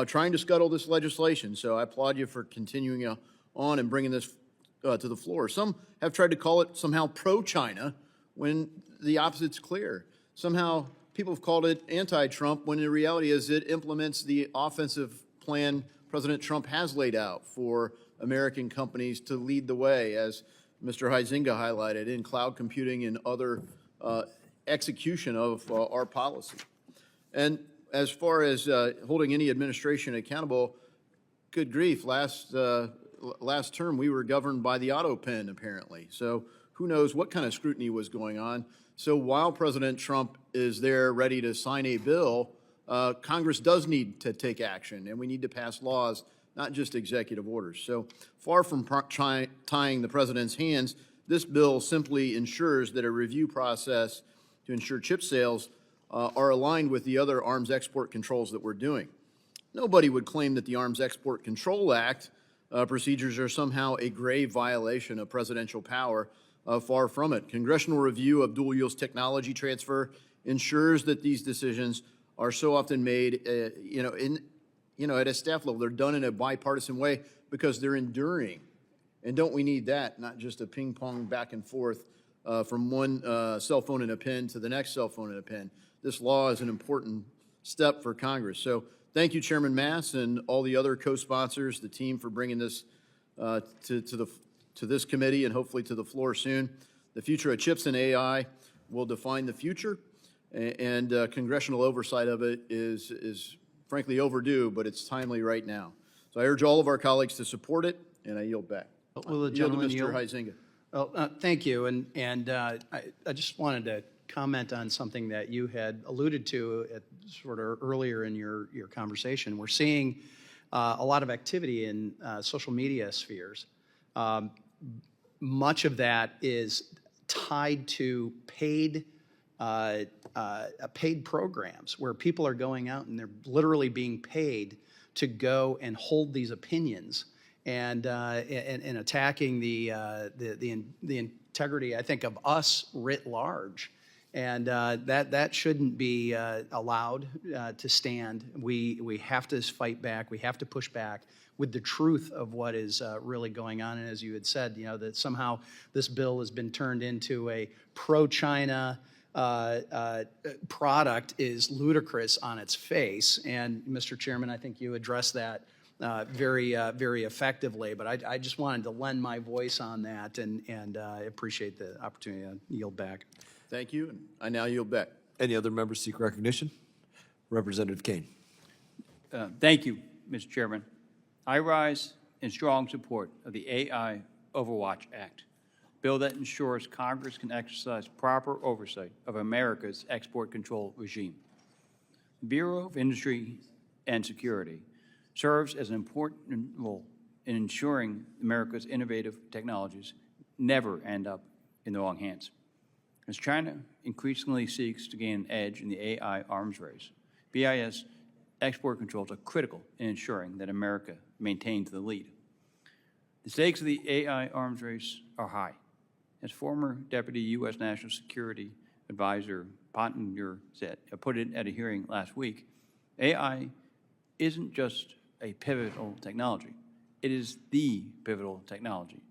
trying to scuttle this legislation. So I applaud you for continuing on and bringing this to the floor. Some have tried to call it somehow pro-China when the opposite's clear. Somehow people have called it anti-Trump when the reality is it implements the offensive plan President Trump has laid out for American companies to lead the way, as Mr. Huizenga highlighted, in cloud computing and other execution of our policy. And as far as holding any administration accountable, good grief, last term we were governed by the auto pen, apparently. So who knows what kind of scrutiny was going on. So while President Trump is there ready to sign a bill, Congress does need to take action, and we need to pass laws, not just executive orders. So far from tying the president's hands, this bill simply ensures that a review process to ensure chip sales are aligned with the other arms export controls that we're doing. Nobody would claim that the Arms Export Control Act procedures are somehow a grave violation of presidential power. Far from it. Congressional review of dual-use technology transfer ensures that these decisions are so often made, at a staff level. They're done in a bipartisan way because they're enduring. And don't we need that, not just a ping-pong back and forth from one cell phone and a pen to the next cell phone and a pen. This law is an important step for Congress. So thank you, Chairman Mast, and all the other co-sponsors, the team, for bringing this to this committee and hopefully to the floor soon. The future of chips and AI will define the future, and congressional oversight of it is frankly overdue, but it's timely right now. So I urge all of our colleagues to support it, and I yield back. Will the gentleman Mr. yield? Huizinga. Well, thank you. And I just wanted to comment on something that you had alluded to sort of earlier in your conversation. We're seeing a lot of activity in social media spheres. Much of that is tied to paid programs where people are going out and they're literally being paid to go and hold these opinions and attacking the integrity, I think, of us writ large. And that shouldn't be allowed to stand. We have to fight back. We have to push back with the truth of what is really going on. And as you had said, that somehow this bill has been turned into a pro-China product is ludicrous on its face. And Mr. Chairman, I think you addressed that very effectively. But I just wanted to lend my voice on that, and I appreciate the opportunity to yield back. Thank you, and I now yield back. Any other members seek recognition? Representative Kane. Thank you, Mr. Chairman. I rise in strong support of the AI Overwatch Act, a bill that ensures Congress can exercise proper oversight of America's export control regime. The Bureau of Industry and Security serves as an important role in ensuring America's innovative technologies never end up in the wrong hands. As China increasingly seeks to gain an edge in the AI arms race, BIS export controls are critical in ensuring that America maintains the lead. The stakes of the AI arms race are high. As former Deputy U.S. National Security Advisor Pottinger put it at a hearing last week, AI isn't just a pivotal technology. It is the pivotal technology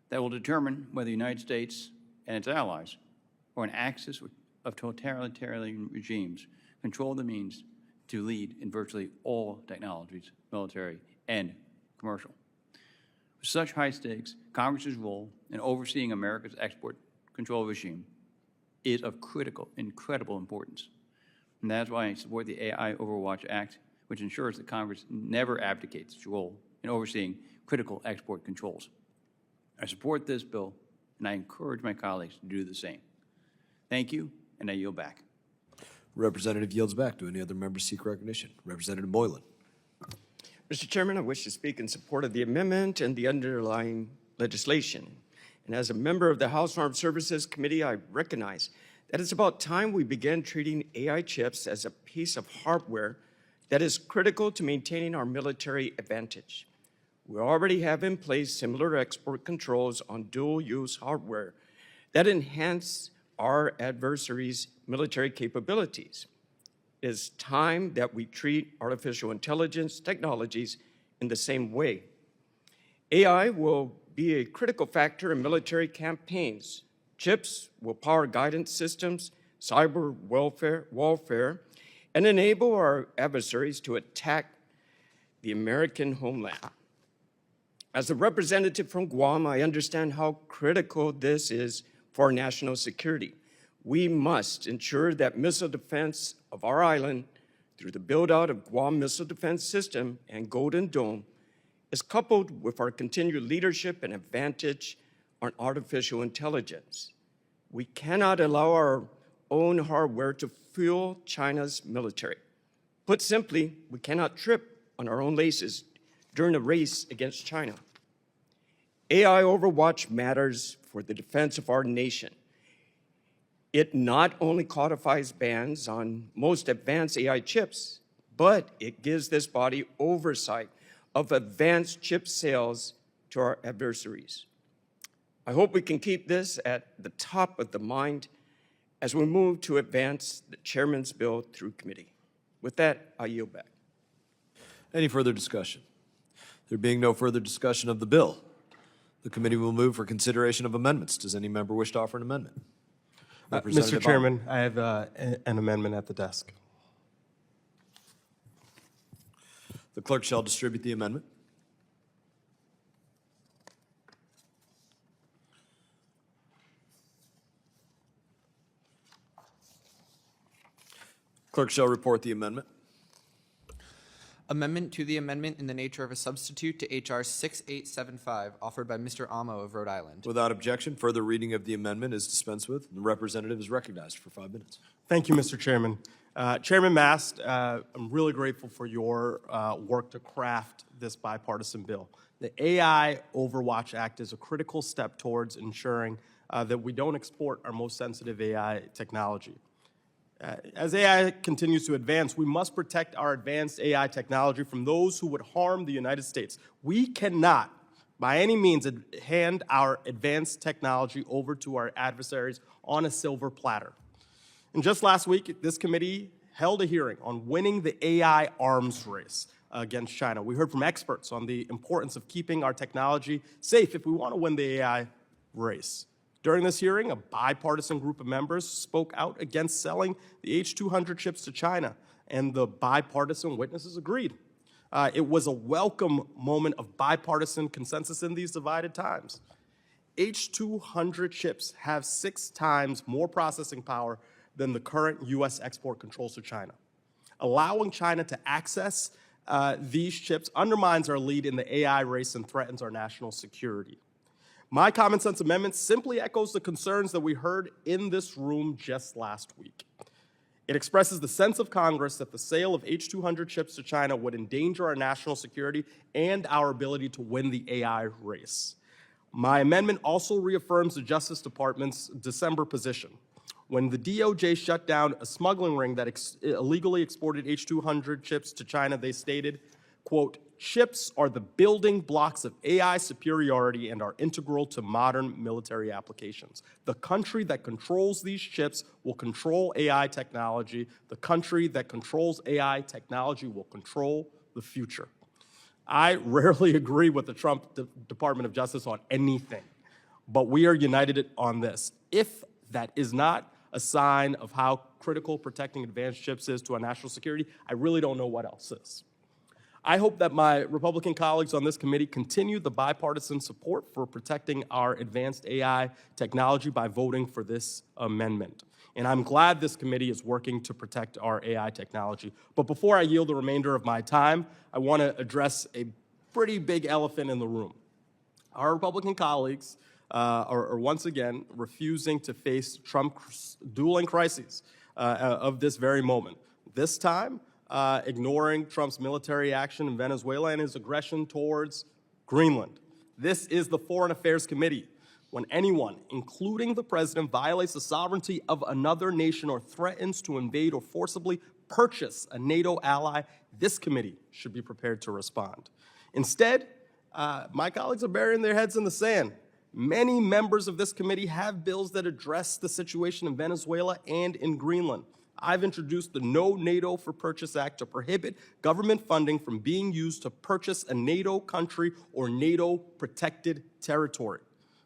that will determine whether the United States and its allies, or an axis of totalitarian regimes, control the means to lead in virtually all technologies, military and commercial. With such high stakes, Congress's role in overseeing America's export control regime is of incredible importance. And that's why I support the AI Overwatch Act, which ensures that Congress never abdicates its role in overseeing critical export controls. I support this bill, and I encourage my colleagues to do the same. Thank you, and I yield back. Representative yields back. Do any other members seek recognition? Representative Boylan. Mr. Chairman, I wish to speak in support of the amendment and the underlying legislation. And as a member of the House Armed Services Committee, I recognize that it's about time we began treating AI chips as a piece of hardware that is critical to maintaining our military advantage. We already have in place similar export controls on dual-use hardware that enhance our adversaries' military capabilities. It is time that we treat artificial intelligence technologies in the same way. AI will be a critical factor in military campaigns. Chips will power guidance systems, cyber warfare, and enable our adversaries to attack the American homeland. As a representative from Guam, I understand how critical this is for our national security. We must ensure that missile defense of our island through the build-out of Guam Missile Defense System and Golden Dome is coupled with our continued leadership and advantage on artificial intelligence. We cannot allow our own hardware to fuel China's military. Put simply, we cannot trip on our own laces during the race against China. AI Overwatch matters for the defense of our nation. It not only codifies bans on most advanced AI chips, but it gives this body oversight of advanced chip sales to our adversaries. I hope we can keep this at the top of the mind as we move to advance the chairman's bill through committee. With that, I yield back. Any further discussion? There being no further discussion of the bill, the committee will move for consideration of amendments. Does any member wish to offer an amendment? Mr. Representative Chairman, I have an amendment at the desk. The clerk shall distribute the amendment. Clerk shall report the amendment. Amendment to the amendment in the nature of a substitute to H.R. 6875, offered by Mr. Amo of Rhode Island. Without objection, further reading of the amendment is dispensed with. The representative is recognized for 5 minutes. Thank you, Mr. Chairman. Chairman Mast, I'm really grateful for your work to craft this bipartisan bill. The AI Overwatch Act is a critical step towards ensuring that we don't export our most sensitive AI technology. As AI continues to advance, we must protect our advanced AI technology from those who would harm the United States. We cannot, by any means, hand our advanced technology over to our adversaries on a silver platter. And just last week, this committee held a hearing on winning the AI arms race against China. We heard from experts on the importance of keeping our technology safe if we want to win the AI race. During this hearing, a bipartisan group of members spoke out against selling the H-200 chips to China, and the bipartisan witnesses agreed. It was a welcome moment of bipartisan consensus in these divided times. H-200 chips have 6 times more processing power than the current U.S. export controls to China. Allowing China to access these chips undermines our lead in the AI race and threatens our national security. My common sense amendment simply echoes the concerns that we heard in this room just last week. It expresses the sense of Congress that the sale of H-200 chips to China would endanger our national security and our ability to win the AI race. My amendment also reaffirms the Justice Department's December position. When the DOJ shut down a smuggling ring that illegally exported H-200 chips to China, they stated, quote, "Chips are the building blocks of AI superiority and are integral to modern military applications. The country that controls these chips will control AI technology. The country that controls AI technology will control the future." I rarely agree with the Trump Department of Justice on anything, but we are united on this. If that is not a sign of how critical protecting advanced chips is to our national security, I really don't know what else is. I hope that my Republican colleagues on this committee continue the bipartisan support for protecting our advanced AI technology by voting for this amendment. And I'm glad this committee is working to protect our AI technology. But before I yield the remainder of my time, I want to address a pretty big elephant in the room. Our Republican colleagues are once again refusing to face Trump's dueling crises of this very moment. This time, ignoring Trump's military action in Venezuela and his aggression towards Greenland. This is the Foreign Affairs Committee. When anyone, including the president, violates the sovereignty of another nation or threatens to invade or forcibly purchase a NATO ally, this committee should be prepared to respond. Instead, my colleagues are burying their heads in the sand. Many members of this committee have bills that address the situation in Venezuela and in Greenland. I've introduced the No NATO for Purchase Act to prohibit government funding from being used to purchase a NATO country or NATO-protected territory.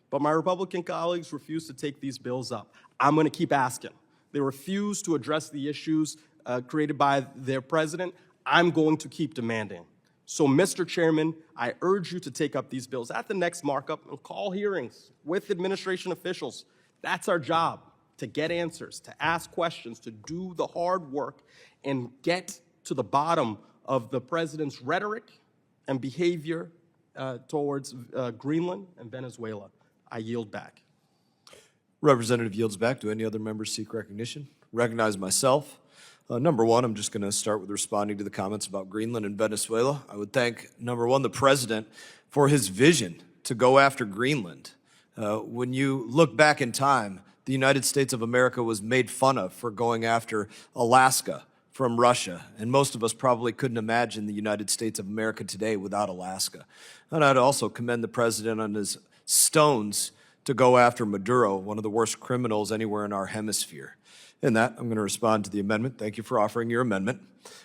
But my Republican colleagues refuse to take these bills up. I'm going to keep asking. They refuse to address the issues created by their president. I'm going to keep demanding. So, Mr. Chairman, I urge you to take up these bills at the next markup and call hearings with administration officials. That's our job, to get answers, to ask questions, to do the hard work, and get to the bottom of the president's rhetoric and behavior towards Greenland and Venezuela. I yield back. Representative yields back. Do any other members seek recognition? Recognize myself. Number one, I'm just going to start with responding to the comments about Greenland and Venezuela. I would thank, number one, the president for his vision to go after Greenland. When you look back in time, the United States of America was made fun of for going after Alaska from Russia, and most of us probably couldn't imagine the United States of America today without Alaska. And I'd also commend the president on his stones to go after Maduro, one of the worst criminals anywhere in our hemisphere. In that, I'm going to respond to the amendment. Thank you for offering your amendment.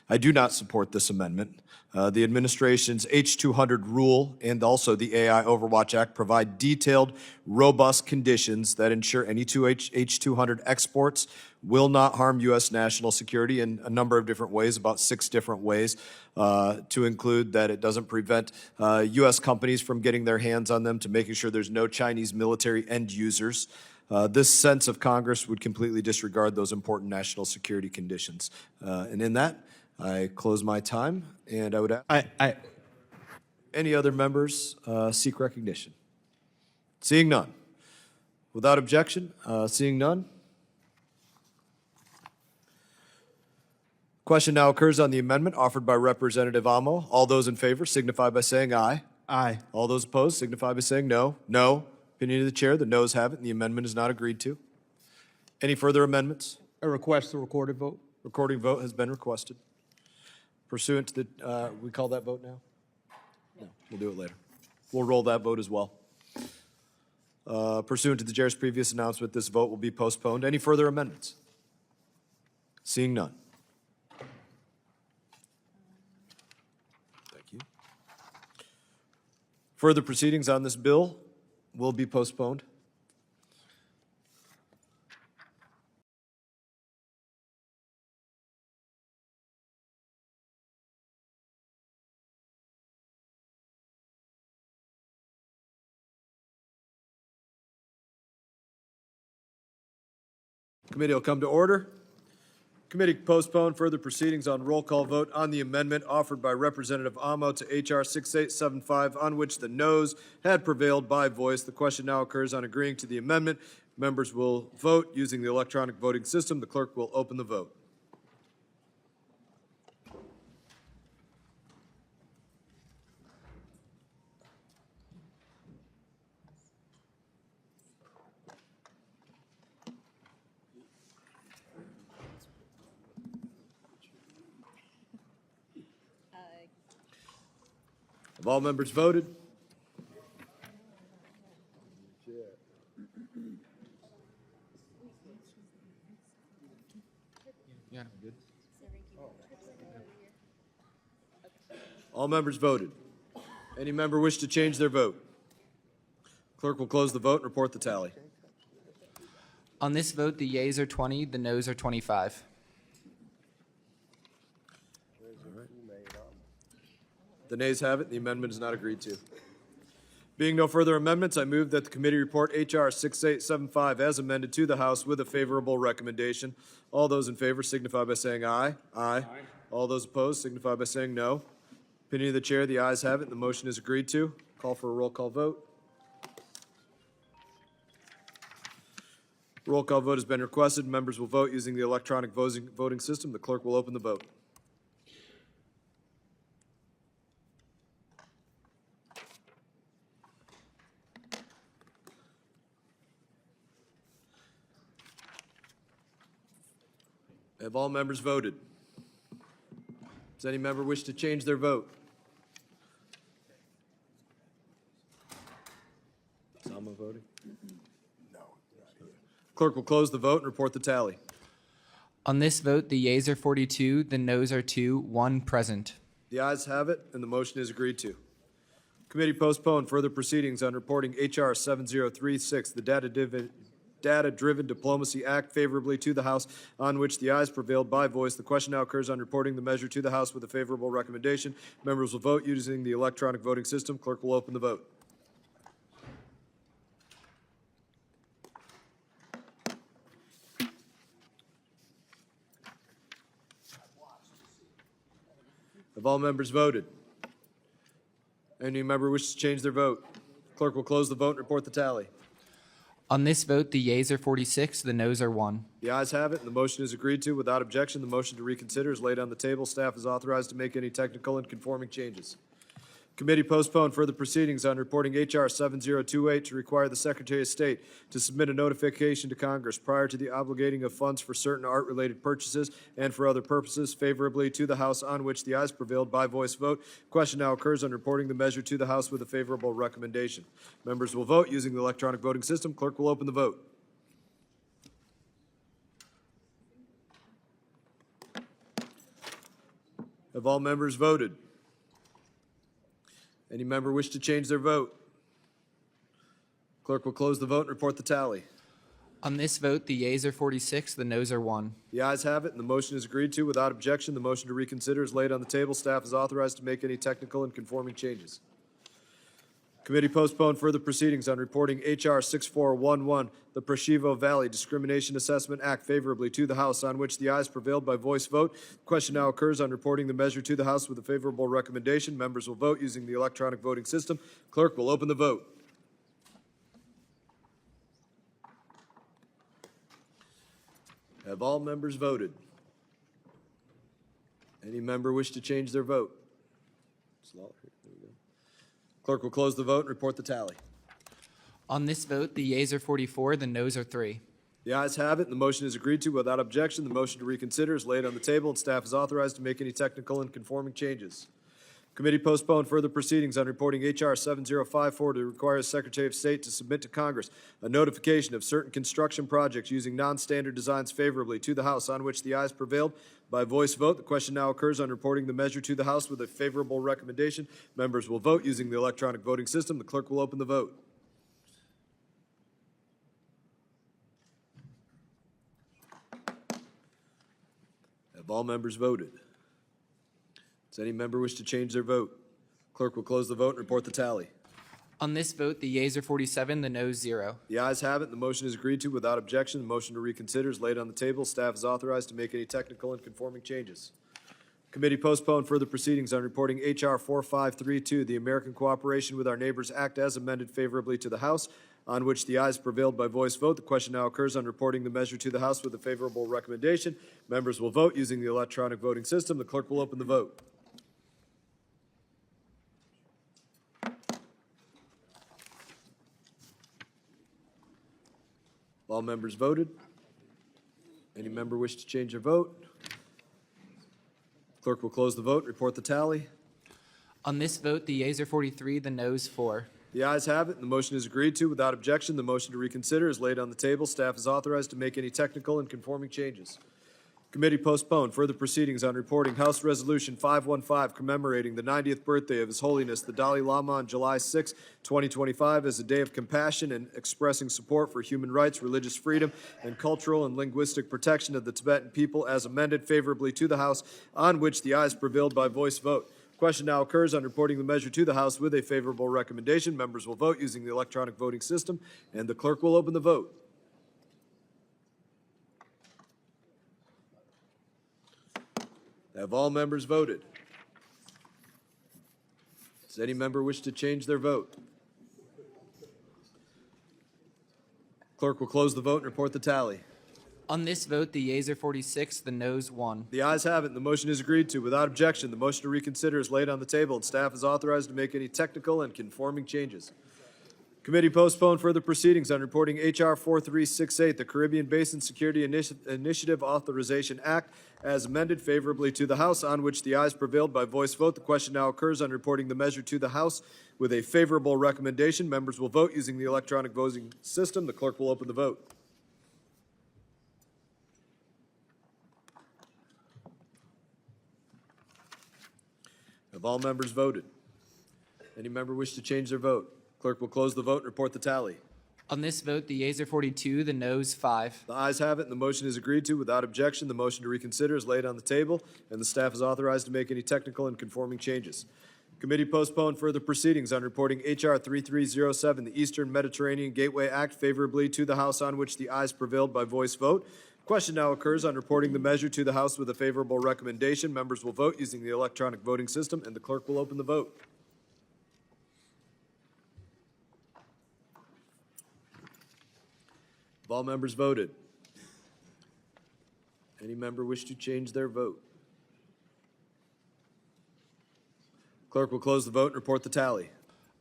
I do not support this amendment. The administration's H-200 rule and also the AI Overwatch Act provide detailed, robust conditions that ensure any H-200 exports will not harm U.S. national security in a number of different ways, about 6 different ways, to include that it doesn't prevent U.S. companies from getting their hands on them, to making sure there's no Chinese military end users. This sense of Congress would completely disregard those important national security conditions. And in that, I close my time, and I would ask any other members seek recognition. Seeing none. Without objection, seeing none. Question now occurs on the amendment offered by Representative Amo. All those in favor signify by saying aye. Aye. All those opposed signify by saying no. No. Opinion of the chair, the noes have it, and the amendment is not agreed to. Any further amendments? I request a recorded vote. Recording vote has been requested. Pursuant to the, we call that vote now? No, we'll do it later. We'll roll that vote as well. Pursuant to the chair's previous announcement, this vote will be postponed. Any further amendments? Seeing none. Thank you. Further proceedings on this bill will be postponed. Committee will come to order. Committee postponed further proceedings on roll call vote on the amendment offered by Representative Amo to H.R. 6875, on which the noes had prevailed by voice. The question now occurs on agreeing to the amendment. Members will vote using the electronic voting system. The clerk will open the vote. Have all members voted? All members voted. Any member wish to change their vote? Clerk will close the vote and report the tally. On this vote, the yeas are 20, the noes are 25. The nays have it. The amendment is not agreed to. Being no further amendments, I move that the committee report H.R. 6875 as amended to the House with a favorable recommendation. All those in favor signify by saying aye. Aye. All those opposed signify by saying no. Opinion of the chair, the ayes have it, and the motion is agreed to. Call for a roll call vote. Roll call vote has been requested. Members will vote using the electronic voting system. The clerk will open the vote. Have all members voted? Does any member wish to change their vote? Is Alma voting? No. Clerk will close the vote and report the tally. On this vote, the yeas are 42, the noes are 2, 1 present. The ayes have it, and the motion is agreed to. Committee postponed further proceedings on reporting H.R. 7036, the Data-Driven Diplomacy Act, favorably to the House, on which the ayes prevailed by voice. The question now occurs on reporting the measure to the House with a favorable recommendation. Members will vote using the electronic voting system. Clerk will open the vote. Have all members voted? Any member wish to change their vote? Clerk will close the vote and report the tally. On this vote, the yeas are 46, the noes are 1. The ayes have it, and the motion is agreed to. Without objection, the motion to reconsider is laid on the table. Staff is authorized to make any technical and conforming changes. Committee postponed further proceedings on reporting H.R. 7028 to require the Secretary of State to submit a notification to Congress prior to the obligating of funds for certain art-related purchases and for other purposes favorably to the House, on which the ayes prevailed by voice vote. Question now occurs on reporting the measure to the House with a favorable recommendation. Members will vote using the electronic voting system. Clerk will open the vote. Have all members voted? Any member wish to change their vote? Clerk will close the vote and report the tally. On this vote, the yeas are 46, the noes are 1. The ayes have it, and the motion is agreed to. Without objection, the motion to reconsider is laid on the table. Staff is authorized to make any technical and conforming changes. Committee postponed further proceedings on reporting H.R. 6411, the Preshevo Valley Discrimination Assessment Act, favorably to the House, on which the ayes prevailed by voice vote. Question now occurs on reporting the measure to the House with a favorable recommendation. Members will vote using the electronic voting system. Clerk will open the vote. Have all members voted? Any member wish to change their vote? Clerk will close the vote and report the tally. On this vote, the yeas are 44, the noes are 3. The ayes have it, and the motion is agreed to. Without objection, the motion to reconsider is laid on the table, and staff is authorized to make any technical and conforming changes. Committee postponed further proceedings on reporting H.R. 7054 to require the Secretary of State to submit to Congress a notification of certain construction projects using non-standard designs favorably to the House, on which the ayes prevailed by voice vote. The question now occurs on reporting the measure to the House with a favorable recommendation. Members will vote using the electronic voting system. The clerk will open the vote. Have all members voted? Does any member wish to change their vote? Clerk will close the vote and report the tally. On this vote, the yeas are 47, the noes 0. The ayes have it, and the motion is agreed to. Without objection, the motion to reconsider is laid on the table. Staff is authorized to make any technical and conforming changes. Committee postponed further proceedings on reporting H.R. 4532, the American Cooperation with Our Neighbors Act, as amended favorably to the House, on which the ayes prevailed by voice vote. The question now occurs on reporting the measure to the House with a favorable recommendation. Members will vote using the electronic voting system. The clerk will open the vote. All members voted. Any member wish to change their vote? Clerk will close the vote and report the tally. On this vote, the yeas are 43, the noes 4. The ayes have it, and the motion is agreed to. Without objection, the motion to reconsider is laid on the table. Staff is authorized to make any technical and conforming changes. Committee postponed further proceedings on reporting House Resolution 515 commemorating the 90th birthday of His Holiness the Dalai Lama on July 6, 2025 as a day of compassion and expressing support for human rights, religious freedom, and cultural and linguistic protection of the Tibetan people as amended favorably to the House, on which the ayes prevailed by voice vote. Question now occurs on reporting the measure to the House with a favorable recommendation. Members will vote using the electronic voting system, and the clerk will open the vote. Have all members voted? Does any member wish to change their vote? Clerk will close the vote and report the tally. On this vote, the yeas are 46, the noes 1. The ayes have it, and the motion is agreed to. Without objection, the motion to reconsider is laid on the table, and staff is authorized to make any technical and conforming changes. Committee postponed further proceedings on reporting H.R. 4368, the Caribbean Basin Security Initiative Authorization Act, as amended favorably to the House, on which the ayes prevailed by voice vote. The question now occurs on reporting the measure to the House with a favorable recommendation. Members will vote using the electronic voting system. The clerk will open the vote. Have all members voted? Any member wish to change their vote? Clerk will close the vote and report the tally. On this vote, the yeas are 42, the noes 5. The ayes have it, and the motion is agreed to. Without objection, the motion to reconsider is laid on the table, and the staff is authorized to make any technical and conforming changes. Committee postponed further proceedings on reporting H.R. 3307, the Eastern Mediterranean Gateway Act, favorably to the House, on which the ayes prevailed by voice vote. Question now occurs on reporting the measure to the House with a favorable recommendation. Members will vote using the electronic voting system, and the clerk will open the vote. Have all members voted? Any member wish to change their vote? Clerk will close the vote and report the tally.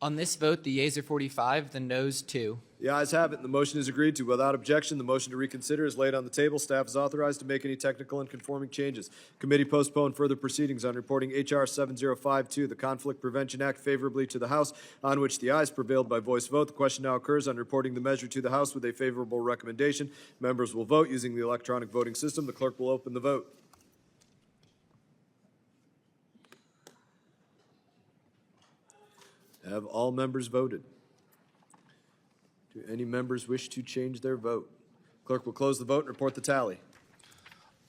On this vote, the yeas are 45, the noes 2. The ayes have it, and the motion is agreed to. Without objection, the motion to reconsider is laid on the table. Staff is authorized to make any technical and conforming changes. Committee postponed further proceedings on reporting H.R. 7052, the Conflict Prevention Act, favorably to the House, on which the ayes prevailed by voice vote. The question now occurs on reporting the measure to the House with a favorable recommendation. Members will vote using the electronic voting system. The clerk will open the vote. Have all members voted? Do any members wish to change their vote? Clerk will close the vote and report the tally.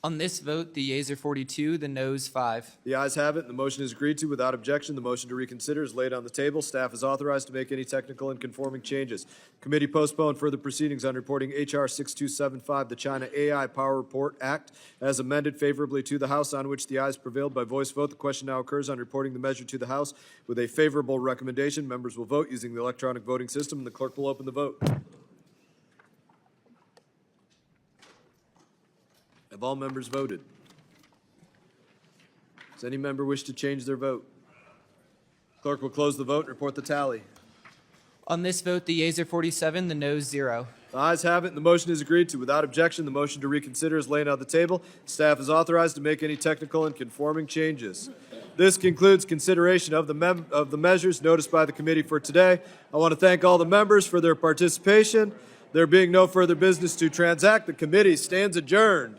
On this vote, the yeas are 42, the noes 5. The ayes have it, and the motion is agreed to. Without objection, the motion to reconsider is laid on the table. Staff is authorized to make any technical and conforming changes. Committee postponed further proceedings on reporting H.R. 6275, the China AI Power Report Act, as amended favorably to the House, on which the ayes prevailed by voice vote. The question now occurs on reporting the measure to the House with a favorable recommendation. Members will vote using the electronic voting system, and the clerk will open the vote. Have all members voted? Does any member wish to change their vote? Clerk will close the vote and report the tally. On this vote, the yeas are 47, the noes 0. The ayes have it, and the motion is agreed to. Without objection, the motion to reconsider is laid on the table. Staff is authorized to make any technical and conforming changes. This concludes consideration of the measures noticed by the committee for today. I want to thank all the members for their participation. There being no further business to transact, the committee stands adjourned.